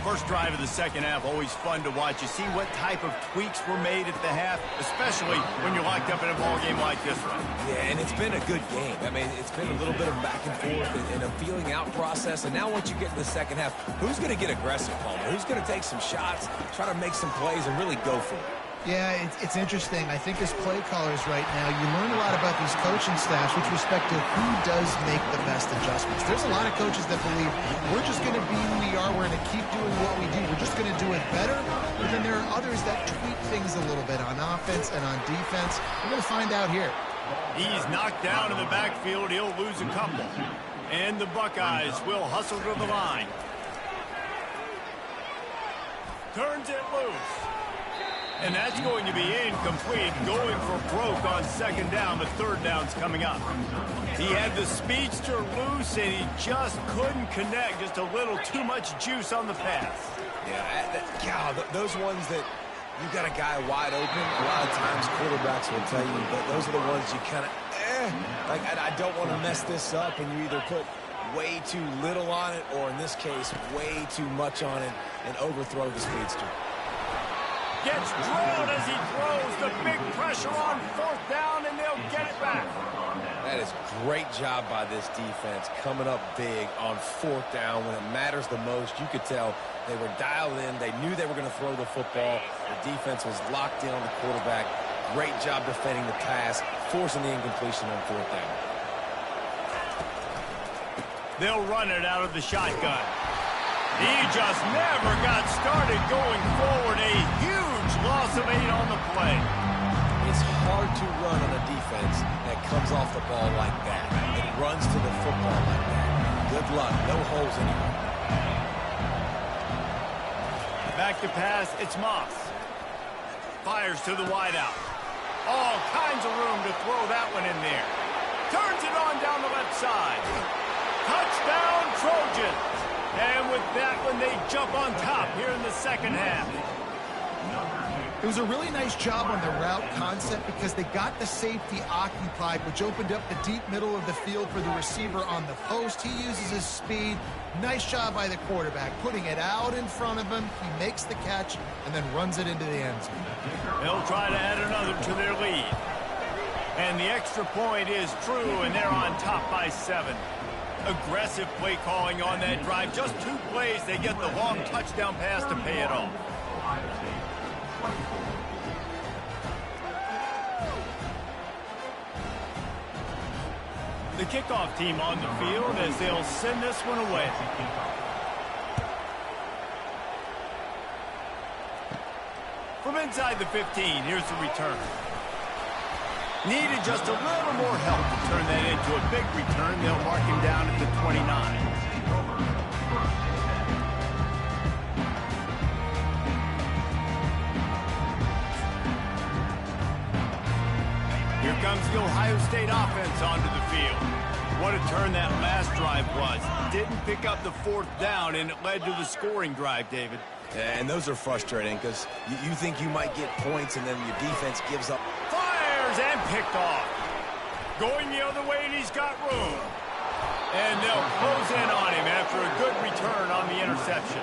First drive of the second half, always fun to watch. You see what type of tweaks were made at the half, especially when you're locked up in a ball game like this one. Yeah, and it's been a good game. I mean, it's been a little bit of back and forth and a feeling out process. And now once you get in the second half, who's going to get aggressive, Palmer? Who's going to take some shots, try to make some plays, and really go for it? Yeah, it's interesting. I think as play callers right now, you learn a lot about these coaching staffs with respect to who does make the best adjustments. There's a lot of coaches that believe we're just going to be who we are. We're going to keep doing what we do. We're just going to do it better. But then there are others that tweak things a little bit on offense and on defense. We're going to find out here. He's knocked down in the backfield. He'll lose a couple. And the Buckeyes will hustle to the line. Turns it loose. And that's going to be incomplete, going for broke on second down, but third down's coming up. He had the speedster loose, and he just couldn't connect. Just a little too much juice on the pass. Yeah, those ones that you got a guy wide open, a lot of times quarterbacks will tell you that those are the ones you kind of, like I don't want to mess this up, and you either put way too little on it, or in this case, way too much on it, and overthrow the speedster. Gets drilled as he throws. The big pressure on fourth down, and they'll get it back. That is great job by this defense, coming up big on fourth down when it matters the most. You could tell they were dialed in. They knew they were going to throw the football. The defense was locked in on the quarterback. Great job defending the pass, forcing the incompletion on fourth down. They'll run it out of the shotgun. He just never got started going forward. A huge loss of 8 on the play. It's hard to run on a defense that comes off the ball like that and runs to the football like that. Good luck. No holes anywhere. Back to pass. It's Moss. Fires to the wideout. All kinds of room to throw that one in there. Turns it on down the left side. Touchdown, Trojans. And with that one, they jump on top here in the second half. It was a really nice job on the route concept because they got the safety occupied, which opened up the deep middle of the field for the receiver on the post. He uses his speed. Nice job by the quarterback, putting it out in front of him. He makes the catch and then runs it into the end zone. They'll try to add another to their lead. And the extra point is true, and they're on top by 7. Aggressive play calling on that drive. Just 2 plays, they get the long touchdown pass to pay it off. The kickoff team on the field as they'll send this one away. From inside the 15, here's the return. Needed just a little more help to turn that into a big return. They'll mark him down at the 29. Here comes the Ohio State offense onto the field. What a turn that last drive was. Didn't pick up the fourth down, and it led to the scoring drive, David. And those are frustrating because you think you might get points, and then your defense gives up. And picked off. Going the other way, and he's got room. And they'll close in on him after a good return on the interception.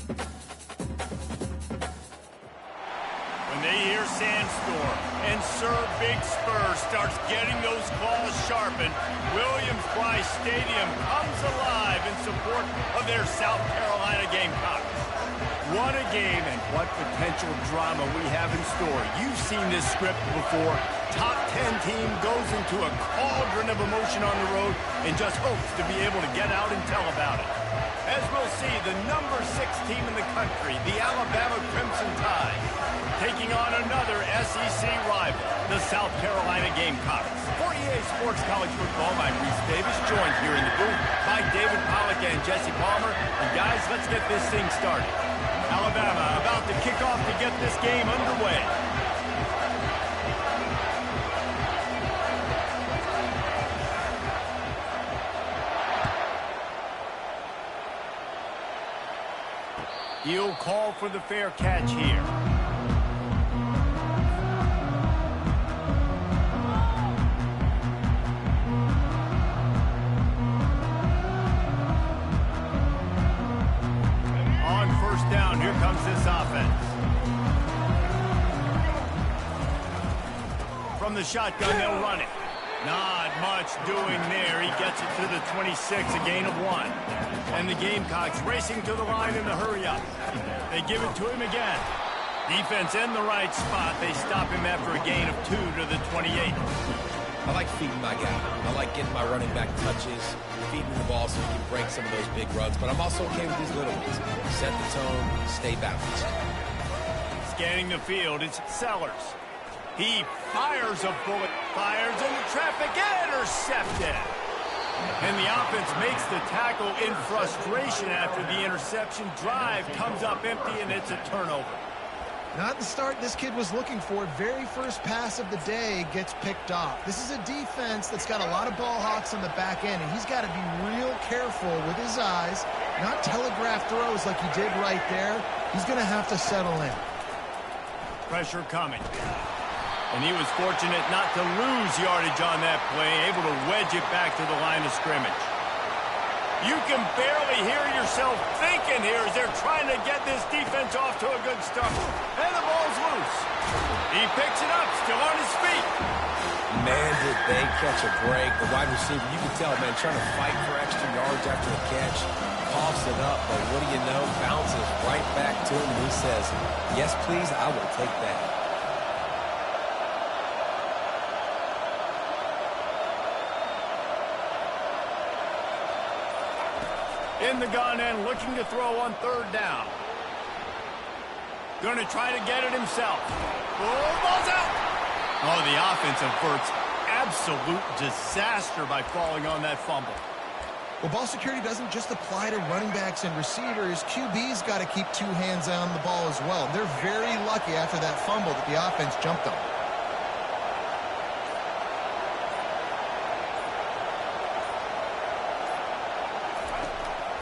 When they hear Sandstorm and Sir Big Spur starts getting those claws sharpened, Williams-Brice Stadium comes alive in support of their South Carolina Gamecocks. What a game and what potential drama we have in store. You've seen this script before. Top 10 team goes into a cauldron of emotion on the road and just hopes to be able to get out and tell about it. As we'll see, the number 6 team in the country, the Alabama Crimson Tide, taking on another SEC rival, the South Carolina Gamecocks. For EA Sports College Football, I'm Reese Davis, joined here in the booth by David Pollack and Jesse Palmer. And guys, let's get this thing started. Alabama about to kick off to get this game underway. He'll call for the fair catch here. On first down, here comes this offense. From the shotgun, they'll run it. Not much doing there. He gets it to the 26, a gain of 1. And the Gamecocks racing to the line in the hurry-up. They give it to him again. Defense in the right spot. They stop him after a gain of 2 to the 28. I like feeding my guy. I like getting my running back touches, feeding the ball so he can break some of those big runs. But I'm also okay with these little ones. Set the tone, stay balanced. Scanning the field, it's Sellers. He fires a bullet, fires into traffic, intercepted. And the offense makes the tackle in frustration after the interception. Drive comes up empty, and it's a turnover. Not the start this kid was looking for. Very first pass of the day gets picked off. This is a defense that's got a lot of ball hawks on the back end, and he's got to be real careful with his eyes, not telegraph throws like he did right there. He's going to have to settle in. Pressure coming. And he was fortunate not to lose yardage on that play, able to wedge it back to the line of scrimmage. You can barely hear yourself thinking here as they're trying to get this defense off to a good start. And the ball's loose. He picks it up, still on his feet. Man, did they catch a break. The wide receiver, you can tell, man, trying to fight for extra yards after the catch. Coughs it up, but what do you know? Bounces right back to him, and he says, yes, please, I will take that. In the gun and looking to throw on third down. Going to try to get it himself. Oh, ball's out. Oh, the offense averts absolute disaster by falling on that fumble. Well, ball security doesn't just apply to running backs and receivers. QB's got to keep 2 hands on the ball as well. They're very lucky after that fumble that the offense jumped on.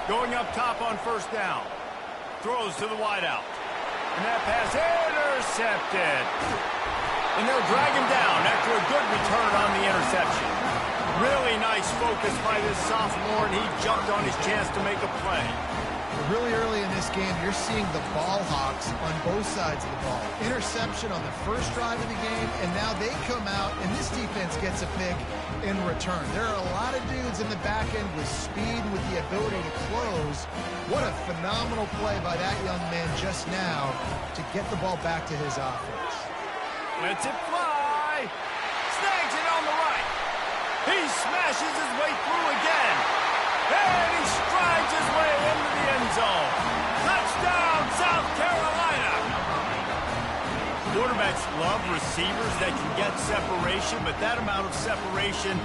Going up top on first down. Throws to the wideout. And that pass intercepted. And they'll drag him down after a good return on the interception. Really nice focus by this sophomore, and he jumped on his chance to make a play. Really early in this game, you're seeing the ball hawks on both sides of the ball. Interception on the first drive of the game, and now they come out, and this defense gets a pick in return. There are a lot of dudes in the back end with speed and with the ability to close. What a phenomenal play by that young man just now to get the ball back to his offense. Lets it fly. Snags it on the right. He smashes his way through again. And he strides his way into the end zone. Touchdown, South Carolina. Quarterbacks love receivers that can get separation, but that amount of separation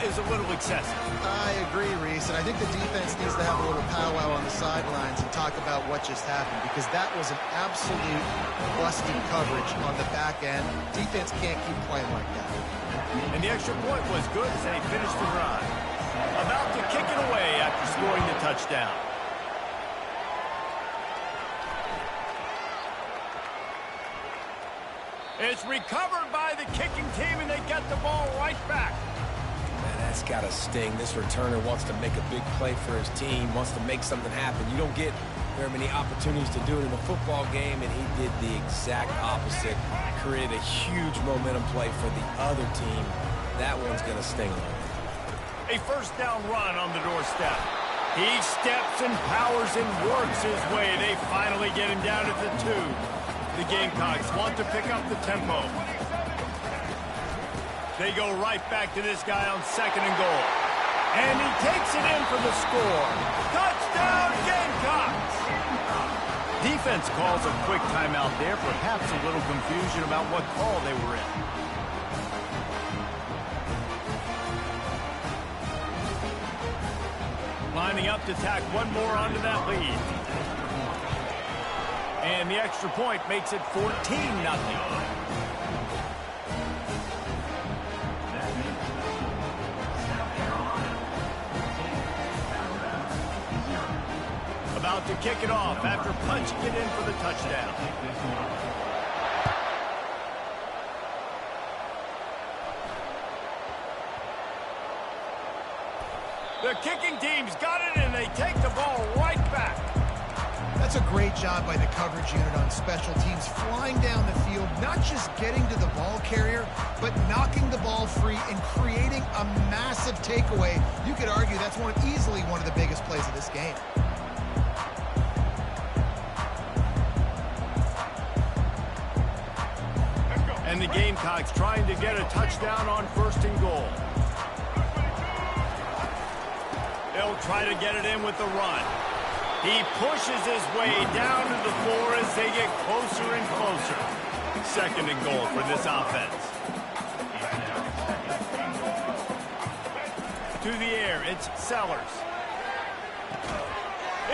is a little excessive. I agree, Reese, and I think the defense needs to have a little powwow on the sidelines and talk about what just happened, because that was an absolute busted coverage on the back end. Defense can't keep playing like that. And the extra point was good as they finished the drive. About to kick it away after scoring the touchdown. It's recovered by the kicking team, and they get the ball right back. Man, that's got to sting. This returner wants to make a big play for his team, wants to make something happen. You don't get There are many opportunities to do it in a football game, and he did the exact opposite. Created a huge momentum play for the other team. That one's going to sting a little. A first down run on the doorstep. He steps and powers and works his way. They finally get him down at the 2. The Gamecocks want to pick up the tempo. They go right back to this guy on 2nd and goal. And he takes it in for the score. Touchdown, Gamecocks! Defense calls a quick timeout there. Perhaps a little confusion about what call they were in. Lining up to tack one more onto that lead. And the extra point makes it 14-0. About to kick it off after punching it in for the touchdown. The kicking team's got it, and they take the ball right back. That's a great job by the coverage unit on special teams, flying down the field, not just getting to the ball carrier, but knocking the ball free and creating a massive takeaway. You could argue that's easily one of the biggest plays of this game. And the Gamecocks trying to get a touchdown on 1st and goal. They'll try to get it in with the run. He pushes his way down to the floor as they get closer and closer. 2nd and goal for this offense. To the air, it's Sellers.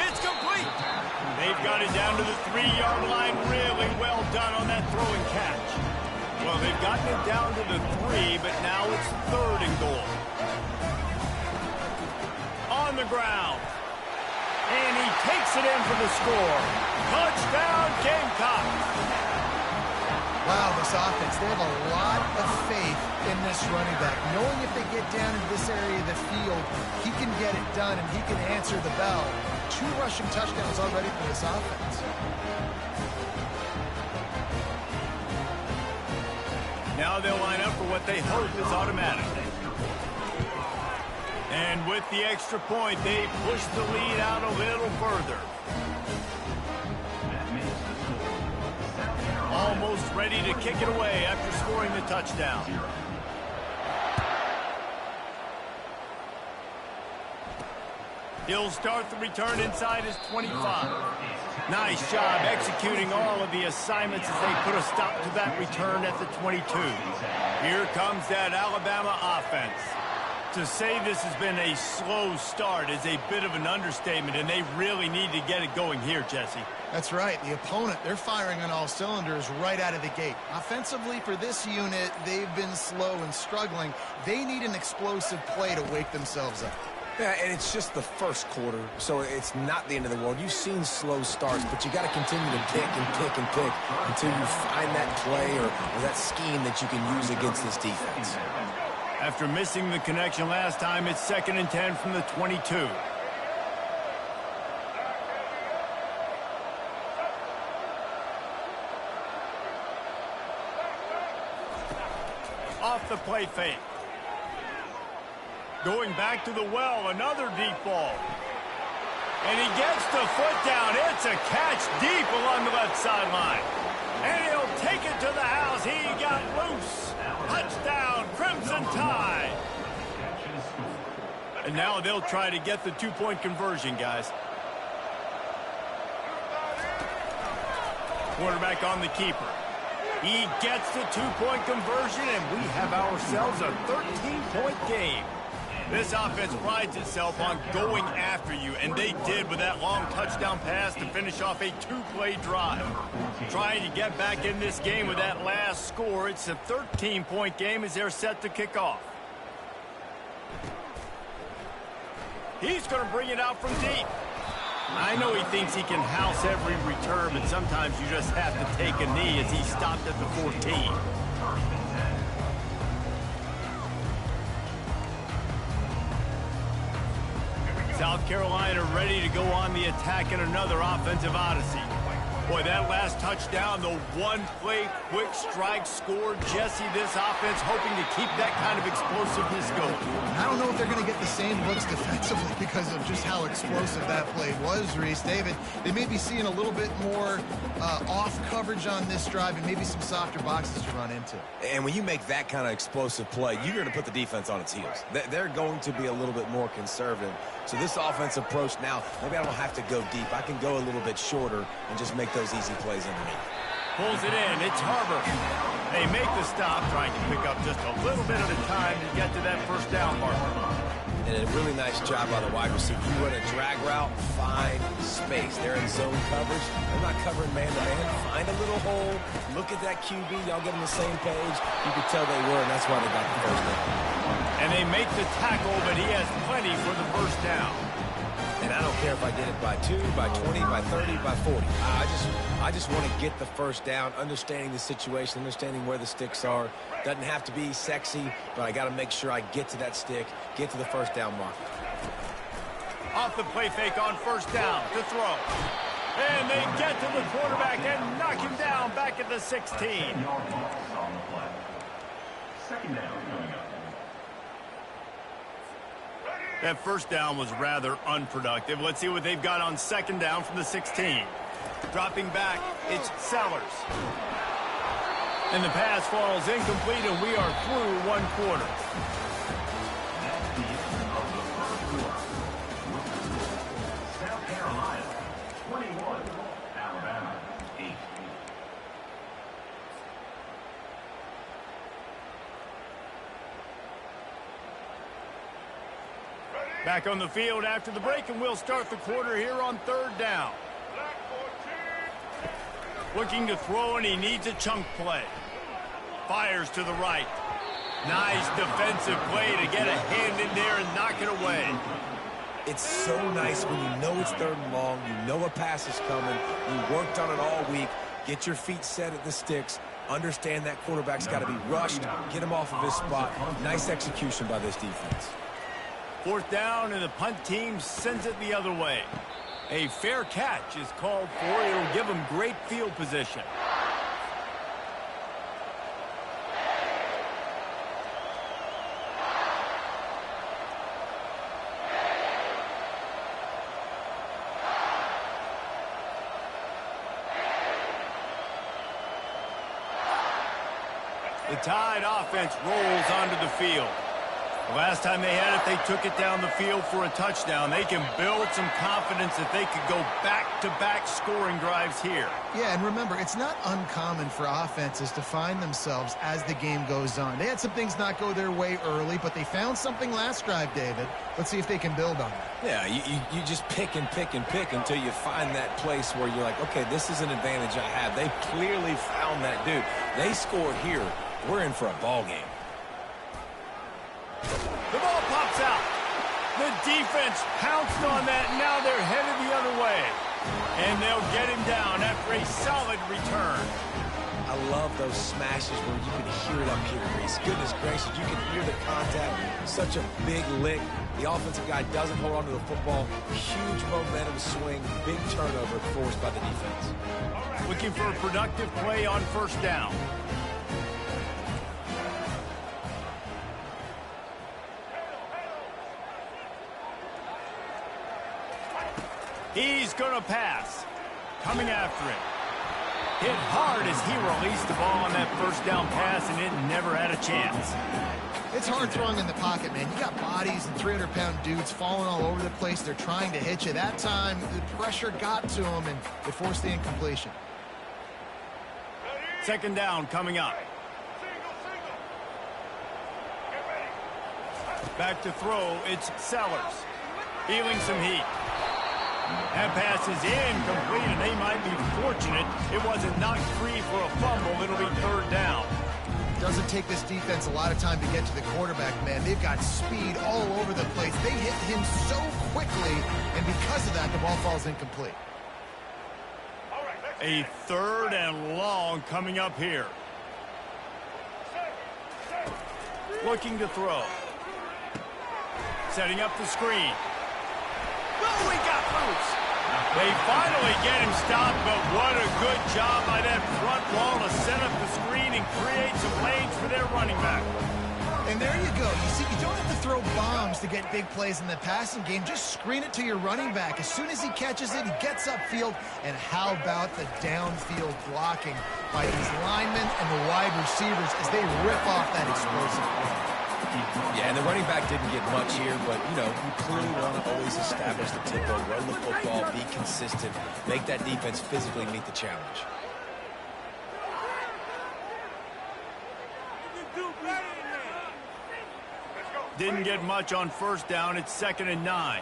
It's complete. They've got it down to the 3-yard line. Really well done on that throwing catch. Well, they've gotten it down to the 3, but now it's 3rd and goal. On the ground. And he takes it in for the score. Touchdown, Gamecocks. Wow, this offense, they have a lot of faith in this running back. Knowing if they get down into this area of the field, he can get it done and he can answer the bell. 2 rushing touchdowns already for this offense. Now they'll line up for what they hope is automatic. And with the extra point, they push the lead out a little further. Almost ready to kick it away after scoring the touchdown. He'll start the return inside his 25. Nice job executing all of the assignments as they put a stop to that return at the 22. Here comes that Alabama offense. To say this has been a slow start is a bit of an understatement, and they really need to get it going here, Jesse. That's right. The opponent, they're firing on all cylinders right out of the gate. Offensively, for this unit, they've been slow and struggling. They need an explosive play to wake themselves up. Yeah, and it's just the first quarter, so it's not the end of the world. You've seen slow starts, but you got to continue to pick and pick and pick until you find that play or that scheme that you can use against this defense. After missing the connection last time, it's 2nd and 10 from the 22. Off the play fake. Going back to the well, another deep ball. And he gets the foot down. It's a catch deep along the left sideline. And he'll take it to the house. He got loose. Touchdown, Crimson Tide. And now they'll try to get the 2-point conversion, guys. Quarterback on the keeper. He gets the 2-point conversion, and we have ourselves a 13-point game. This offense prides itself on going after you, and they did with that long touchdown pass to finish off a 2-play drive. Trying to get back in this game with that last score. It's a 13-point game as they're set to kick off. He's going to bring it out from deep. I know he thinks he can house every return, but sometimes you just have to take a knee as he stopped at the 14. South Carolina ready to go on the attack in another offensive odyssey. Boy, that last touchdown, the one-play quick strike score. Jesse, this offense hoping to keep that kind of explosiveness going. I don't know if they're going to get the same looks defensively because of just how explosive that play was, Reese. David, they may be seeing a little bit more off coverage on this drive and maybe some softer boxes to run into. And when you make that kind of explosive play, you're going to put the defense on its heels. They're going to be a little bit more conservative. So this offensive approach now, maybe I don't have to go deep. I can go a little bit shorter and just make those easy plays underneath. Pulls it in. It's Harbor. They make the stop, trying to pick up just a little bit at a time to get to that first down marker. And a really nice job by the wide receiver. You run a drag route, find space. They're in zone coverage. They're not covering man-to-man. Find a little hole. Look at that QB. Y'all get on the same page. You could tell they were, and that's why they got the first down. And they make the tackle, but he has plenty for the first down. And I don't care if I get it by 2, by 20, by 30, by 40. I just want to get the first down, understanding the situation, understanding where the sticks are. Doesn't have to be sexy, but I got to make sure I get to that stick, get to the first down mark. Off the play fake on first down to throw. And they get to the quarterback and knock him down back at the 16. 7-yard loss on the play. Second down coming up. That first down was rather unproductive. Let's see what they've got on second down from the 16. Dropping back, it's Sellers. And the pass falls incomplete, and we are through one quarter. That's the end of the first quarter. With the score, South Carolina 21, Alabama 8. Back on the field after the break, and we'll start the quarter here on third down. Looking to throw, and he needs a chunk play. Fires to the right. Nice defensive play to get a hand in there and knock it away. It's so nice when you know it's third and long, you know a pass is coming, you worked on it all week, get your feet set at the sticks, understand that quarterback's got to be rushed, get him off of his spot. Nice execution by this defense. Fourth down, and the punt team sends it the other way. A fair catch is called for. It'll give them great field position. The Tide offense rolls onto the field. The last time they had it, they took it down the field for a touchdown. They can build some confidence that they could go back-to-back scoring drives here. Yeah, and remember, it's not uncommon for offenses to find themselves as the game goes on. They had some things not go their way early, but they found something last drive, David. Let's see if they can build on that. Yeah, you just pick and pick and pick until you find that place where you're like, okay, this is an advantage I have. They clearly found that dude. They scored here. We're in for a ball game. The ball pops out. The defense pounced on that. Now they're headed the other way. And they'll get him down after a solid return. I love those smashes where you can hear it up here, Reese. Goodness gracious, you can hear the contact. Such a big lick. The offensive guy doesn't hold on to the football. Huge momentum swing. Big turnover forced by the defense. Looking for a productive play on first down. He's going to pass. Coming after him. Hit hard as he released the ball on that first down pass, and it never had a chance. It's hard throwing in the pocket, man. You got bodies and 300-pound dudes falling all over the place. They're trying to hit you. That time, the pressure got to him, and it forced the incompletion. Second down coming up. Back to throw, it's Sellers. Feeling some heat. That pass is incomplete, and they might be fortunate it wasn't knocked free for a fumble. It'll be third down. Doesn't take this defense a lot of time to get to the quarterback, man. They've got speed all over the place. They hit him so quickly, and because of that, the ball falls incomplete. A third and long coming up here. Looking to throw. Setting up the screen. Oh, he got loose. They finally get him stopped, but what a good job by that front wall to set up the screen and create some lanes for their running back. And there you go. You see, you don't have to throw bombs to get big plays in the passing game. Just screen it to your running back. As soon as he catches it, he gets upfield. And how about the downfield blocking by these linemen and the wide receivers as they rip off that explosive play. Yeah, and the running back didn't get much here, but, you know, you clearly want to always establish the tempo, run the football, be consistent, make that defense physically meet the challenge. Didn't get much on first down. It's 2nd and 9.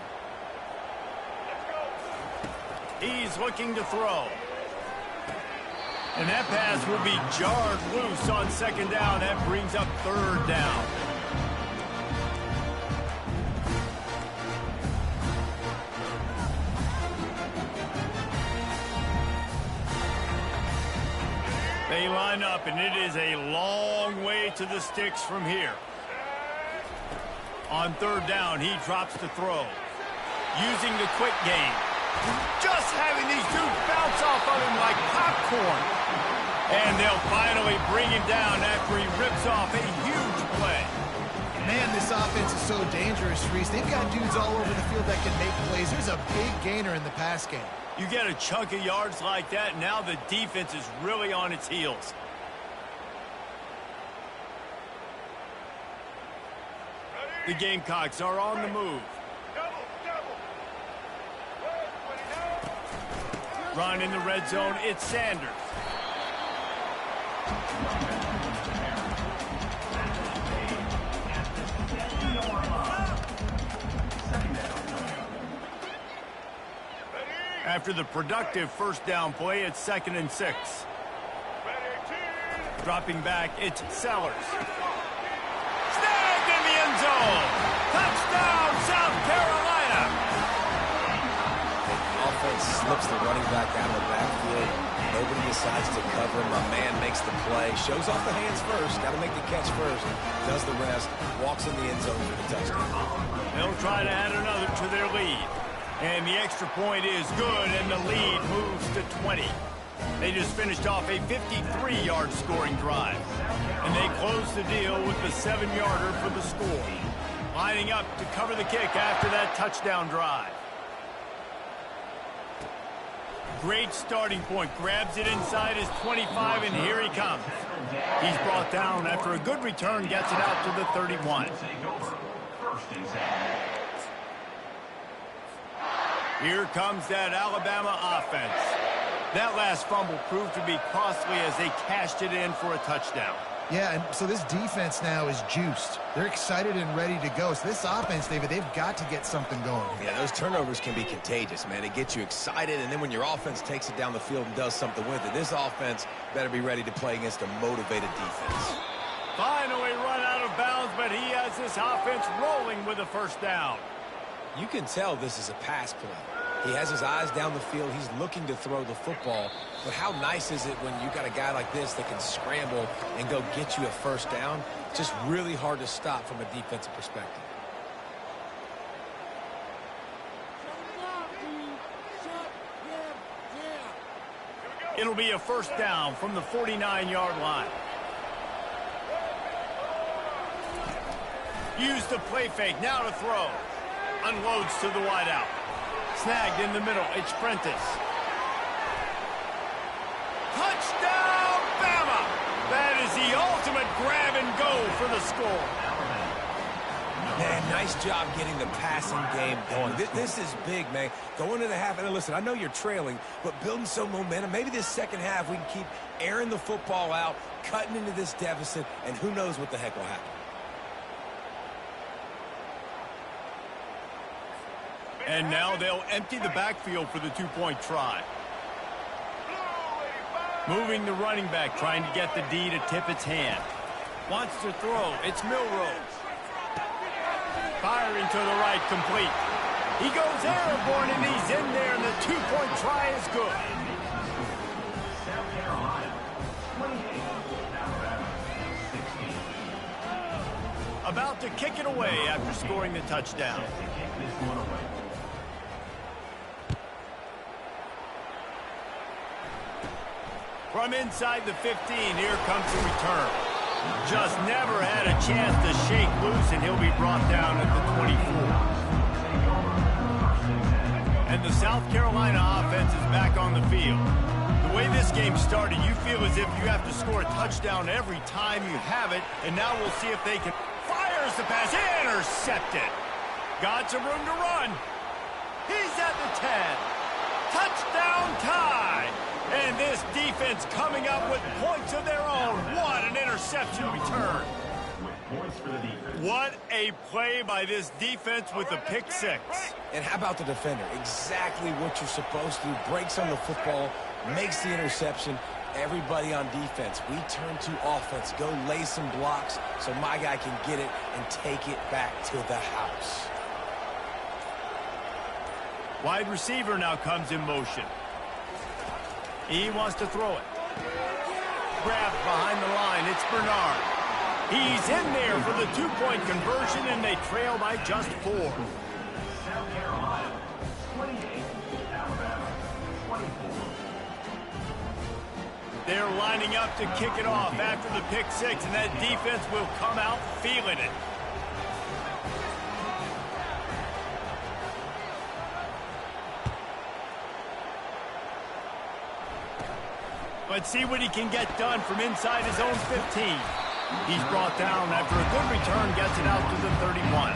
He's looking to throw. And that pass will be jarred loose on 2nd down. That brings up 3rd down. They line up, and it is a long way to the sticks from here. On 3rd down, he drops to throw. Using the quick game. Just having these dudes bounce off of him like popcorn. And they'll finally bring him down after he rips off a huge play. Man, this offense is so dangerous, Reese. They've got dudes all over the field that can make plays. There's a big gainer in the pass game. You get a chunk of yards like that, and now the defense is really on its heels. The Gamecocks are on the move. Run in the red zone, it's Sanders. After the productive first down play, it's 2nd and 6. Dropping back, it's Sellers. Snagged in the end zone. Touchdown, South Carolina. Offense slips the running back out of the backfield. Nobody decides to cover him. My man makes the play. Shows off the hands first. Got to make the catch first. Does the rest. Walks in the end zone for the touchdown. They'll try to add another to their lead. And the extra point is good, and the lead moves to 20. They just finished off a 53-yard scoring drive. And they close the deal with the 7-yarder for the score. Lining up to cover the kick after that touchdown drive. Great starting point. Grabs it inside his 25, and here he comes. He's brought down after a good return, gets it out to the 31. Here comes that Alabama offense. That last fumble proved to be costly as they cashed it in for a touchdown. Yeah, and so this defense now is juiced. They're excited and ready to go. So this offense, David, they've got to get something going. Yeah, those turnovers can be contagious, man. It gets you excited, and then when your offense takes it down the field and does something with it, this offense better be ready to play against a motivated defense. Finally run out of bounds, but he has this offense rolling with a first down. You can tell this is a pass play. He has his eyes down the field. He's looking to throw the football. But how nice is it when you got a guy like this that can scramble and go get you a first down? Just really hard to stop from a defensive perspective. It'll be a first down from the 49-yard line. Use the play fake, now to throw. Unloads to the wideout. Snagged in the middle, it's Prentice. Touchdown, Bama! That is the ultimate grab and go for the score. Man, nice job getting the passing game going. This is big, man. Going to the half, and listen, I know you're trailing, but building some momentum. Maybe this second half we can keep airing the football out, cutting into this deficit, and who knows what the heck will happen. And now they'll empty the backfield for the two-point try. Moving the running back, trying to get the D to tip its hand. Wants to throw. It's Milrose. Firing to the right, complete. He goes airborne, and he's in there, and the two-point try is good. South Carolina, 28, Alabama, 16. About to kick it away after scoring the touchdown. To kick this one away. From inside the 15, here comes the return. Just never had a chance to shake loose, and he'll be brought down at the 24. And the South Carolina offense is back on the field. The way this game started, you feel as if you have to score a touchdown every time you have it, and now we'll see if they can... Fires the pass, intercepted. Got some room to run. He's at the 10. Touchdown tie. And this defense coming up with points of their own. What an interception return. What a play by this defense with the pick six. And how about the defender? Exactly what you're supposed to do. Breaks on the football, makes the interception. Everybody on defense, we turn to offense. Go lay some blocks so my guy can get it and take it back to the house. Wide receiver now comes in motion. He wants to throw it. Grabbed behind the line. It's Bernard. He's in there for the two-point conversion, and they trail by just 4. South Carolina, 28. Alabama, 24. They're lining up to kick it off after the pick six, and that defense will come out feeling it. Let's see what he can get done from inside his own 15. He's brought down after a good return, gets it out to the 31.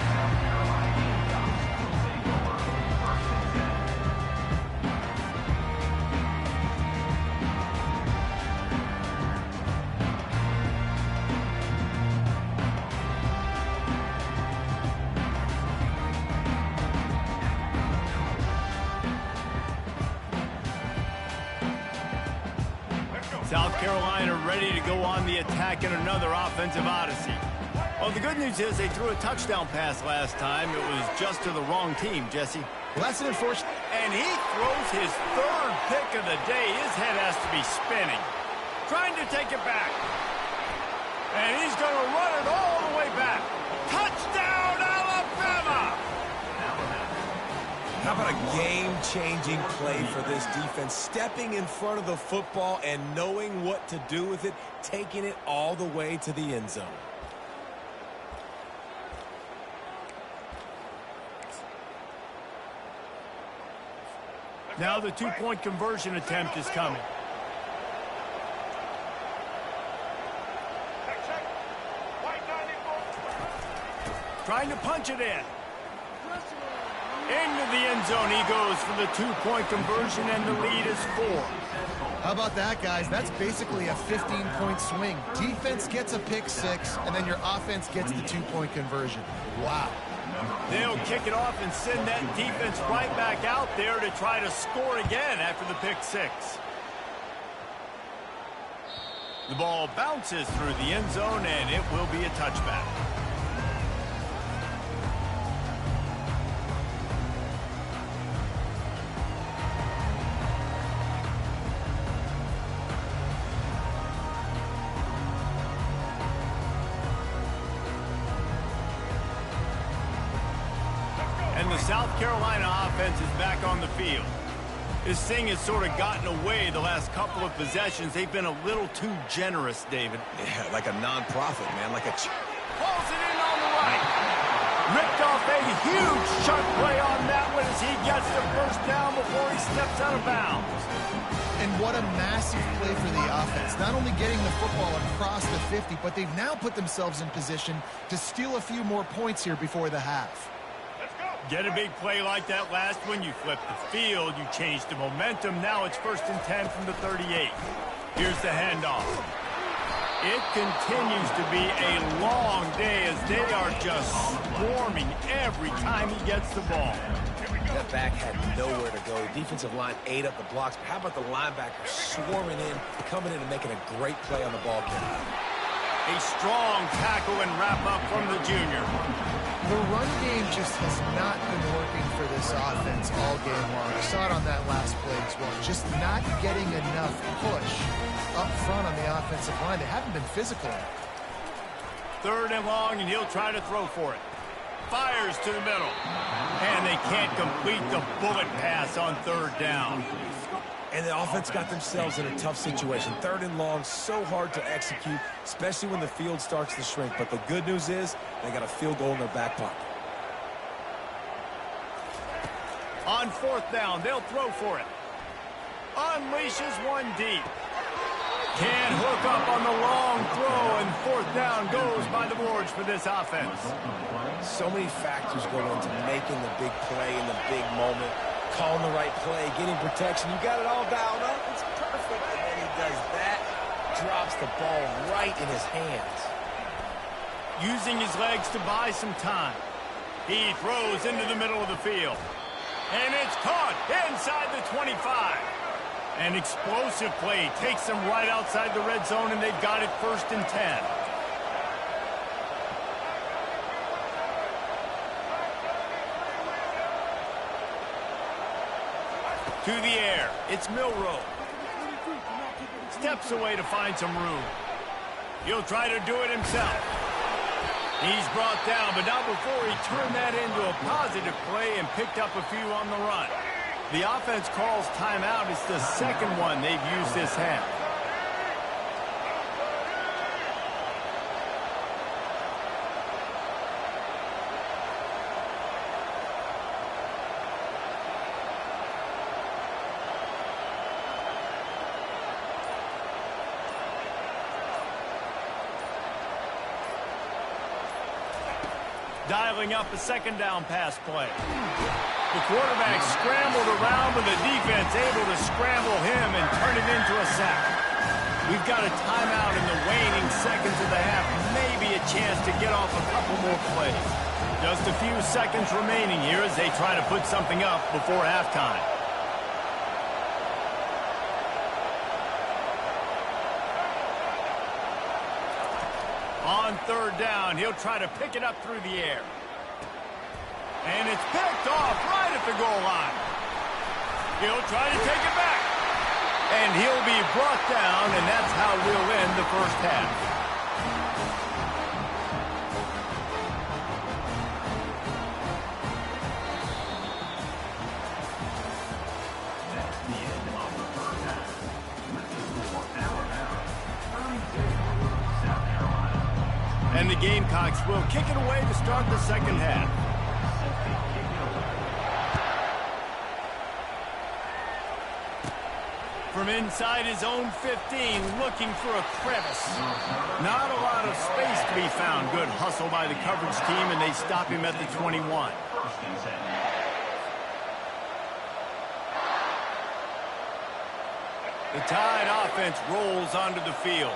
South Carolina ready to go on the attack in another offensive odyssey. Well, the good news is they threw a touchdown pass last time. It was just to the wrong team, Jesse. Well, that's an unfortunate... And he throws his third pick of the day. His head has to be spinning. Trying to take it back. And he's going to run it all the way back. Touchdown, Alabama! How about a game-changing play for this defense? Stepping in front of the football and knowing what to do with it, taking it all the way to the end zone. Now the two-point conversion attempt is coming. Trying to punch it in. Into the end zone he goes for the two-point conversion, and the lead is 4. How about that, guys? That's basically a 15-point swing. Defense gets a pick six, and then your offense gets the two-point conversion. Wow. They'll kick it off and send that defense right back out there to try to score again after the pick six. The ball bounces through the end zone, and it will be a touchback. And the South Carolina offense is back on the field. This thing has sort of gotten away the last couple of possessions. They've been a little too generous, David. Yeah, like a non-profit, man, like a... Pulls it in on the right. Ripped off a huge sharp play on that one as he gets the first down before he steps out of bounds. And what a massive play for the offense. Not only getting the football across the 50, but they've now put themselves in position to steal a few more points here before the half. Get a big play like that last one, you flip the field, you change the momentum. Now it's 1st and 10 from the 38. Here's the handoff. It continues to be a long day as they are just swarming every time he gets the ball. That back had nowhere to go. Defensive line ate up the blocks. But how about the linebacker swarming in, coming in and making a great play on the ball carrier? A strong tackle and wrap up from the junior. The run game just has not been working for this offense all game long. We saw it on that last play as well. Just not getting enough push up front on the offensive line. They haven't been physical. 3rd and long, and he'll try to throw for it. Fires to the middle. And they can't complete the bullet pass on 3rd down. And the offense got themselves in a tough situation. 3rd and long, so hard to execute, especially when the field starts to shrink. But the good news is they got a field goal in their back pocket. On 4th down, they'll throw for it. Unleashes one deep. Can't hook up on the long throw, and 4th down goes by the boards for this offense. So many factors go into making the big play in the big moment. Calling the right play, getting protection. You got it all dialed up. It's perfect. And then he does that, drops the ball right in his hands. Using his legs to buy some time. He throws into the middle of the field. And it's caught inside the 25. An explosive play takes them right outside the red zone, and they've got it 1st and 10. To the air, it's Milroe. Steps away to find some room. He'll try to do it himself. He's brought down, but not before he turned that into a positive play and picked up a few on the run. The offense calls timeout. It's the 2nd one they've used this half. Dialing up a 2nd down pass play. The quarterback scrambled around, but the defense able to scramble him and turn it into a sack. We've got a timeout in the waning seconds of the half. Maybe a chance to get off a couple more plays. Just a few seconds remaining here as they try to put something up before halftime. On 3rd down, he'll try to pick it up through the air. And it's picked off right at the goal line. He'll try to take it back. And he'll be brought down, and that's how we'll end the 1st half. That's the end of the 1st half. With the score, Alabama 36, South Carolina. And the Gamecocks will kick it away to start the 2nd half. From inside his own 15, looking for a crevice. Not a lot of space to be found. Good hustle by the coverage team, and they stop him at the 21. The Tide offense rolls onto the field.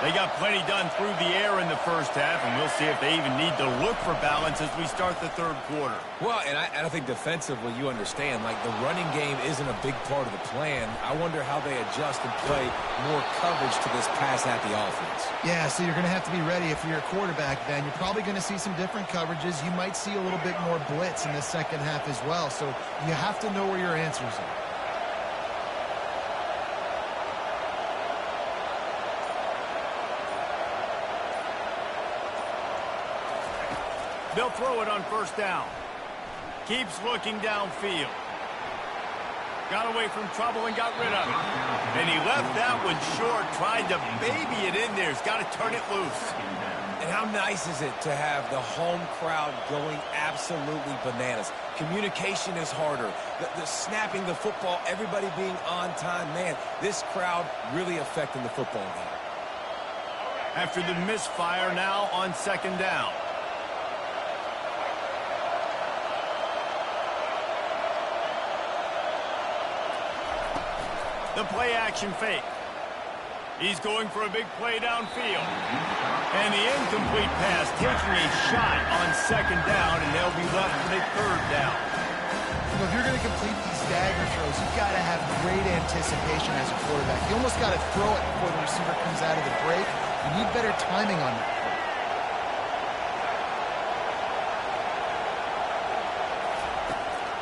They got plenty done through the air in the 1st half, and we'll see if they even need to look for balance as we start the 3rd quarter. Well, and I think defensively, you understand, like the running game isn't a big part of the plan. I wonder how they adjust and play more coverage to this pass-happy offense. Yeah, so you're going to have to be ready if you're a quarterback, Ben. You're probably going to see some different coverages. You might see a little bit more blitz in the 2nd half as well, so you have to know where your answers are. They'll throw it on 1st down. Keeps looking downfield. Got away from trouble and got rid of it. And he left that one short, tried to baby it in there. He's got to turn it loose. And how nice is it to have the home crowd going absolutely bananas? Communication is harder. The snapping the football, everybody being on time. Man, this crowd really affecting the football game. After the misfire, now on 2nd down. The play-action fake. He's going for a big play downfield. And the incomplete pass taking a shot on 2nd down, and they'll be left with a 3rd down. You know, if you're going to complete these dagger throws, you've got to have great anticipation as a quarterback. You almost got to throw it before the receiver comes out of the break. You need better timing on that.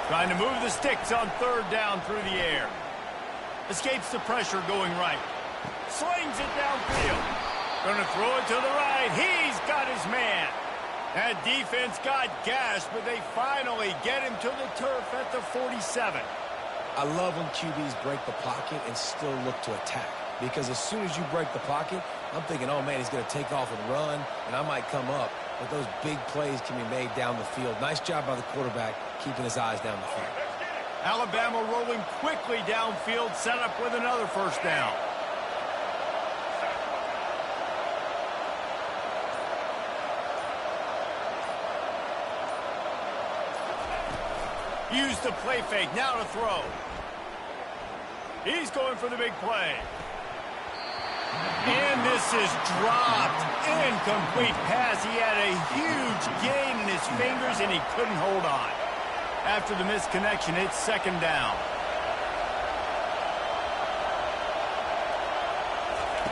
Trying to move the sticks on 3rd down through the air. Escapes the pressure going right. Slings it downfield. Gonna throw it to the right. He's got his man. That defense got gashed, but they finally get him to the turf at the 47. I love when QBs break the pocket and still look to attack. Because as soon as you break the pocket, I'm thinking, oh, man, he's going to take off and run, and I might come up. But those big plays can be made down the field. Nice job by the quarterback keeping his eyes down the field. Alabama rolling quickly downfield, set up with another first down. Use the play fake, now to throw. He's going for the big play. And this is dropped. Incomplete pass. He had a huge gain in his fingers, and he couldn't hold on. After the missed connection, it's second down.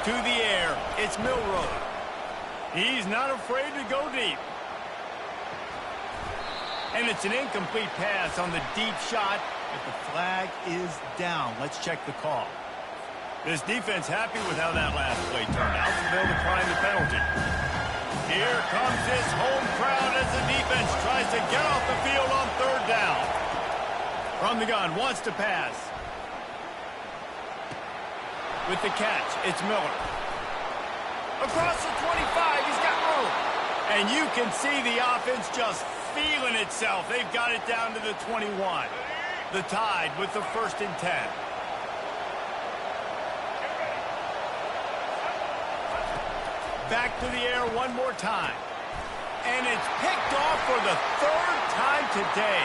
To the air, it's Milroe. He's not afraid to go deep. And it's an incomplete pass on the deep shot, but the flag is down. Let's check the call. This defense happy with how that last play turned out, so they'll decline the penalty. Here comes this home crowd as the defense tries to get off the field on third down. From the gun, wants to pass. With the catch, it's Miller. Across the 25, he's got room. And you can see the offense just feeling itself. They've got it down to the 21. The Tide with the 1st and 10. Back to the air one more time. And it's picked off for the 3rd time today.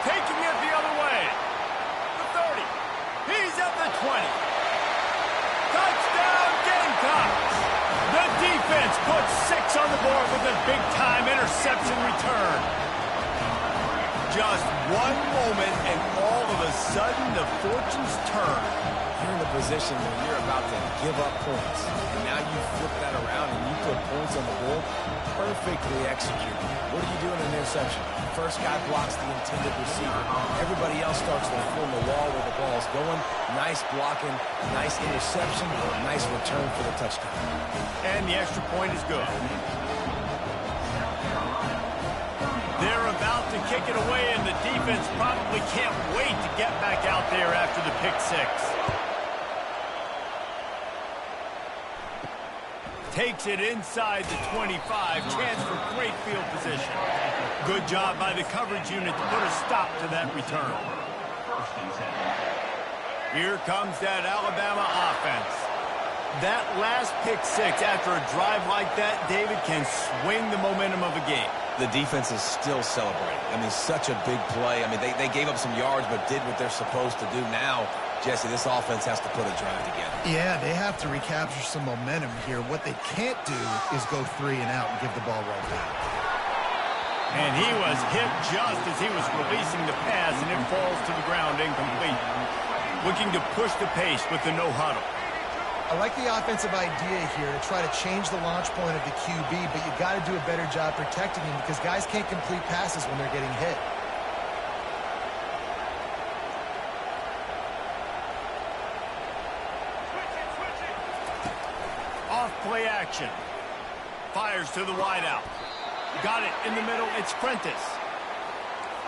Taking it the other way. The 30. He's at the 20. Touchdown Gamecocks. The defense puts 6 on the board with a big-time interception return. Just one moment, and all of a sudden, the fortunes turn. You're in a position where you're about to give up points. And now you flip that around and you put points on the board. Perfectly executed. What do you do in an interception? First guy blocks the intended receiver. Everybody else starts to form the wall where the ball's going. Nice blocking, nice interception, nice return for the touchdown. And the extra point is good. They're about to kick it away, and the defense probably can't wait to get back out there after the pick six. Takes it inside the 25. Chance for great field position. Good job by the coverage unit to put a stop to that return. Here comes that Alabama offense. That last pick six after a drive like that, David, can swing the momentum of a game. The defense is still celebrating. I mean, such a big play. I mean, they gave up some yards but did what they're supposed to do. Now, Jesse, this offense has to put a drive together. Yeah, they have to recapture some momentum here. What they can't do is go 3 and out and give the ball right back. And he was hit just as he was releasing the pass, and it falls to the ground incomplete. Looking to push the pace with the no huddle. I like the offensive idea here to try to change the launch point of the QB, but you got to do a better job protecting him because guys can't complete passes when they're getting hit. Off play action. Fires to the wideout. Got it in the middle. It's Prentice.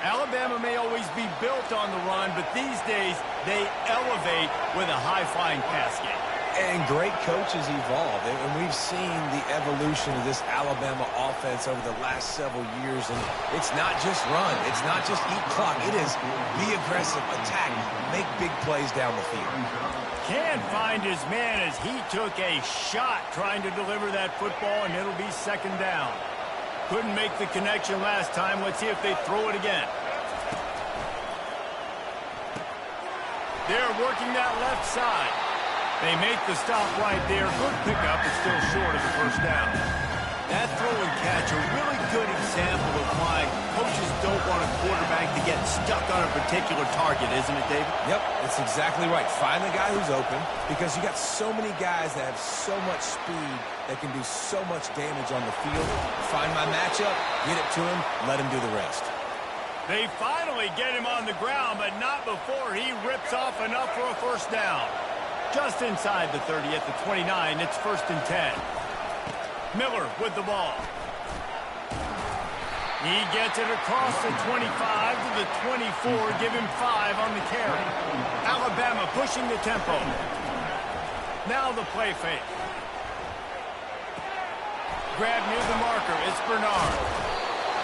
Alabama may always be built on the run, but these days they elevate with a high-flying pass game. And great coaches evolve, and we've seen the evolution of this Alabama offense over the last several years, and it's not just run, it's not just eat clock, it is be aggressive, attack, make big plays down the field. Can't find his man as he took a shot trying to deliver that football, and it'll be second down. Couldn't make the connection last time. Let's see if they throw it again. They're working that left side. They make the stop right there. Good pickup, but still short of the first down. That throw and catch, a really good example of why coaches don't want a quarterback to get stuck on a particular target, isn't it, David? Yep, that's exactly right. Find the guy who's open because you got so many guys that have so much speed that can do so much damage on the field. Find my matchup, get it to him, let him do the rest. They finally get him on the ground, but not before he rips off enough for a first down. Just inside the 30 at the 29, it's 1st and 10. Miller with the ball. He gets it across the 25 to the 24. Give him 5 on the carry. Alabama pushing the tempo. Now the play fake. Grab near the marker. It's Bernard.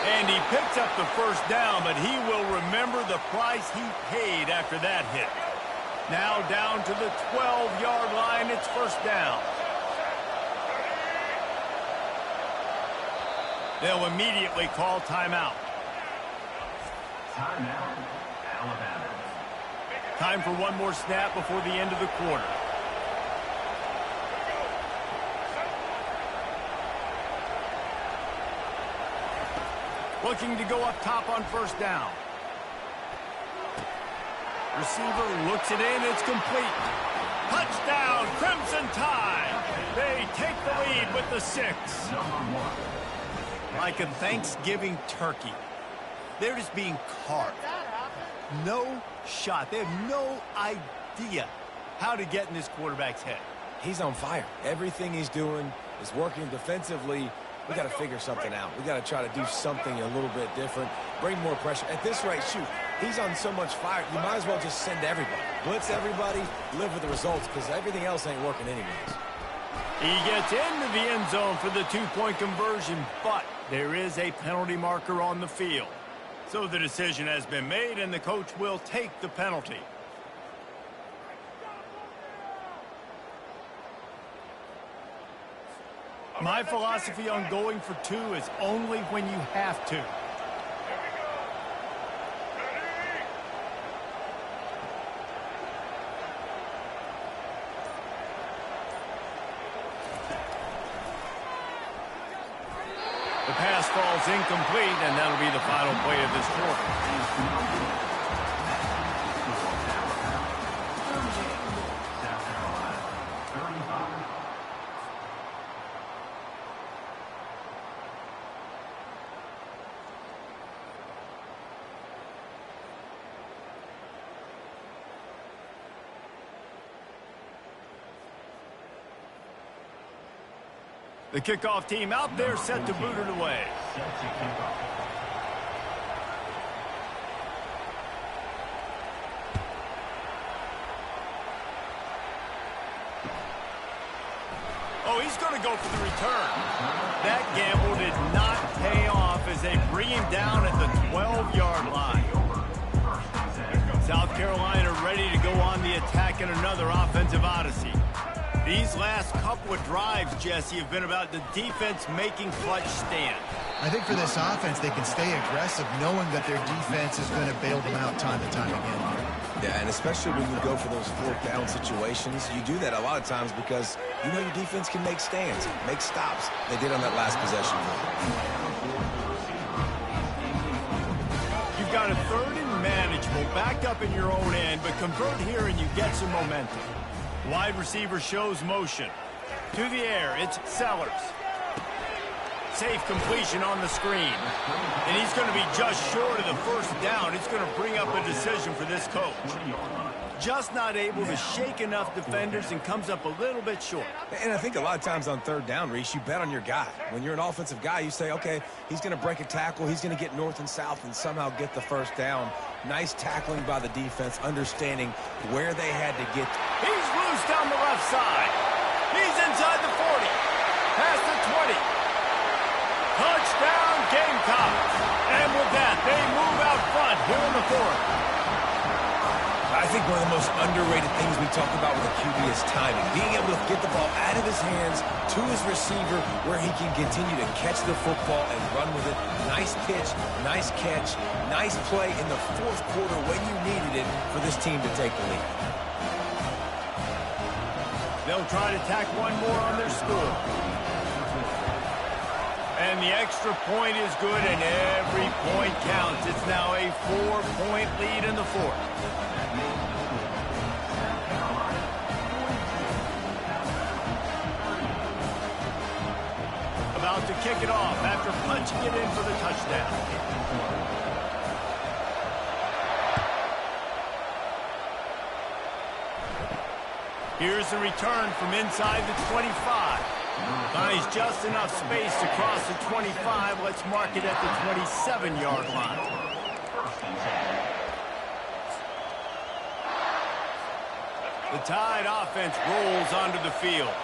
And he picks up the first down, but he will remember the price he paid after that hit. Now down to the 12-yard line. It's first down. They'll immediately call timeout. Timeout, Alabama. Time for one more snap before the end of the quarter. Looking to go up top on first down. Receiver looks it in. It's complete. Touchdown, Crimson Tide. They take the lead with the 6. Like a Thanksgiving turkey. They're just being carved. No shot. They have no idea how to get in this quarterback's head. He's on fire. Everything he's doing is working defensively. We got to figure something out. We got to try to do something a little bit different. Bring more pressure. At this rate, shoot, he's on so much fire. You might as well just send everybody. Blitz everybody, live with the results, because everything else ain't working anyways. He gets into the end zone for the 2-point conversion, but there is a penalty marker on the field. So the decision has been made, and the coach will take the penalty. My philosophy on going for 2 is only when you have to. The pass falls incomplete, and that'll be the final play of this quarter. South Carolina, 35. The kickoff team out there set to boot it away. Set to kick off. Oh, he's going to go for the return. That gamble did not pay off as they bring him down at the 12-yard line. South Carolina ready to go on the attack in another offensive odyssey. These last couple of drives, Jesse, have been about the defense making clutch stand. I think for this offense, they can stay aggressive knowing that their defense is going to bail them out time and time again. Yeah, and especially when you go for those 4th down situations, you do that a lot of times because you know your defense can make stands, make stops. They did on that last possession. You've got a 3rd and manageable, backed up in your own end, but convert here and you get some momentum. Wide receiver shows motion. To the air, it's Sellers. Safe completion on the screen. And he's going to be just short of the first down. It's going to bring up a decision for this coach. Just not able to shake enough defenders and comes up a little bit short. And I think a lot of times on 3rd down, Reese, you bet on your guy. When you're an offensive guy, you say, okay, he's going to break a tackle, he's going to get north and south and somehow get the first down. Nice tackling by the defense, understanding where they had to get. He's loose down the left side. He's inside the 40. Past the 20. Touchdown, Gamecocks. And with that, they move out front here in the 4th. I think one of the most underrated things we talk about with a QB is timing. Being able to get the ball out of his hands to his receiver where he can continue to catch the football and run with it. Nice pitch, nice catch, nice play in the 4th quarter when you needed it for this team to take the lead. They'll try to tack one more on their score. And the extra point is good, and every point counts. It's now a 4-point lead in the 4th. About to kick it off after punching it in for the touchdown. Here's the return from inside the 25. He's just enough space to cross the 25. Let's mark it at the 27-yard line. The Tide offense rolls onto the field.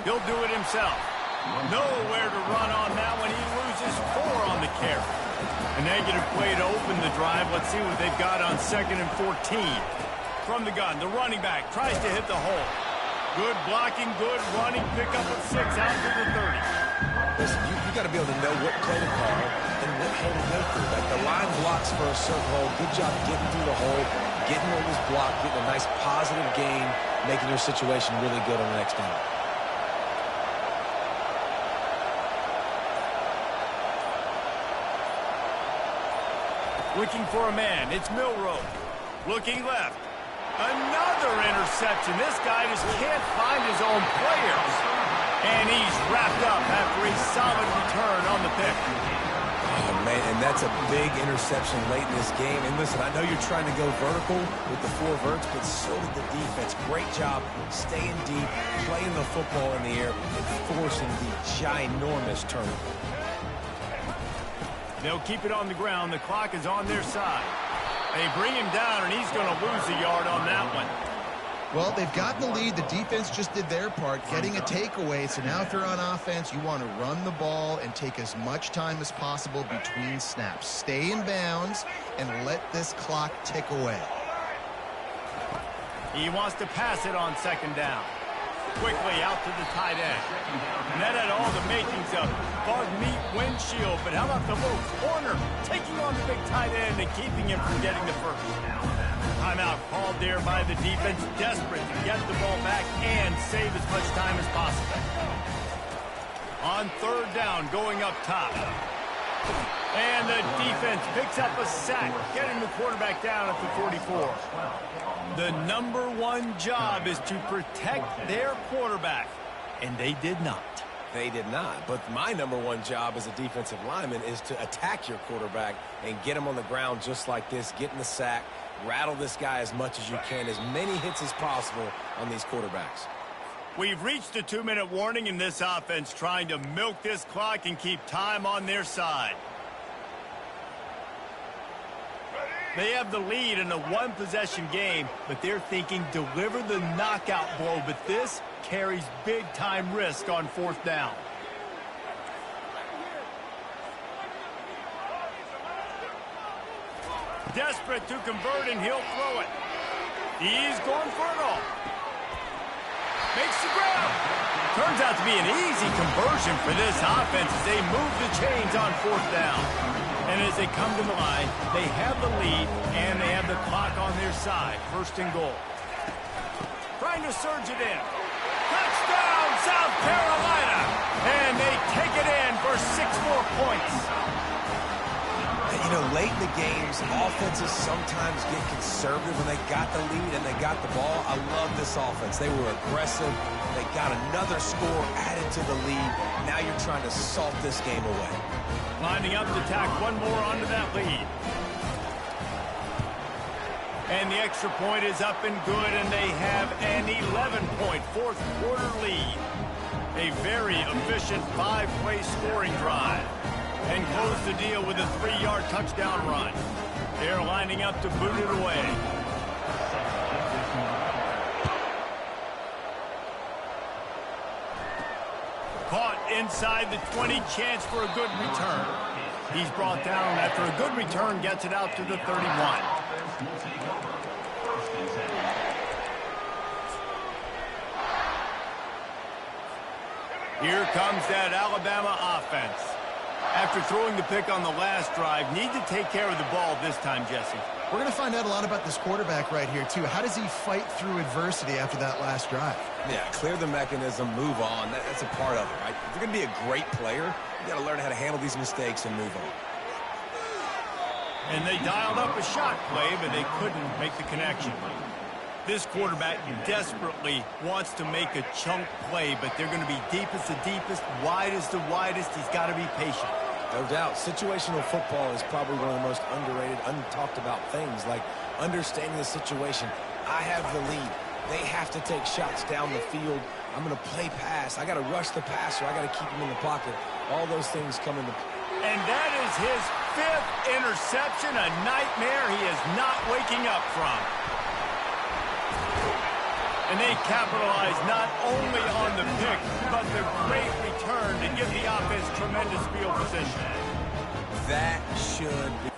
He'll do it himself. Nowhere to run on that one. He loses 4 on the carry. A negative play to open the drive. Let's see what they've got on 2nd and 14. From the gun, the running back tries to hit the hole. Good blocking, good running, pickup of 6 out to the 30. Listen, you got to be able to know what play to call and what hole to go through. Like the line blocks for a certain hole. Good job getting through the hole, getting what was blocked, getting a nice positive gain, making your situation really good on the next down. Looking for a man. It's Milroe. Looking left. Another interception. This guy just can't find his own players. And he's wrapped up after a solid return on the pick. Oh, man, and that's a big interception late in this game. And listen, I know you're trying to go vertical with the 4 verts, but so did the defense. Great job staying deep, playing the football in the air, and forcing the ginormous turnover. They'll keep it on the ground. The clock is on their side. They bring him down, and he's going to lose a yard on that one. Well, they've got the lead. The defense just did their part, getting a takeaway. So now if they're on offense, you want to run the ball and take as much time as possible between snaps. Stay in bounds and let this clock tick away. He wants to pass it on 2nd down. Quickly out to the tight end. And that had all the makings of bug meat windshield. But how about the little corner taking on the big tight end and keeping him from getting the first? Timeout called there by the defense, desperate to get the ball back and save as much time as possible. On 3rd down, going up top. And the defense picks up a sack, getting the quarterback down at the 44. The number 1 job is to protect their quarterback, and they did not. They did not. But my number 1 job as a defensive lineman is to attack your quarterback and get him on the ground just like this, get in the sack, rattle this guy as much as you can, as many hits as possible on these quarterbacks. We've reached the 2-minute warning in this offense, trying to milk this clock and keep time on their side. They have the lead in a 1-possession game, but they're thinking deliver the knockout blow, but this carries big-time risk on 4th down. Desperate to convert, and he'll throw it. He's going for it all. Makes the ground. Turns out to be an easy conversion for this offense as they move the chains on 4th down. And as they come to the line, they have the lead and they have the clock on their side. 1st and goal. Trying to surge it in. Touchdown, South Carolina! And they take it in for 6 more points. You know, late in the games, offenses sometimes get conservative when they got the lead and they got the ball. I love this offense. They were aggressive. They got another score added to the lead. Now you're trying to salt this game away. Lining up to tack 1 more onto that lead. And the extra point is up and good, and they have an 11-point 4th quarter lead. A very efficient 5-play scoring drive. And close the deal with a 3-yard touchdown run. They're lining up to boot it away. Caught inside the 20, chance for a good return. He's brought down after a good return, gets it out to the 31. Here comes that Alabama offense. After throwing the pick on the last drive, need to take care of the ball this time, Jesse. We're going to find out a lot about this quarterback right here, too. How does he fight through adversity after that last drive? Yeah, clear the mechanism, move on. That's a part of it, right? If you're going to be a great player, you got to learn how to handle these mistakes and move on. And they dialed up a shot play, but they couldn't make the connection. This quarterback desperately wants to make a chunk play, but they're going to be deepest to deepest, widest to widest. He's got to be patient. No doubt. Situational football is probably one of the most underrated, untalked about things, like understanding the situation. I have the lead. They have to take shots down the field. I'm going to play pass. I got to rush the passer. I got to keep him in the pocket. All those things come into play. And that is his 5th interception, a nightmare he is not waking up from. And they capitalize not only on the pick, but the great return to give the offense tremendous field position. That should be.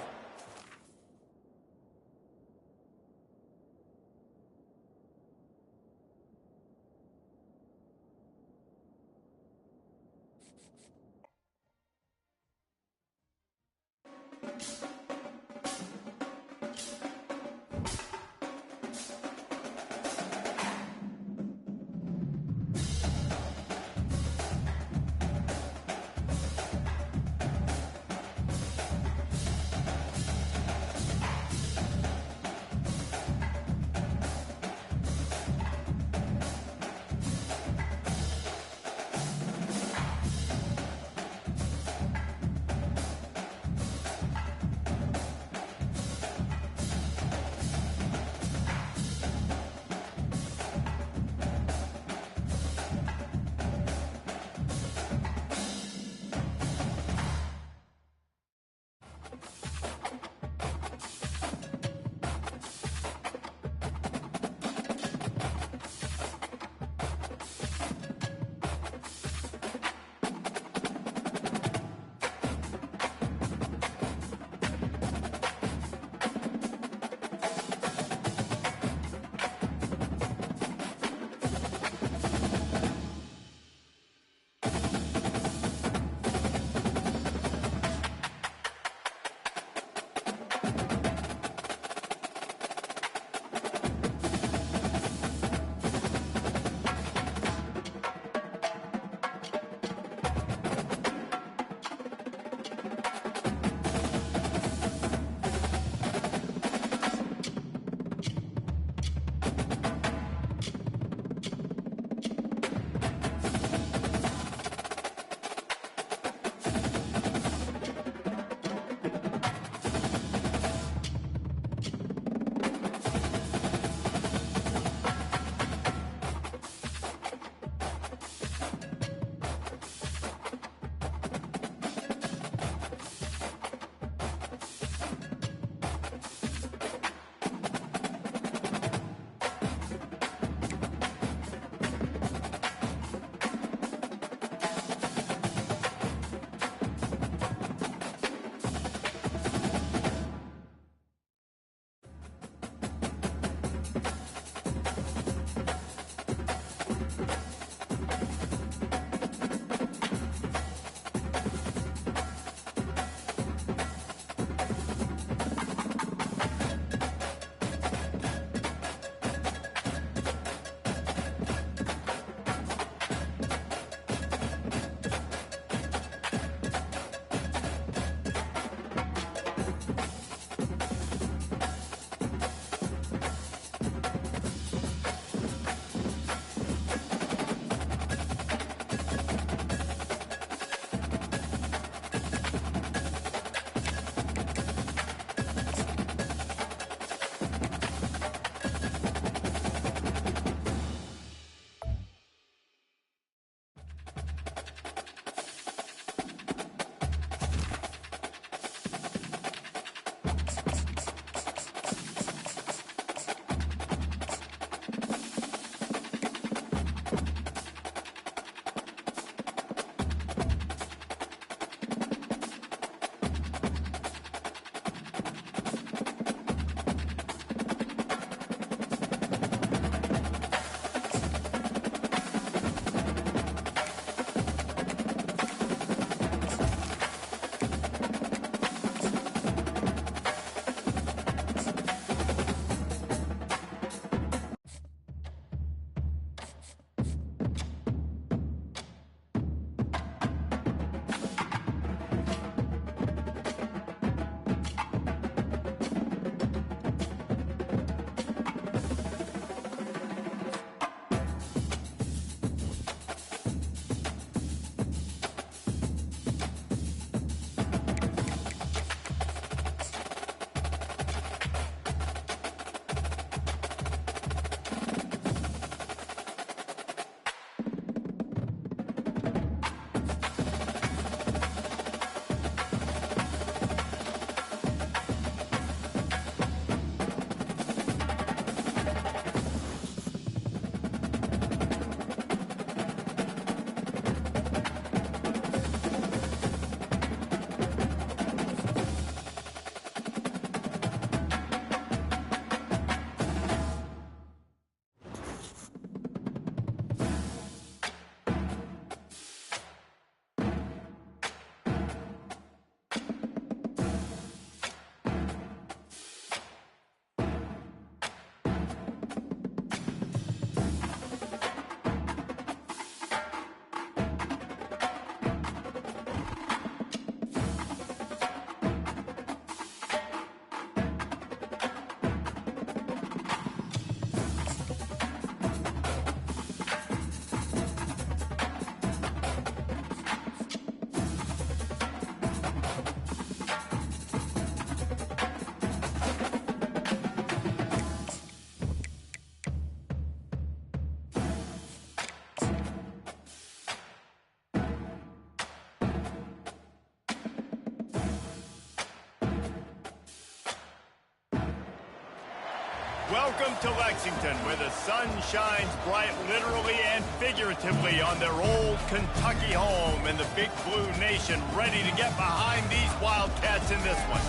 Welcome to Lexington, where the sun shines bright literally and figuratively on their old Kentucky home, and the Big Blue Nation ready to get behind these Wildcats in this one.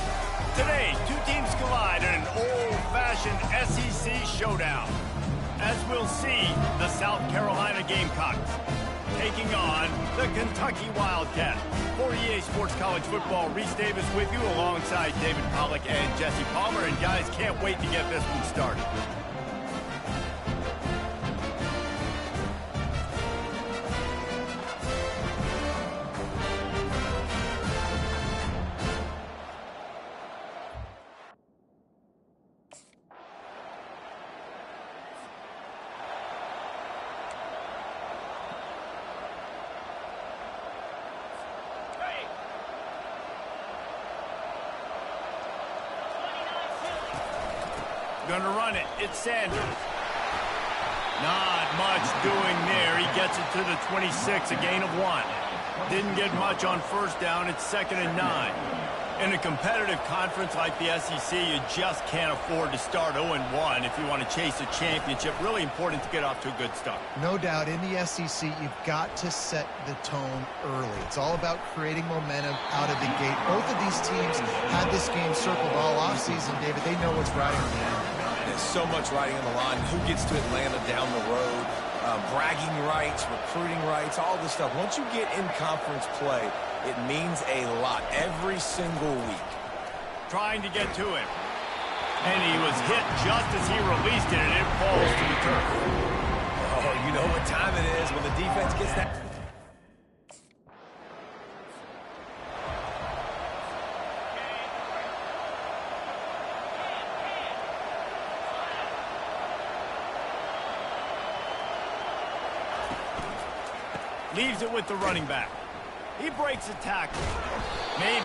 Today, two teams collide in an old-fashioned SEC showdown. As we'll see, the South Carolina Gamecocks taking on the Kentucky Wildcats. For EA Sports College Football, Reese Davis with you alongside David Pollack and Jesse Palmer. And guys, can't wait to get this one started. Gonna run it. It's Sanders. Not much doing there. He gets it to the 26, a gain of 1. Didn't get much on first down. It's 2nd and 9. In a competitive conference like the SEC, you just can't afford to start 0-1 if you want to chase a championship. Really important to get off to a good start. No doubt, in the SEC, you've got to set the tone early. It's all about creating momentum out of the gate. Both of these teams had this game circled all offseason, David. They know what's riding on the end. There's so much riding on the line. Who gets to Atlanta down the road? Bragging rights, recruiting rights, all this stuff. Once you get in conference play, it means a lot every single week. Trying to get to him. And he was hit just as he released it, and it falls to the turf. Oh, you know what time it is when the defense gets that. Leaves it with the running back. He breaks a tackle. Maybe